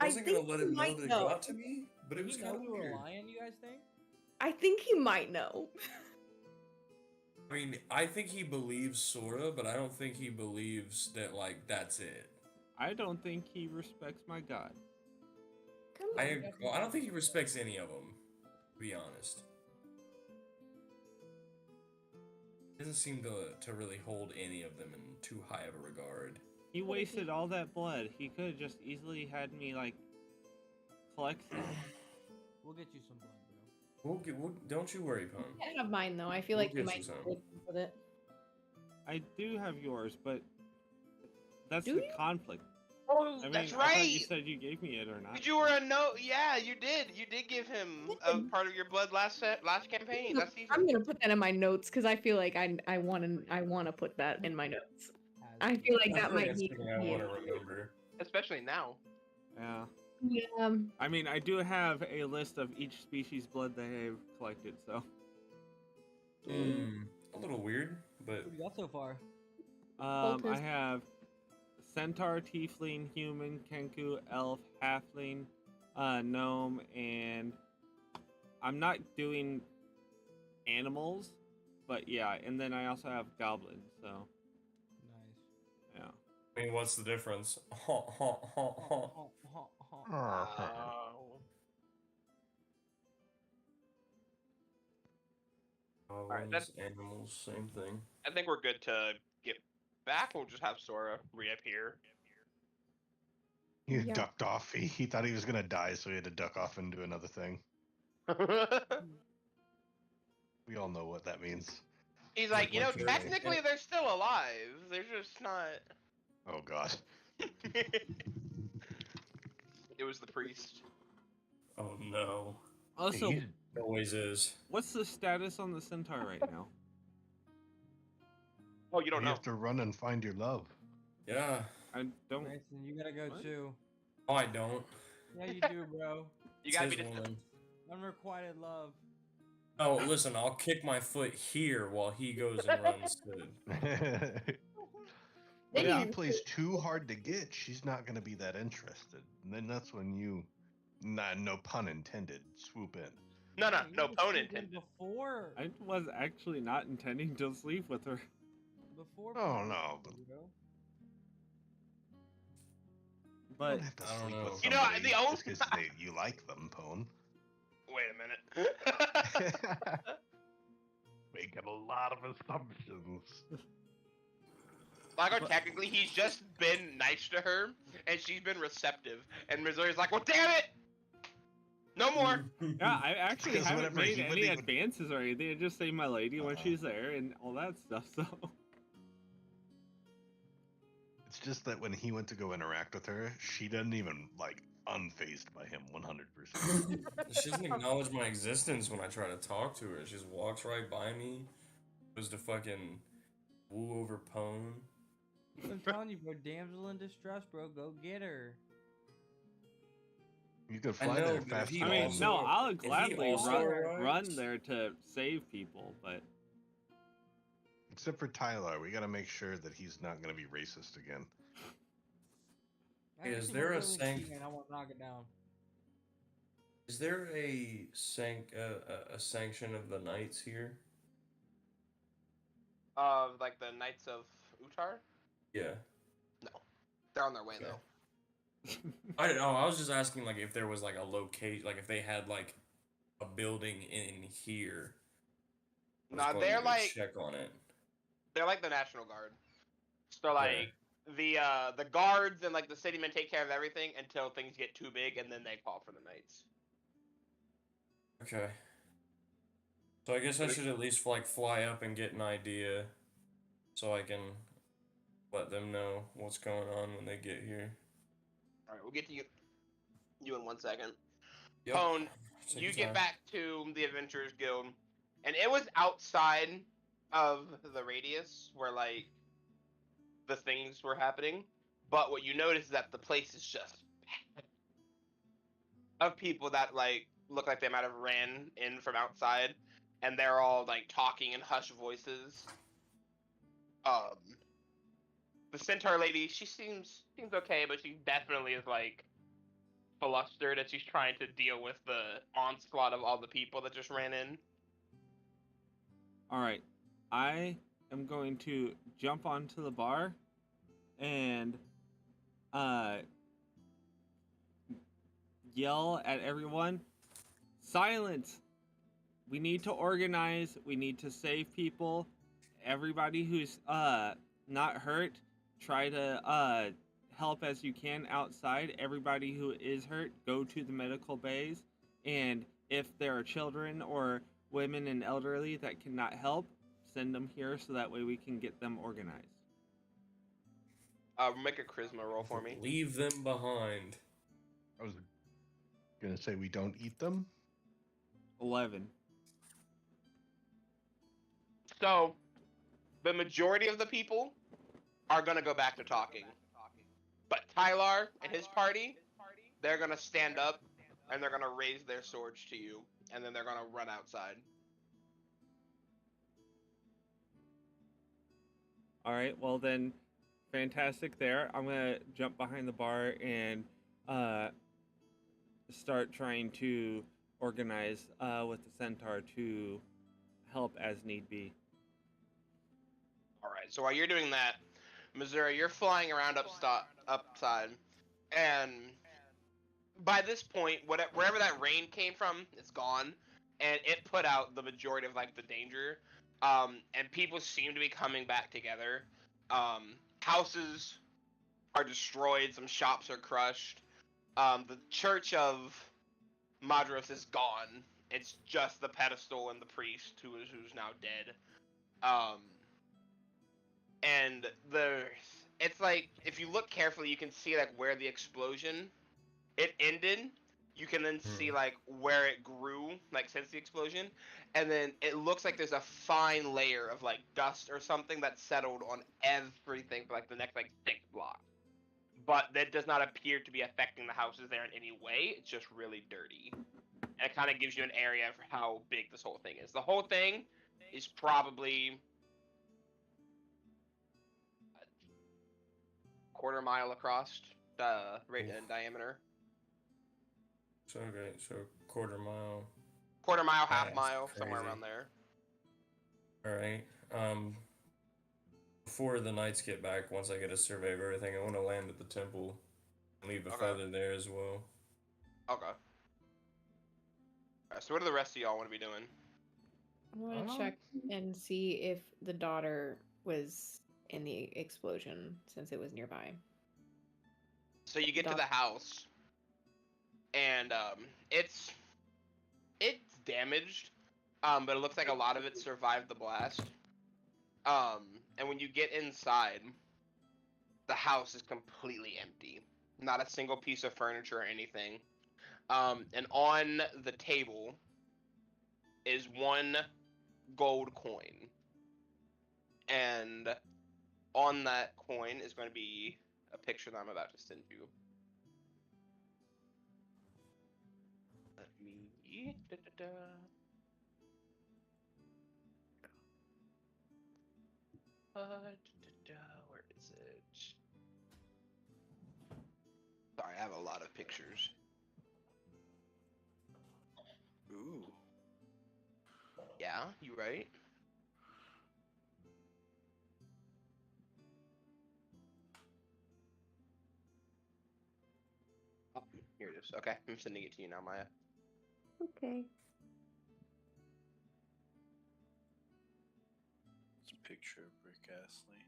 I I wasn't gonna think let he him know might that it know. got to me, but it Did was he kind know of we were weird. lying, you guys think? I think he might know. I mean, I think he believes Sora, but I don't think he believes that like that's it. I don't think he respects my god. Come on. I don't think he respects any of them, to be honest. doesn't seem to really hold any of them in too high of a regard. He wasted all that blood. He could have just easily had me like collect some. We'll get you some blood, bro. Don't you worry, Pone. I have mine though. I feel We'll like you get you might some. break with it. I do have yours, but that's Do the you? conflict. Oh, I mean, that's I thought you right. said you gave me it or not. You were a no. Yeah, you did. You did give him a part of your blood last campaign, last season. I'm gonna put that in my notes because I feel like I want to put that in my notes. I feel like that might That's need something to I be want in to remember. Especially now. Yeah. Yeah. I mean, I do have a list of each species' blood they have collected, so. A little weird, but What do you got so far? I Cultist. have centaur, tiefling, human, kenku, elf, halfling, gnome, and I'm not doing animals, but yeah, and then I also have goblins, so Nice. yeah. I mean, what's the difference? Alright, that's- Animals, same thing. I think we're good to get back. We'll just have Sora reappear. He Yeah. ducked off. He thought he was gonna die, so he had to duck off and do another thing. We all know what that means. He's like, you know, Like, technically they're still alive. They're just not. Oh god. It was the priest. Oh no. Also, He- It always is. what's the status on the centaur right now? Oh, you don't you know. have to run and find your love. Yeah. I don't. Grayson, you gotta go What? too. Oh, I don't. Yeah, you do, bro. You gotta be Says the. woman. Unrequited love. Oh, listen, I'll kick my foot here while he goes and runs to... But Yeah. if he plays too hard to get, she's not gonna be that interested. And then that's when you, no pun intended, swoop in. No, Yeah, no you were pun sleeping intended. Before. I was actually not intending to sleep with her. Before. Oh, people, no, but- bro. You But don't have to I don't sleep know. with You know, somebody the only- just 'cause you like them, Pone. Wait a minute. Making a lot of assumptions. Like, technically, he's just been nice to her, and she's been receptive. And Missouri's like, well, damn it! No more! yeah, I actually Because haven't whenever made he would any even- advances or anything. I just say my lady when she's there and all that stuff. So It's just that when he went to go interact with her, she doesn't even, like, unfazed by him 100%. She doesn't acknowledge my existence when I try to talk to her. She just walks right by me. Goes to fucking woo over Pone. I'm telling you, bro. Damsel in distress, bro. Go get her. You could I fly know, there but fast. he I mean, also- no, I'll if he gladly also run arrives- there to save people, but Except for Tyler, we gotta make sure that he's not gonna be racist again. I Is actually there want a to sanct- and I want to knock it down. Is there a sanction of the knights here? Like the Knights of Utar? Yeah. No. They're on their way, Okay. though. I don't know. I was just asking, like, if there was like a location, like if they had like a building in here. I was Nah, going they're to go like- check on it. They're like the National Guard. So, like, the guards and, like, the city men take care of everything until things get too big, and then they call for the Knights. Okay. So I guess I should at least like fly up and get an idea, so I can let them know what's going on when they get here. Alright, we'll get to you in 1 second. Yep. Pone, Take you your get time. back to the Adventurers Guild, and it was outside of the radius where, like, the things were happening. But what you notice is that the place is just packed of people that, like, look like they might have ran in from outside, and they're all, like, talking in hushed voices. The centaur lady, she seems okay, but she definitely is, like, flustered as she's trying to deal with the onslaught of all the people that just ran in. all right, I am going to jump onto the bar and yell at everyone, silence. We need to organize, we need to save people, everybody who's not hurt, try to help as you can outside. Everybody who is hurt, go to the medical bays, and if there are children or women and elderly that cannot help, send them here so that way we can get them organized. Make a charisma roll for me. Leave them behind. I was gonna say we don't eat them. 11. So, the majority of the people are gonna go back to talking, but Tylar and his party, they're gonna stand up and they're gonna raise their swords to you, and then they're gonna run outside. All right, well then, fantastic there. I'm gonna jump behind the bar and start trying to organize with the centaur to help as need be. All right. So while you're doing that, Missouri, you're flying around upside, and by this point, wherever that rain came from, it's gone, and it put out the majority of like the danger. And people seem to be coming back together. Houses are destroyed. Some shops are crushed. The church of Madros is gone. It's just the pedestal and the priest who's now dead. And it's like if you look carefully, you can see like where the explosion it ended. You can then see like where it grew, like since the explosion, and then it looks like there's a fine layer of like dust or something that settled on everything for like the next like 6 blocks. But that does not appear to be affecting the houses there in any way. It's just really dirty, and it kind of gives you an area for how big this whole thing is. The whole thing is probably a quarter mile across, right in diameter. So okay, so quarter mile. Quarter mile, half That's mile, somewhere crazy. around there. All right. Before the knights get back, once I get a survey of everything, I want to land at the temple and leave a Okay. feather there as well. Okay. Alright, so what do the rest of y'all want to be doing? I want to check and see if the daughter was in the explosion since it was nearby. So you get to the house, and it's damaged, but it looks like a lot of it survived the blast. And when you get inside, the house is completely empty. Not a single piece of furniture or anything. And on the table is one gold coin. And on that coin is going to be a picture that I'm about to send you. Let me... where is it? Sorry, I have a lot of pictures. Ooh. Yeah, you right? Oh, here it is. Okay, I'm sending it to you now, Maya. Okay. It's a picture of Rick Astley.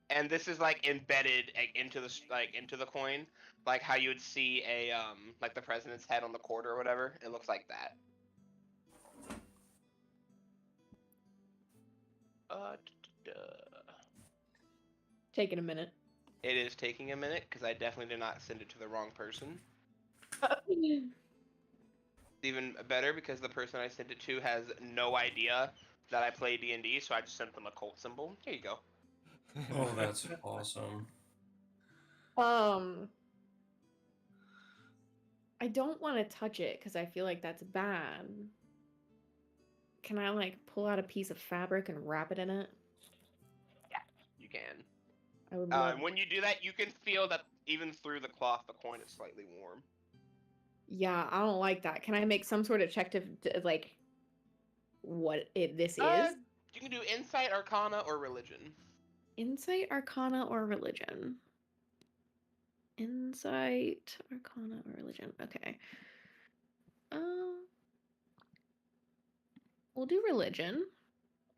And this is like embedded into the coin, like how you would see a like the president's head on the quarter or whatever. It looks like that. Taking a minute. It is taking a minute because I definitely did not send it to the wrong person. It's even better because the person I sent it to has no idea that I play D&D, so I just sent them a cult symbol. Here you go. Oh, that's awesome. I don't want to touch it because I feel like that's bad. Can I like pull out a piece of fabric and wrap it in it? Yeah, you can. I would love... When you do that, you can feel that even through the cloth, the coin is slightly warm. Yeah, I don't like that. Can I make some sort of check to like what this is? You can do Insight, Arcana, or Religion. Insight, Arcana, or Religion. Insight, Arcana, or Religion. Okay. We'll do Religion.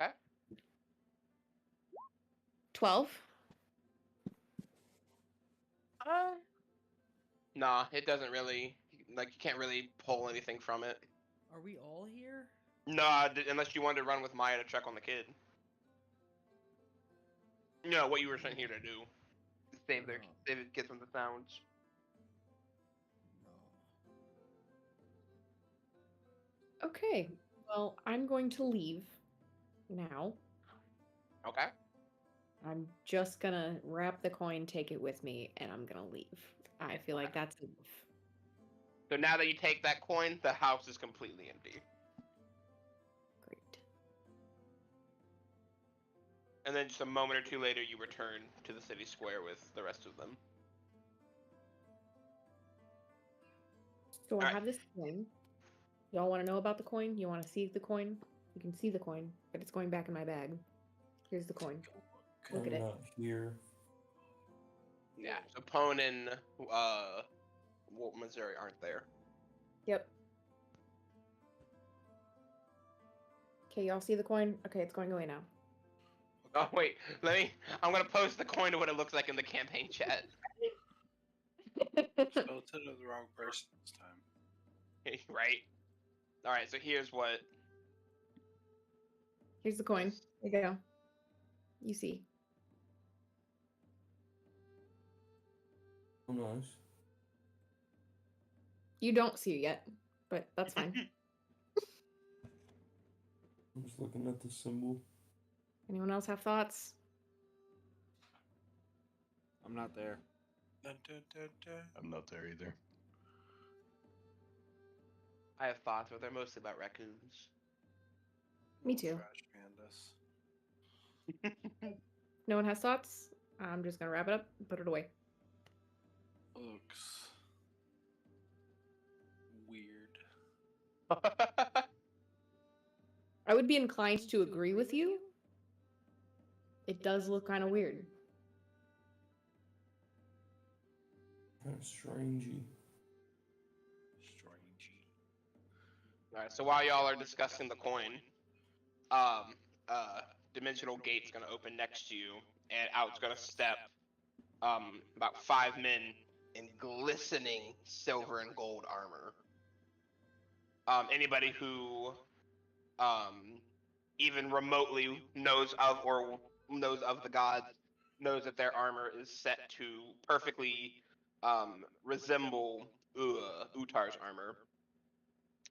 Okay. 12. Nah, it doesn't really. Like, you can't really pull anything from it. Are we all here? Nah, unless you wanted to run with Maya to check on the kid. No, what you were sent here to do. Save No. the kids from the sounds. No. Okay. Well, I'm going to leave now. Okay. I'm just gonna wrap the coin, take it with me, and I'm gonna leave. I feel like that's enough. So now that you take that coin, the house is completely empty. Great. And then just a moment or two later, you return to the city square with the rest of them. So I Alright. have this coin. Y'all want to know about the coin? You want to see the coin? You can see the coin, but it's going back in my bag. Here's the coin. Look at I'm it. not here. Yeah. So Pone and Missouri aren't there. Yep. Okay, y'all see the coin? Okay, it's going away now. Oh wait, I'm gonna post the coin to what it looks like in the campaign chat. Spelled it to the wrong person this time. Right. All right. So here's what. Here's the coin. There you go. You see. Oh, nice. You don't see it yet, but that's fine. I'm just looking at the symbol. Anyone else have thoughts? I'm not there. I'm not there either. I have thoughts, but they're mostly about raccoons. Me too. Trash pandas. No one has thoughts? I'm just gonna wrap it up and put it away. Looks weird. I would be inclined to agree with you. It does look kind of weird. Kind of strangey. Strangey. All right. So while y'all are discussing the coin, dimensional gate's gonna open next to you, and out's gonna step about 5 men in glistening silver and gold armor. Anybody who even remotely knows of the gods knows that their armor is set to perfectly resemble Utar's armor,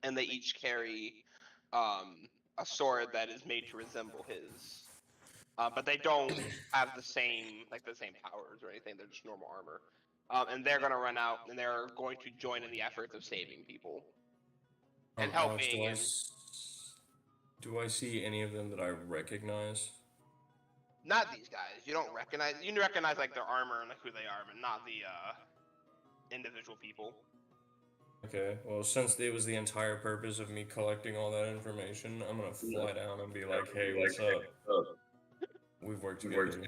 and they each carry a sword that is made to resemble his. But they don't have the same powers or anything. They're just normal armor. And they're gonna run out, and they're going to join in the efforts of saving people and Alex, helping. do I see any of them that I recognize? Not these guys. You don't recognize. You recognize like their armor and like who they are, but not the individual people. Okay, well, since it was the entire purpose of me collecting all that information, I'm gonna fly down and be like, hey, what's up? We've worked together.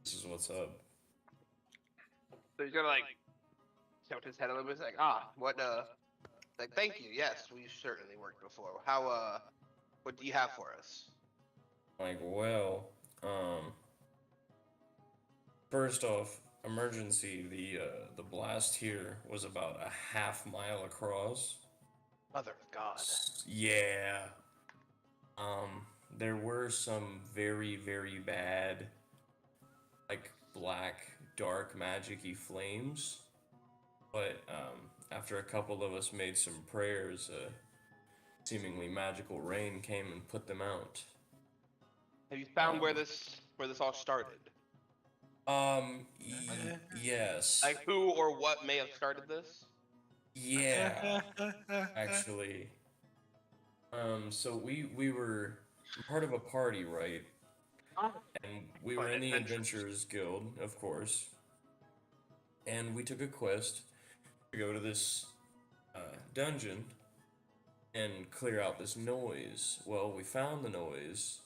This is what's up. So he's gonna like tilt his head a little bit. He's like, what like, thank you. Yes, we've certainly worked before. How what do you have for us? Like, well, first off, emergency. The blast here was about a half-mile across. Mother of God. Yeah. There were some very, very bad, like, black, dark, magic-y flames. But, after a couple of us made some prayers, seemingly magical rain came and put them out. Have you found where this all started? Yes. Like who or what may have started this? Yeah, actually. So we were part of a party, right? And we were in the Adventurers Guild, of course. And we took a quest to go to this dungeon and clear out this noise. Well, we found the noise,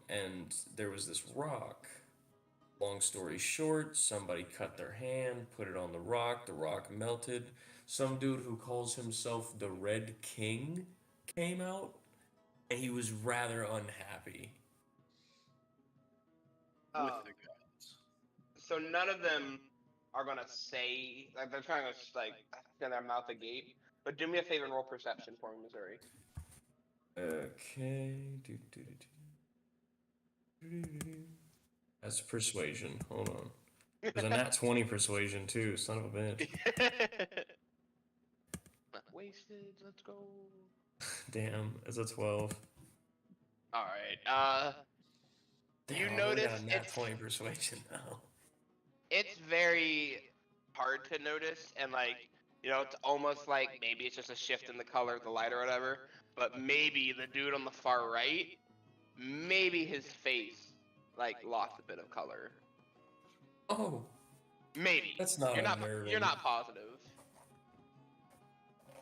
and there was this rock. Long story short, somebody cut their hand, put it on the rock melted. Some dude who calls himself the Red King came out, and he was rather unhappy. with Um, the guns. so none of them are gonna say like they're trying to like get their mouth agape. But do me a favor and roll perception for me, Missouri. Okay. That's persuasion. Hold on. There's a nat 20 persuasion too. Son of a bitch. Not wasted. Let's go. Damn. It's a 12. All right. You Damn, I only notice got a nat 20 persuasion now. it's very hard to notice, and like it's almost like maybe it's just a shift in the color of the light or whatever. But maybe the dude on the far right, maybe his face like lost a bit of color. Oh, Maybe. that's not unnerving. You're not positive.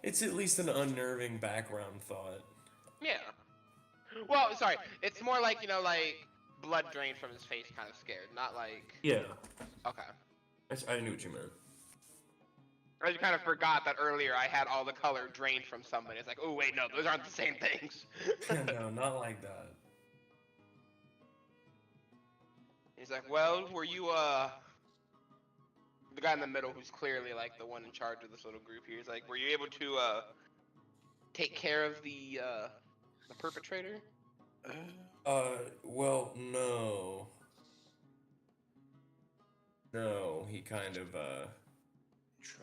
It's at least an unnerving background thought. Yeah. Well, sorry. It's more like like blood drained from his face, kind of scared, not like. Yeah. Okay. I knew what you meant. I just kind of forgot that earlier I had all the color drained from somebody. It's like, oh wait, no, those aren't the same things. No, not like that. He's like, well, were you the guy in the middle who's clearly like the one in charge of this little group here? He's like, were you able to take care of the perpetrator? Well, no. No, he kind of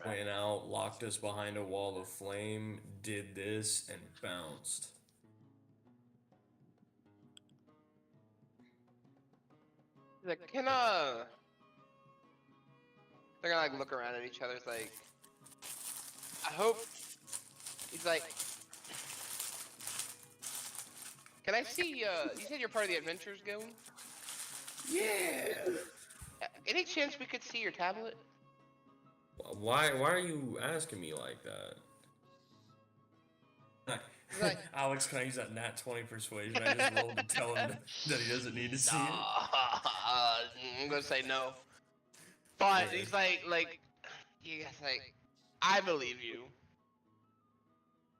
went out, locked us behind a wall of flame, did this, and bounced. He's like, they're gonna like look around at each other. It's like, I hope. He's like, can I see? You said you're part of the Adventurers Guild. Yeah. Any chance we could see your tablet? Why are you asking me like that? Like, Alex, can I use that nat 20 persuasion? I just rolled to tell him that he doesn't need to see it. I'm gonna say no. But he's like, he's like, I believe you.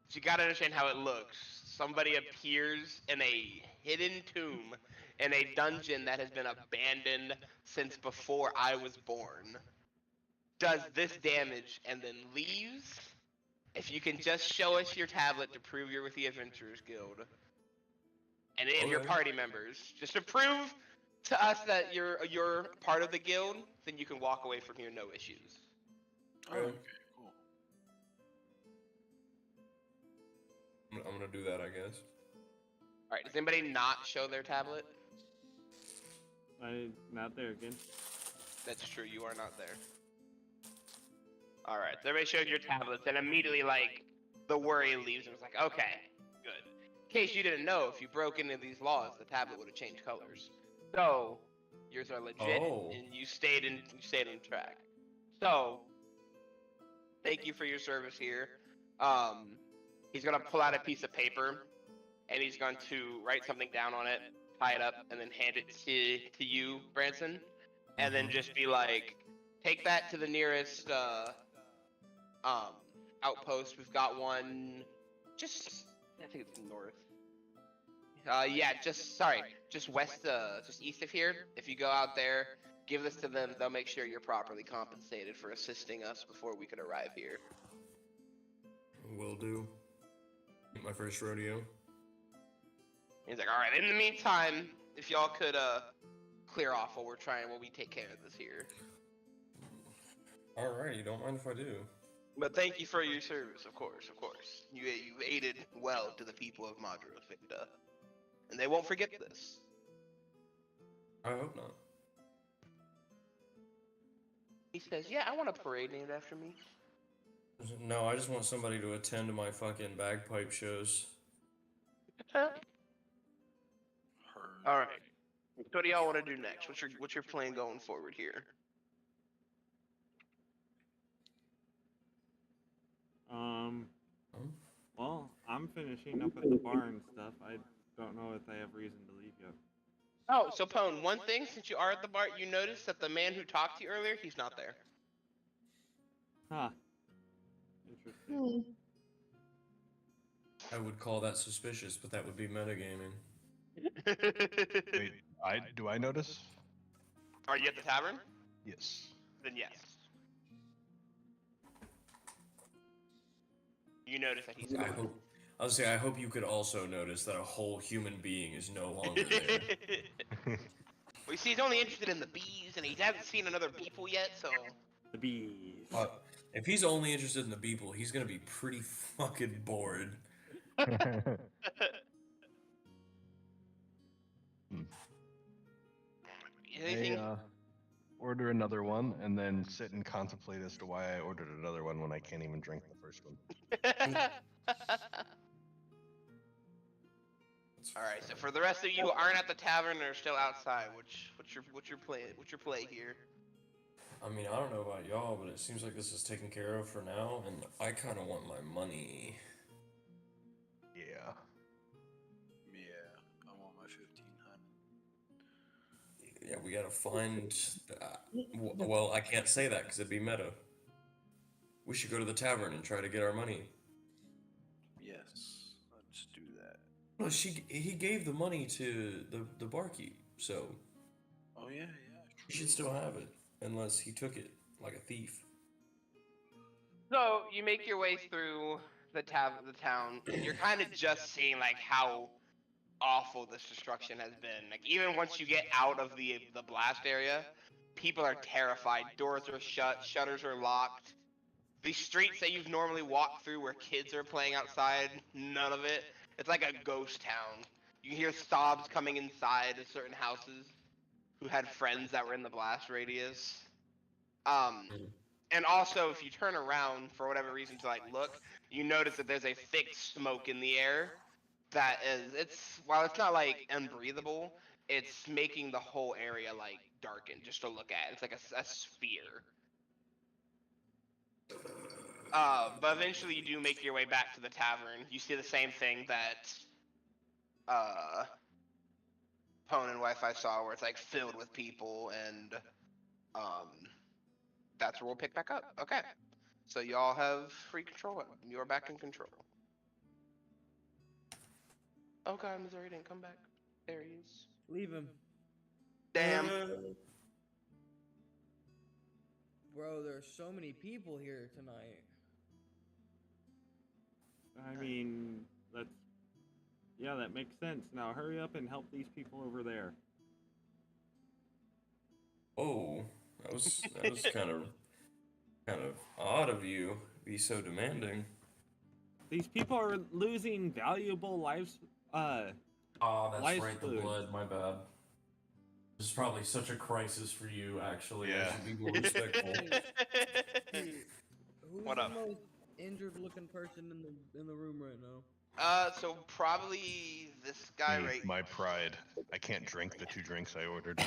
But you gotta understand how it looks. Somebody appears in a hidden tomb in a dungeon that has been abandoned since before I was born. Does this damage and then leaves. If you can just show us your tablet to prove you're with the Adventurers Guild. And your party members. Just to prove to us that you're part of the guild, then you can walk away from here no issues. Oh, okay, cool. I'm gonna do that, I guess. Alright, does anybody not show their tablet? I'm not there again. That's true, you are not there. Alright, so everybody showed your tablets, and immediately, like, the worry leaves, and it's like, okay, good. In case you didn't know, if you broke into these laws, the tablet would have changed colors. So, yours are legit, and you stayed on track. So, thank you for your service here. He's gonna pull out a piece of paper, and he's going to write something down on it, tie it up, and then hand it to you, Branson, and then just be like, take that to the nearest outpost. We've got one just, I think it's north. Yeah, just west, just east of here. If you go out there, give this to them, they'll make sure you're properly compensated for assisting us before we could arrive here. Will do. My first rodeo. He's like, alright, in the meantime, if y'all could clear off while we take care of this here. Alright, you don't mind if I do. But thank you for your service, of course. You aided well to the people of Madros Victa. And they won't forget this. I hope not. He says, yeah, I want a parade named after me. No, I just want somebody to attend to my fucking bagpipe shows. Alright. What do y'all want to do next? What's your plan going forward here? Well, I'm finishing up at the bar and stuff. I don't know if I have reason to leave yet. Oh, so Pone, one thing, since you are at the bar, you notice that the man who talked to you earlier, he's not there. Huh. Interesting. I would call that suspicious, but that would be metagaming. Wait, do I notice? Are you at the tavern? Yes. Then yes. You notice that he's gone. I hope you could also notice that a whole human being is no longer there. Well, you see, he's only interested in the bees, and he hasn't seen another beeple yet, so... The bees. If he's only interested in the people, he's gonna be pretty fucking bored. Anything? I order another one and then sit and contemplate as to why I ordered another one when I can't even drink the first one. All right. So for the rest of you who aren't at the tavern and are still outside, what's your play here? I mean, I don't know about y'all, but it seems like this is taken care of for now, and I kind of want my money. Yeah. Yeah, I want my 1500. Yeah, we gotta find. Well, I can't say that because it'd be meta. We should go to the tavern and try to get our money. Yes, let's do that. No, he gave the money to the barkeep, so Oh yeah, he should still have it, unless he took it like a thief. So you make your way through the town, and you're kind of just seeing like how awful this destruction has been. Like even once you get out of the blast area, people are terrified. Doors are shut, shutters are locked. The streets that you've normally walked through where kids are playing outside, none of it. It's like a ghost town. You can hear sobs coming inside of certain houses who had friends that were in the blast radius. And also, if you turn around for whatever reason to like look, you notice that there's a thick smoke in the air that is, while it's not like unbreathable, it's making the whole area like darken just to look at. It's like a sphere. But eventually you do make your way back to the tavern. You see the same thing that Pone and Wi-Fi saw, where it's like filled with people, and that's where we'll pick back up. Okay. So y'all have free control. You're back in control. Oh god, Missouri didn't come back. There he is. Leave him. Damn. Bro, there's so many people here tonight. I mean, that makes sense. Now hurry up and help these people over there. Oh, that was kind of odd of you. To be so demanding. These people are losing valuable lives. Oh, that's life right. food. The blood. My bad. This is probably such a crisis for you. Actually, Yeah. I should be more respectful. Who's What the up? most injured-looking person in the room right now? So probably this guy right. My pride. I can't drink the 2 drinks I ordered.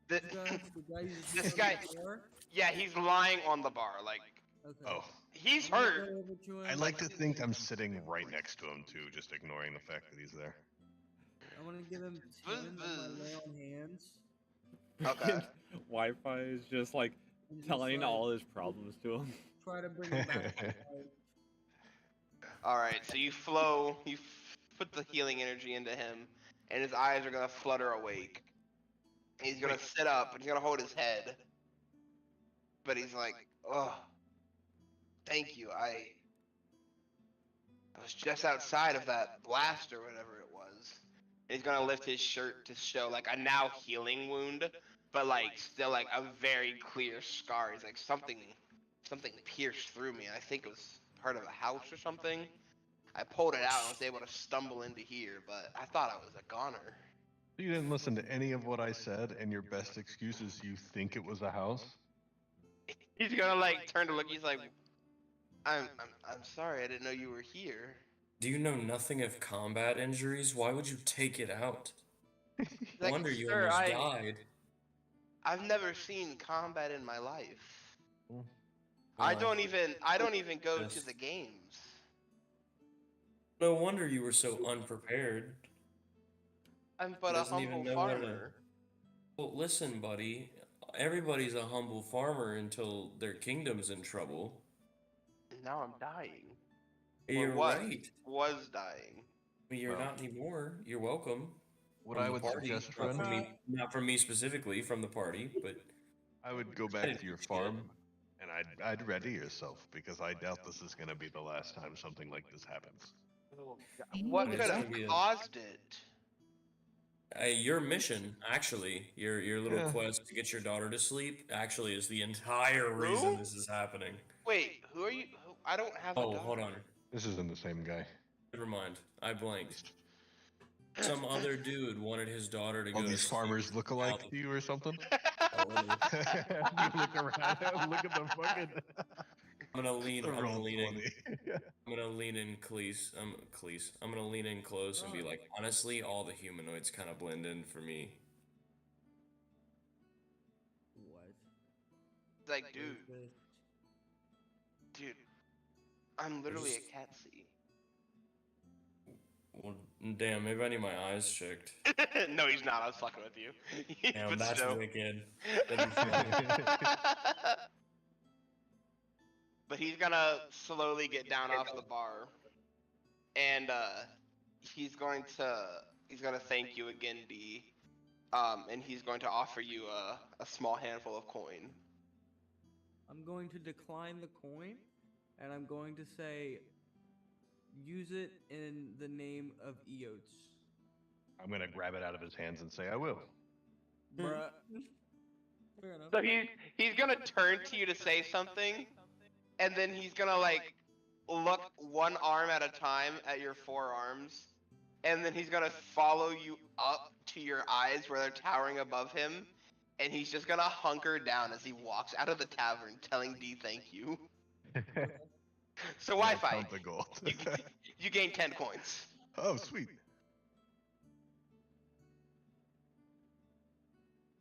The, The guy you just This beat guy- up before? yeah, he's lying on the bar. Like Okay. Oh, he's I'm gonna hurt. go over to him. I like to think I'm sitting right next to him too, just ignoring the fact that he's there. I'm gonna give him 10 of my lay on hands. Okay. Wi-Fi is just like and just, telling like, all his problems to him. Try to bring him back to life. All right. So you put the healing energy into him, and his eyes are gonna flutter awake. He's gonna sit up and he's gonna hold his head, but he's like, "Oh, thank you. I was just outside of that blast or whatever it was." And he's gonna lift his shirt to show like a now healing wound, but like still like a very clear scar. He's like something pierced through me. I think it was part of a house or something. I pulled it out and was able to stumble into here, but I thought I was a goner. You didn't listen to any of what I said, and your best excuse is you think it was a house? He's gonna like turn to look. He's like, I'm sorry. I didn't know you were here. Do you know nothing of combat injuries? Why would you take it out? He's No like, wonder you "Sir, almost died. I've never seen combat in my life. Well, I don't even go Yes. to the games. No wonder you were so unprepared. I'm but a Doesn't even humble know where to- farmer. Well, listen, buddy. Everybody's a humble farmer until their kingdom's in trouble. Now I'm dying. You're Or what? right. Was dying. But you're Well. not anymore. You're welcome. What From I the would party, suggest, not friend, from me, not from me specifically, from the party, but I would go I back didn't to your do shit. farm, and I'd ready yourself because I doubt this is gonna be the last time something like this happens. What But could it's have gonna be caused it? your mission, actually, your little Yeah. quest to get your daughter to sleep, actually, is the entire reason Who? this is happening. Wait, who are you? I don't have a Oh, daughter. hold on. This isn't the same guy. Never mind. I blanked. Some other dude wanted his daughter to All go to these sleep. farmers look alike Now to you or something? a little. You look around, look at the fucking. I'm gonna lean. The I'm gonna roll lean in. 20. I'm gonna lean in close. I'm gonna lean in close and be like, honestly, all the humanoids kind of blend in for me. What? Like, dude, I'm literally just- a cat C. Well, damn, maybe I need my eyes checked. No, he's not. I was fucking with you. Damn, But that's still. wicked. That'd be funny. But he's gonna slowly get down off the bar, and he's going to thank you again, D. And he's going to offer you a small handful of coin. I'm going to decline the coin, and I'm going to say, use it in the name of Eots. I'm gonna grab it out of his hands and say, I will. Bruh. Fair enough. So he's gonna turn to you to say something, and then he's gonna like look one arm at a time at your forearms, and then he's gonna follow you up to your eyes where they're towering above him, and he's just gonna hunker down as he walks out of the tavern, telling D thank you. So I'll Wi-Fi, count the gold. you gain 10 coins. Oh, sweet.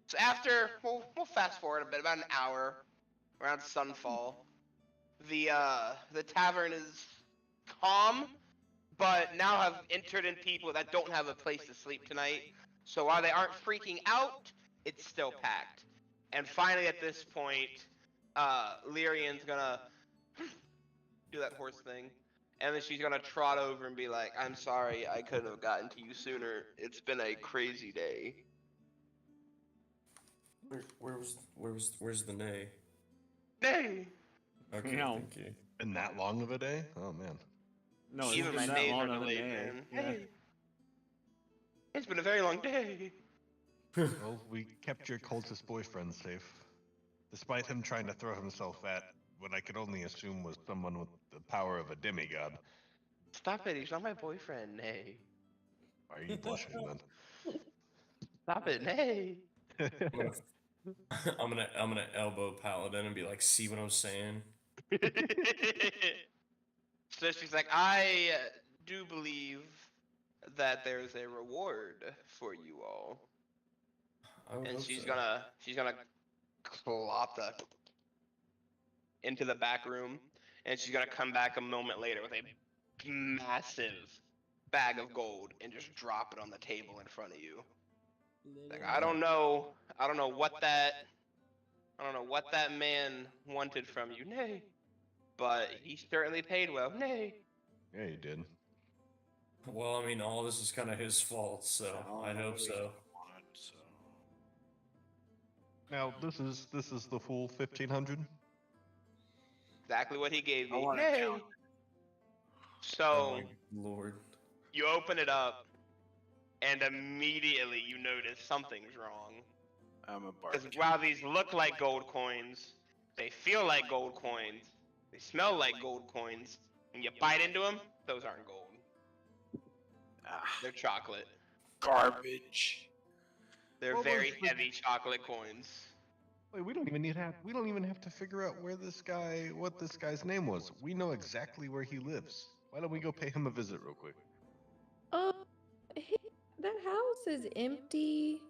So after we'll fast forward a bit, about an hour, around sunfall, the tavern is calm, but now have entered in people that don't have a place to sleep tonight. So while they aren't freaking out, it's still packed. And finally, at this point, Lyrian's gonna do that horse thing, and then she's gonna trot over and be like, "I'm sorry, I couldn't have gotten to you sooner. It's been a crazy day." Where's the nay? Nay. Okay, No. thank you. Been that long of a day? Oh man. No, it's Even been my that days long are of a delayed, day. man. Yeah. Hey. It's been a very long day. Well, we kept your cultist boyfriend safe, despite him trying to throw himself at what I could only assume was someone with the power of a demigod. Stop it, he's not my boyfriend, Nay. Why are you blushing then? Stop it, Nay. I'm gonna elbow Paladin and be like, see what I'm saying? So she's like, I do believe that there's a reward for you all. I would And hope she's so. gonna clop into the back room, and she's gonna come back a moment later with a massive bag of gold and just drop it on the table in front of you. Like, I don't know what that man wanted from you, Nay, but he certainly paid well, Nay. Yeah, you did. Well, I mean, all this is kind of his fault, so I hope so. Now this is the full 1500. Exactly what he gave I me. want to Nay. count. So Oh my lord. you open it up, and immediately you notice something's wrong. I'm a Because barbecue. while these look like gold coins, they feel like gold coins, they smell like gold coins. When you bite into them, those aren't gold. Ah, They're chocolate. garbage. They're What very was the- heavy chocolate coins. Wait, we don't even have to figure out what this guy's name was. We know exactly where he lives. Why don't we go pay him a visit real quick? Hey, that house is empty.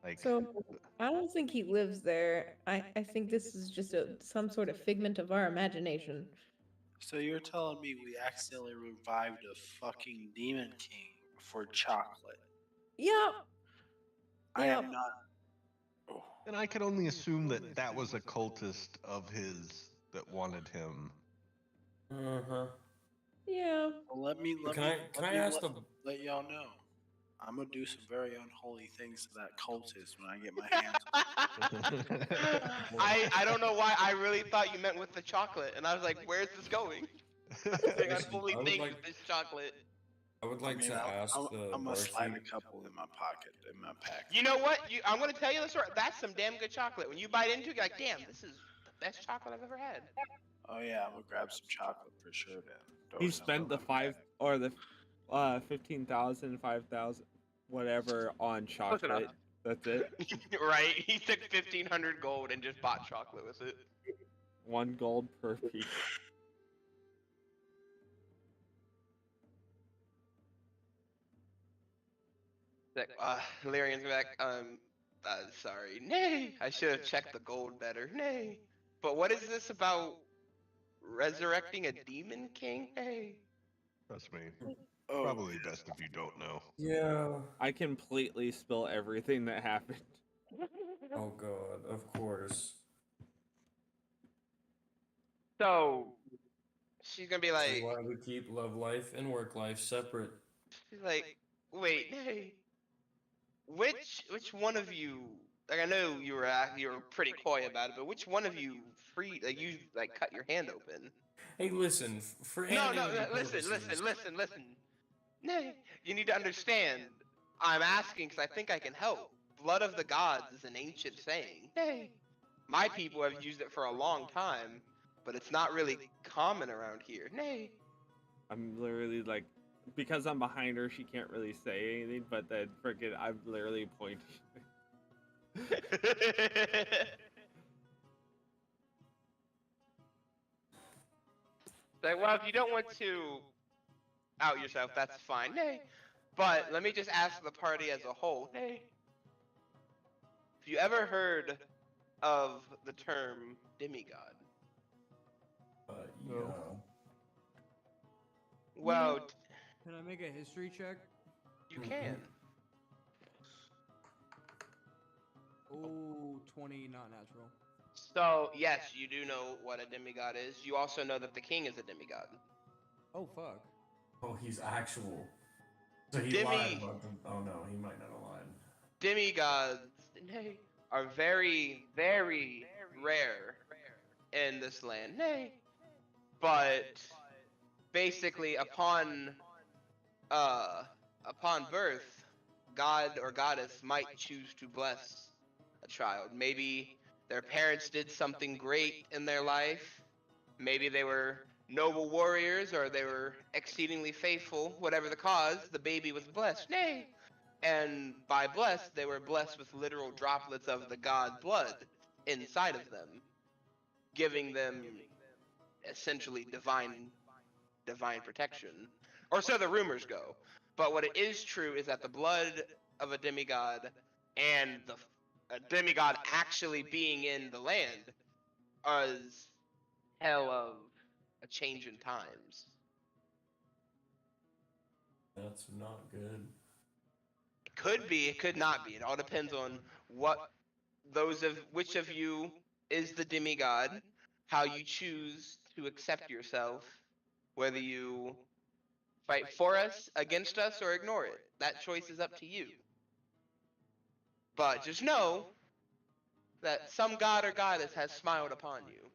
Like, So I don't think he lives there. I think this is just some sort of figment of our imagination. So you're telling me we accidentally revived a fucking demon king for chocolate? Yep. I Yep. am not. Oh, and I can only assume that that was a cultist of his that wanted him. Uh-huh. Yeah. Well, let I ask the? let y'all know. I'm gonna do some very unholy things to that cultist when I get my hands on. I don't know why I really thought you meant with the chocolate, and I was like, where's this going? Doing Listen, unholy I would things like with this chocolate. I would I like mean, to ask the I'm gonna slide barkeep. a couple in my pocket, in my pack. You know what? I'm gonna tell you the story. That's some damn good chocolate. When you bite into it, you're like, damn, this is the best chocolate I've ever had. Oh yeah, I'm gonna grab some chocolate for sure. Then throw He some spent in the my 5 pack. or the 15,000, 5,000, whatever on Close enough. chocolate. That's it. Right? He took 1,500 gold and just bought chocolate with it. 1 gold per piece. Like, Lyrian's back. Sorry. Nay, I should have checked the gold better. Nay. But what is this about resurrecting a demon king? Nay. Trust me. Oh, Probably best if you don't know. Yeah. I completely spill everything that happened. Oh god, of course. So she's gonna be This is like, why we keep love life and work life separate. she's like, wait, nay. Which one of you? Like, I know you were pretty coy about it, but which one of you you cut your hand open? Hey, listen, for No, anonymity listen, purposes, listen. Nay, you need to understand. I'm asking because I think I can help. Blood of the gods is an ancient saying. Nay. My people have used it for a long time, but it's not really common around here. Nay. I'm literally like, because I'm behind her, she can't really say anything, but then freaking, I'm literally pointing. Like, well, if you don't want to out yourself, that's fine. Nay. But let me just ask the party as a whole. Nay. Have you ever heard of the term demigod? yeah. Well, Can I make a history check? you can. Oh, 20, not natural. So, yes, you do know what a demigod is. You also know that the king is a demigod. Oh, fuck. Oh, he's actual. So he Demi- lied about them. Oh no, he might not have lied. Demigods are very, very rare in this land. Nay. But basically upon birth, God or goddess might choose to bless a child. Maybe their parents did something great in their life. Maybe they were noble warriors or they were exceedingly faithful. Whatever the cause, the baby was blessed. Nay. And by blessed, they were blessed with literal droplets of the god blood inside of them, giving them essentially divine protection. Or so the rumors go. But what it is true is that the blood of a demigod and a demigod actually being in the land is hell of a change in times. That's not good. It could be, it could not be. It all depends on which of you is the demigod, how you choose to accept yourself, whether you fight for us, against us, or ignore it. That choice is up to you. But just know that some god or goddess has smiled upon you.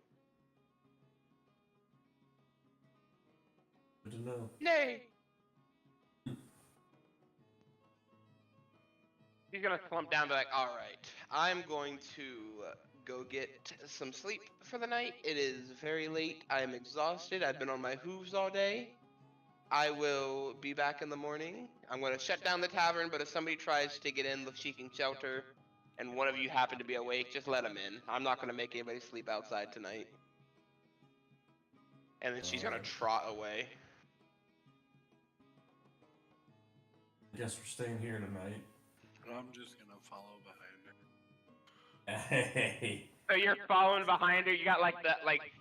Good to know. Nay. He's gonna slump down and be like, alright, I'm going to go get some sleep for the night. It is very late. I am exhausted. I've been on my hooves all day. I will be back in the morning. I'm going to shut down the tavern, but if somebody tries to get in seeking shelter and one of you happen to be awake, just let them in. I'm not going to make anybody sleep outside tonight. And then she's going to trot away. I guess we're staying here tonight. I'm just gonna follow behind her. Hey. So you're following behind her. You got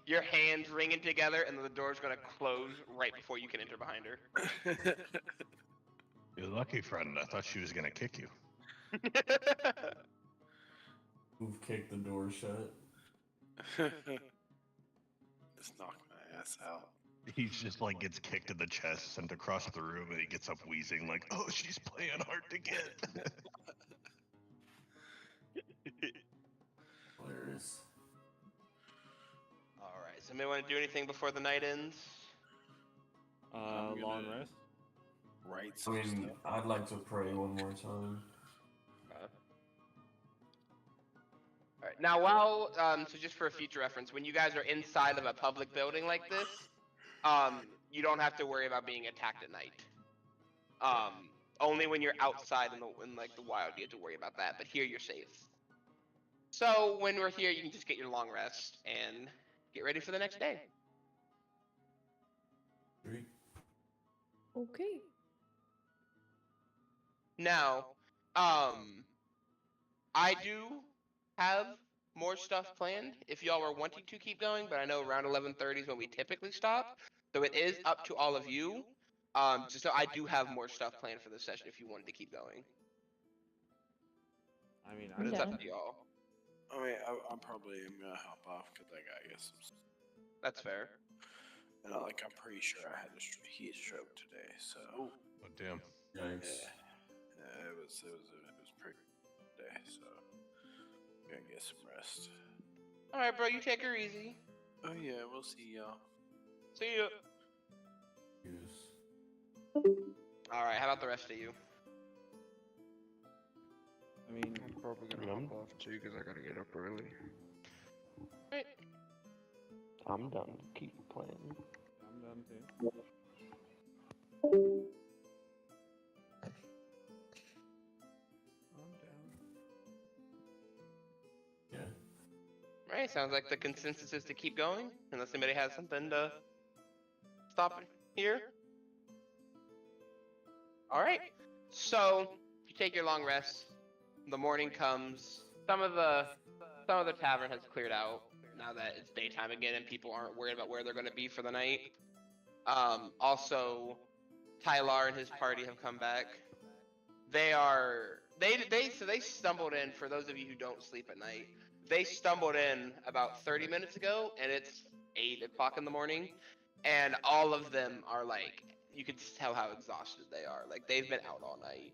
your hands ringing together, and then the door's gonna close right before you can enter behind her. You're lucky, friend. I thought she was gonna kick you. Who've kicked the door shut? Just knock my ass out. He just like gets kicked in the chest, sent across the room, and he gets up wheezing like, "Oh, she's playing hard to get." Hilarious. All right. So, anybody want to do anything before the night ends? I'm Long gonna- rest. Write I some mean, stuff. I'd like to pray one more time. All right. Now, while so just for a future reference, when you guys are inside of a public building like this, you don't have to worry about being attacked at night. Only when you're outside in like the wild, you have to worry about that. But here, you're safe. So when we're here, you can just get your long rest and get ready for the next day. Three. Okay. Now, I do have more stuff planned if y'all were wanting to keep going, but I know around 11:30 is when we typically stop, so it is up to all of you. So I do have more stuff planned for this session if you wanted to keep going, I mean, but it's down. up to y'all. I mean, I'm probably gonna hop off because I gotta get some. That's fair. And I'm pretty sure I had a heat stroke today, so Oh damn! Yikes. yeah, it was pretty good day, so gonna get some rest. All right, bro, you take her easy. Oh yeah, we'll see y'all. See you. Yes. All right, how about the rest of you? I mean, I'm probably gonna I'm- hop off too because I gotta get up early. Right. I'm done. Keep playing. I'm done too. Yeah. Right, sounds like the consensus is to keep going, unless anybody has something to stop it here. All right, so you take your long rest. The morning comes. Some of the tavern has cleared out now that it's daytime again, and people aren't worried about where they're going to be for the night. Also, Tylar and his party have come back. They stumbled in. For those of you who don't sleep at night, they stumbled in about 30 minutes ago, and it's 8 o'clock in the morning, and all of them are like, you can tell how exhausted they are. Like, they've been out all night,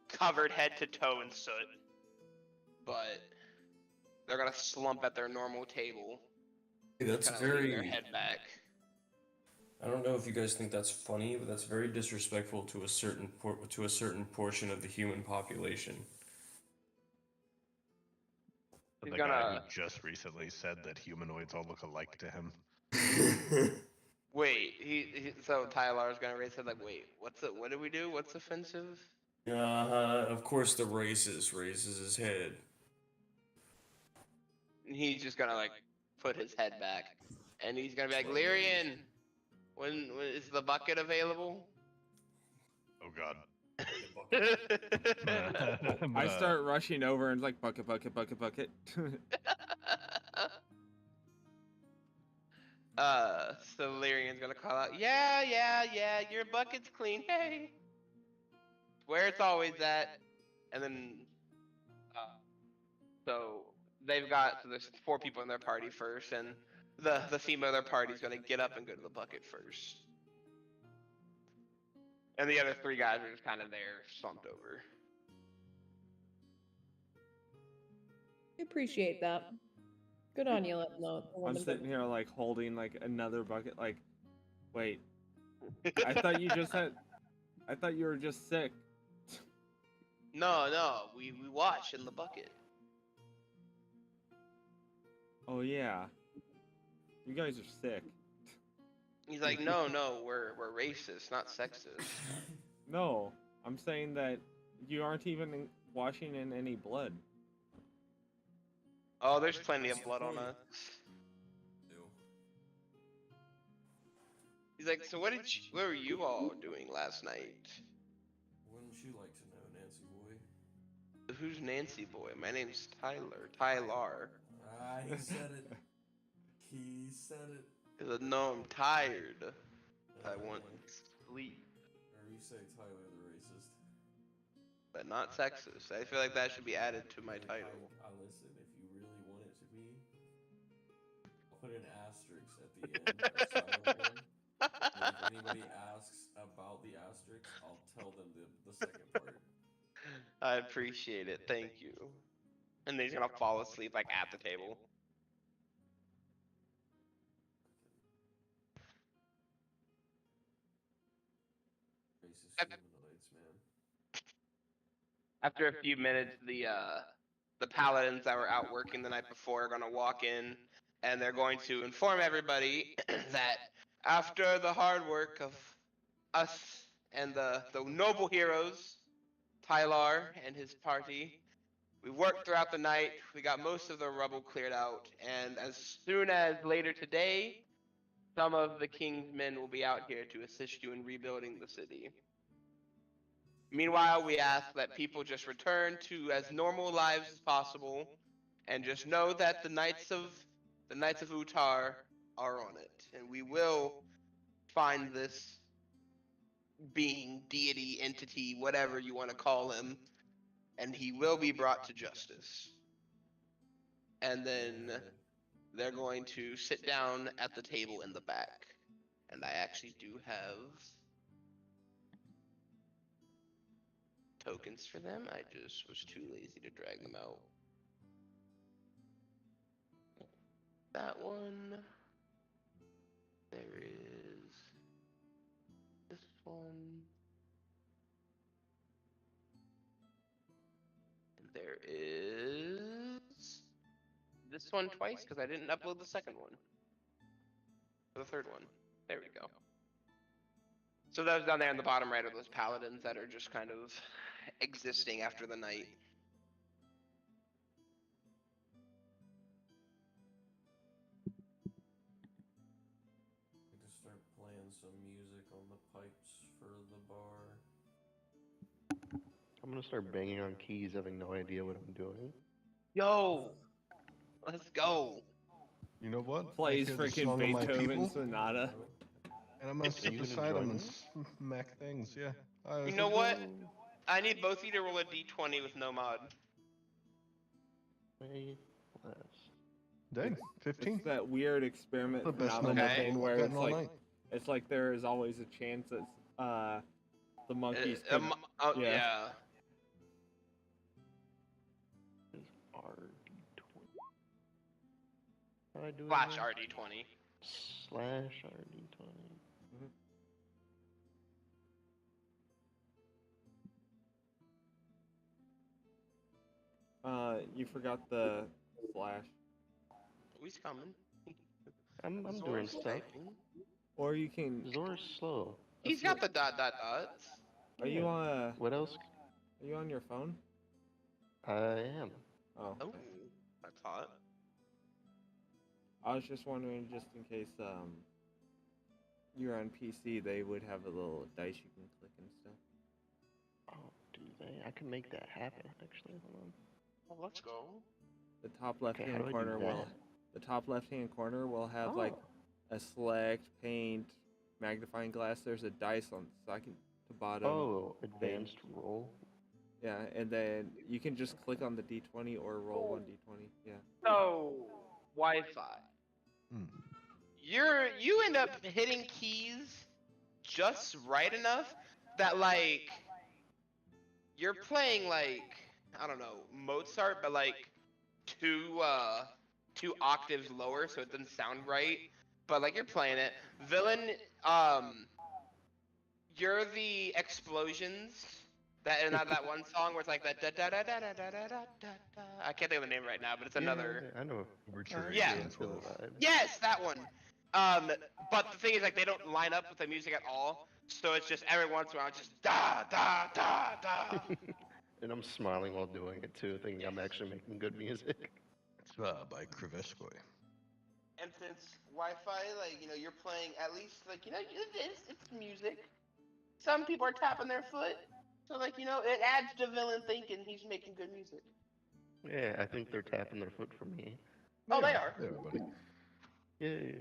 covered head to toe in soot, but they're gonna slump at their normal table, Hey, that's kind of leaning their very. head back. I don't know if you guys think that's funny, but that's very disrespectful to a certain portion of the human population. He's The guy gonna- who just recently said that humanoids all look alike to him. Wait, so Tylar's gonna raise his head like, wait, what do we do? What's offensive? Of course the raises his head. And he's just gonna like put his head back, and he's gonna be like, Lyrian, when is the bucket available? Oh god. I start rushing over and it's like bucket. So Lyrian's gonna call out, yeah, your bucket's clean, hey. Where it's always at, and then, so there's 4 people in their party first, and the female of their party's gonna get up and go to the bucket first. And the other 3 guys are just kind of there, slumped over. I appreciate that. Good on you, letting the I'm woman sitting here like holding like another bucket. Like, wait, I thought you were just sick. No, we wash in the bucket. Oh yeah, you guys are sick. He's like, no, we're racist, not sexist. No, I'm saying that you aren't even washing in any blood. Oh, there's plenty of blood on us. Ew. He's like, so what were you all doing last night? Wouldn't you like to know, Nancy boy? Who's Nancy boy? My name's Tyler. Tylar. Ah, he said it. He said it. He's like, no, I'm tired. I want sleep, Or you say Tyler the racist. but not sexist. I feel like that should be added to my title. I listen, if you really want it to be, I'll put an asterisk at the end. of Tyler one. And if anybody asks about the asterisks, I'll tell them the second part. I appreciate it. Thank you. And then he's gonna fall asleep like at the table. Racist humanoids, man. After a few minutes, the paladins that were out working the night before are gonna walk in, and they're going to inform everybody that after the hard work of us and the noble heroes, Tylar and his party, we worked throughout the night. We got most of the rubble cleared out, and as soon as later today, some of the king's men will be out here to assist you in rebuilding the city. Meanwhile, we ask that people just return to as normal lives as possible, and just know that the Knights of Utar are on it, and we will find this being, deity, entity, whatever you want to call him, and he will be brought to justice. And then they're going to sit down at the table in the back, and I actually do have tokens for them. I just was too lazy to drag them out. That one. There is this one. And there is this one twice because I didn't upload the second one. Or the third one. There we go. So those down there in the bottom right are those paladins that are just kind of existing after the night. I just start playing some music on the pipes for the bar. I'm gonna start banging on keys, having no idea what I'm doing. Yo, let's go. You know what? Plays I hear the freaking song of my Beethoven people, Sonata. and I'm gonna Are sit you gonna beside them join and me? smack things. Yeah. I was You know like, what? "Oh." I need both of you to roll a d20 with no mod. Way less. Dang, 15. It's that weird experiment The best phenomenon Okay. thing where gotten it's all like night. there is always a chance that the monkeys could. Oh, yeah. yeah. Is RD20. How do I do it? Slash again? RD20. Slash RD20. You forgot the slash. Oh, he's coming. I'm doing Zora's stuff. typing. Or you can. Zora's slow. He's got the dot dot dots. Are you on? What else? Are you on your phone? I am. Oh. Oh, I thought. I was just wondering, just in case you're on PC, they would have a little dice you can click and stuff. Oh, do they? I can make that happen, actually. Hold on. Well, let's go. The top Okay, how left-hand do I do corner will. that? The top left-hand corner will have like a select, paint, magnifying glass. There's a dice on the second to bottom. Oh, advanced roll. Yeah, and then you can just click on the d20 or roll one d20. Yeah. So, Wi-Fi. Hmm. You end up hitting keys just right enough that like you're playing like, I don't know, Mozart, but like two octaves lower, so it doesn't sound right. But like you're playing it. Villain, you're the explosions. That and that one song where it's like that da da da da da da da da da. I can't think of the name right now, but it's another. Yeah, I know. Overture Yeah. 1812. Yes, that one. But the thing is, like, they don't line up with the music at all. So it's just every once in a while, just da da da da. And I'm smiling while doing it too, thinking I'm actually making good music. It's by Krivescoy. And since Wi-Fi, like, you know, you're playing at least, like, you know, it's music. Some people are tapping their foot. So, like, you know, it adds to Villain thinking he's making good music. Yeah, I think they're tapping their foot for me. Oh, they are. Yeah, buddy. Yay.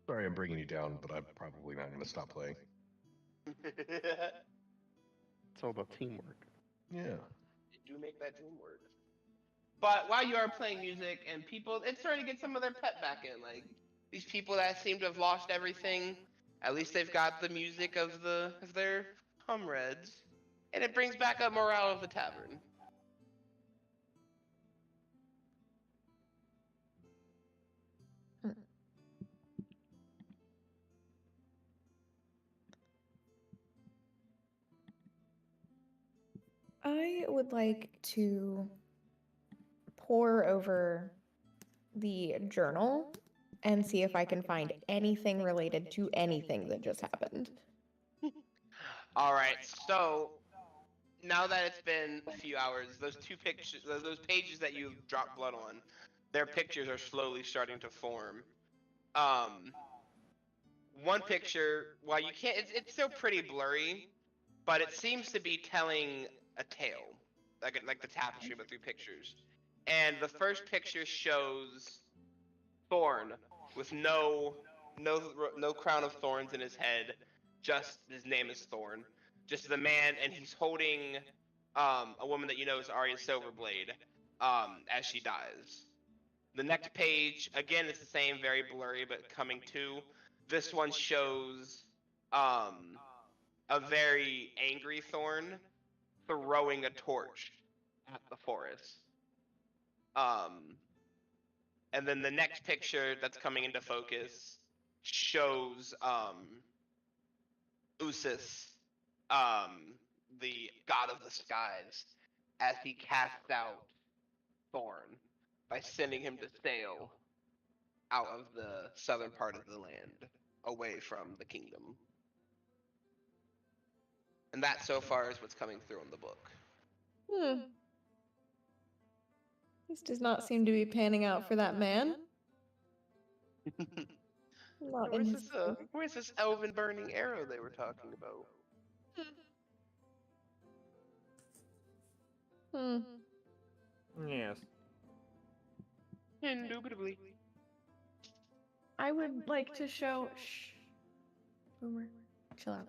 Sorry I'm bringing you down, but I'm probably not going to stop playing. It's all about teamwork. Yeah. Do make that dream work. But while you are playing music and people, it's starting to get some of their pep back in. Like, these people that seem to have lost everything At least they've got the music of their comrades, and it brings back up morale of the tavern. I would like to pore over the journal and see if I can find anything related to anything that just happened. All right, so now that it's been a few hours, those two pictures, those pages that you dropped blood on, their pictures are slowly starting to form. One picture, while you can't, it's still pretty blurry, but it seems to be telling a tale, like the tapestry but through pictures. And the first picture shows Thorn with no crown of thorns in his head, just his name is Thorn. Just the man, and he's holding a woman that you know is Arya Silverblade as she dies. The next page, again, it's the same, very blurry, but coming to. This one shows a very angry Thorn throwing a torch at the forest. And then the next picture that's coming into focus shows Usis, the god of the skies, as he casts out Thorn by sending him to sail out of the southern part of the land, away from the kingdom. And that so far is what's coming through in the book. This does not seem to be panning out for that man. Not in his Where's this elven burning arrow they were talking about? Yes. Indubitably. I would like to show. Shh. Boomer, chill out.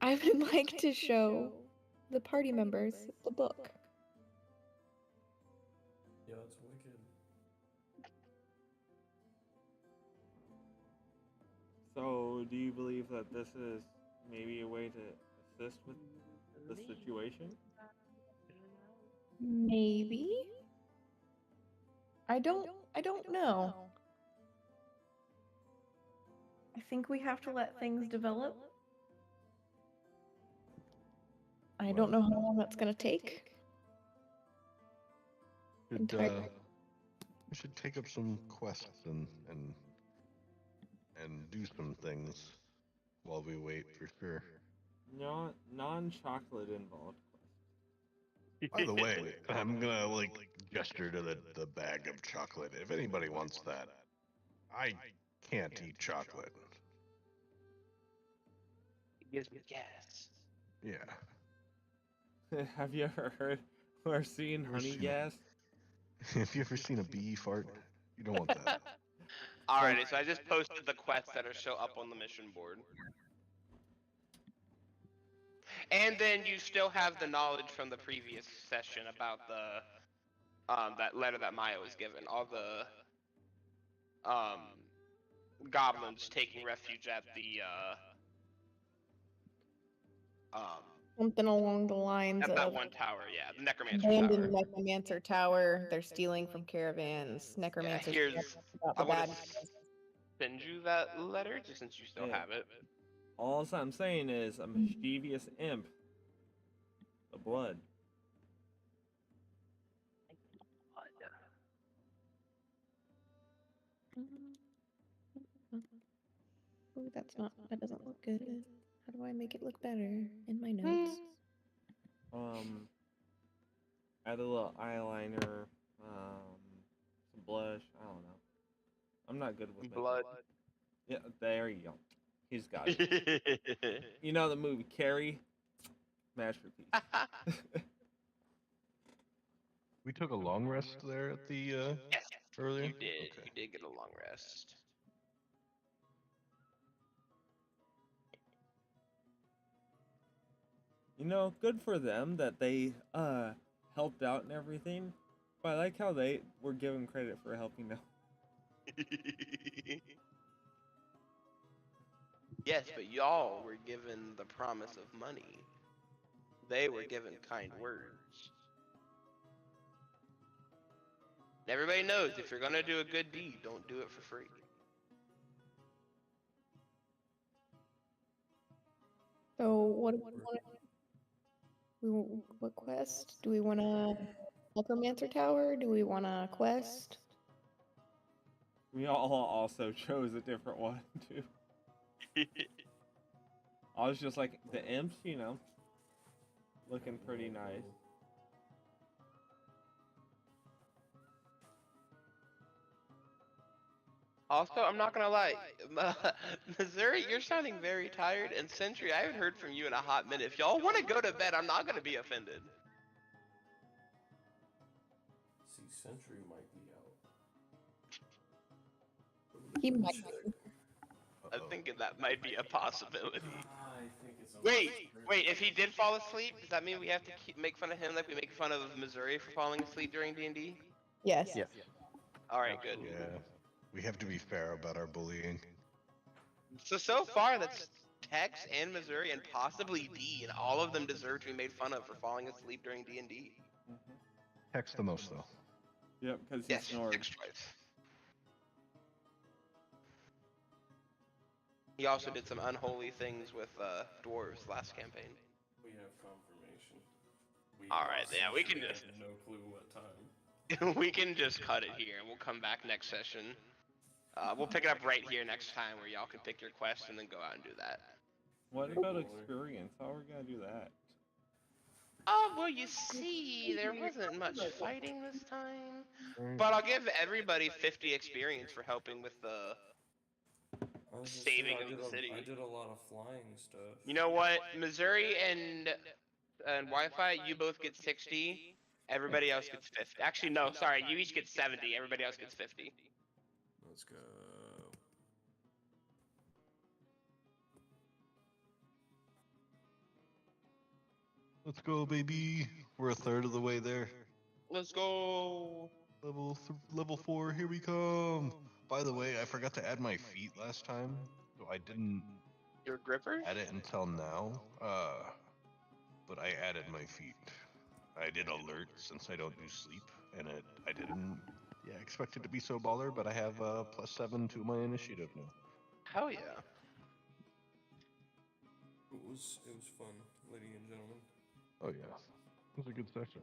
I would like to show the party members the book. Yeah, it's wicked. So, do you believe that this is maybe a way to assist with the situation? Maybe. I don't know. I think we have to let things develop. I don't know how long that's gonna take. We should take up some quests and do some things while we wait for sure. Non-chocolate involved. By the way, I'm gonna gesture to the bag of chocolate. If anybody wants that, I can't eat chocolate. It gives me gas. Yeah. Have you ever heard or seen honey gas? Have you ever seen a bee fart? You don't want that. Alrighty, so I just posted the quests that are show up on the mission board. And then you still have the knowledge from the previous session about the that letter that Maya was given. All the goblins taking refuge at the Something along the lines at of that one tower, yeah, the necromancer abandoned tower. necromancer tower. They're stealing from caravans. Necromancers. I want to send you that letter, just since you still Yeah. have it. All I'm saying is a mischievous imp. The blood. Oh, that doesn't look good. How do I make it look better in my notes? Add a little eyeliner, some blush. I don't know. I'm not good with blood. Yeah, there you go. He's got it. You know the movie Carrie? Masterpiece. We took a long rest there at the Yes, earlier. you did. Okay. You did get a long rest. You know, good for them that they helped out and everything. But I like how they were given credit for helping out. Yes, but y'all were given the promise of money. They were given kind words. Everybody knows if you're gonna do a good deed, don't do it for free. So what do we want? What quest? Do we want a Necromancer Tower? Do we want a quest? We all also chose a different one too. I was just like the imps, you know, looking pretty nice. Also, I'm not gonna lie, Missouri, you're sounding very tired, and Sentry, I haven't heard from you in a hot minute. If y'all want to go to bed, I'm not gonna be offended. See, Sentry might be out. He might. I'm thinking that might be a possibility. I think it's Wait, if he did fall asleep, does that mean we have to make fun of him like we make fun of Missouri for falling asleep during D&D? Yes. Yes. Alright, good. Yeah. We have to be fair about our bullying. So far, that's Tex and Missouri and possibly D, and all of them deserve to be made fun of for falling asleep during D&D. Text the most, though. Yep, because he Yes, snored. Tex twice. He also did some unholy things with dwarves last campaign. We have confirmation. Alright, yeah, we can just no clue what time. we can just cut it here, and we'll come back next session. We'll pick it up right here next time, where y'all can pick your quest and then go out and do that. What about experience? How are we gonna do that? Well, you see, there wasn't much fighting this time, but I'll give everybody 50 experience for helping with the saving of the city. I did a lot of flying stuff. You know what, Missouri and Wi-Fi, you both get 60. Everybody else gets 50. Actually, no, sorry, you each get 70. Everybody else gets 50. Let's go. Let's go, baby. We're a third of the way there. Let's go. Level 4, here we come. By the way, I forgot to add my feet last time, so I didn't Your gripper? add it until now. But I added my feet. I did alert since I don't do sleep, and I didn't expect it to be so baller, but I have +7 to my initiative now. Hell yeah. It was fun, ladies and gentlemen. Oh yeah, it was a good session.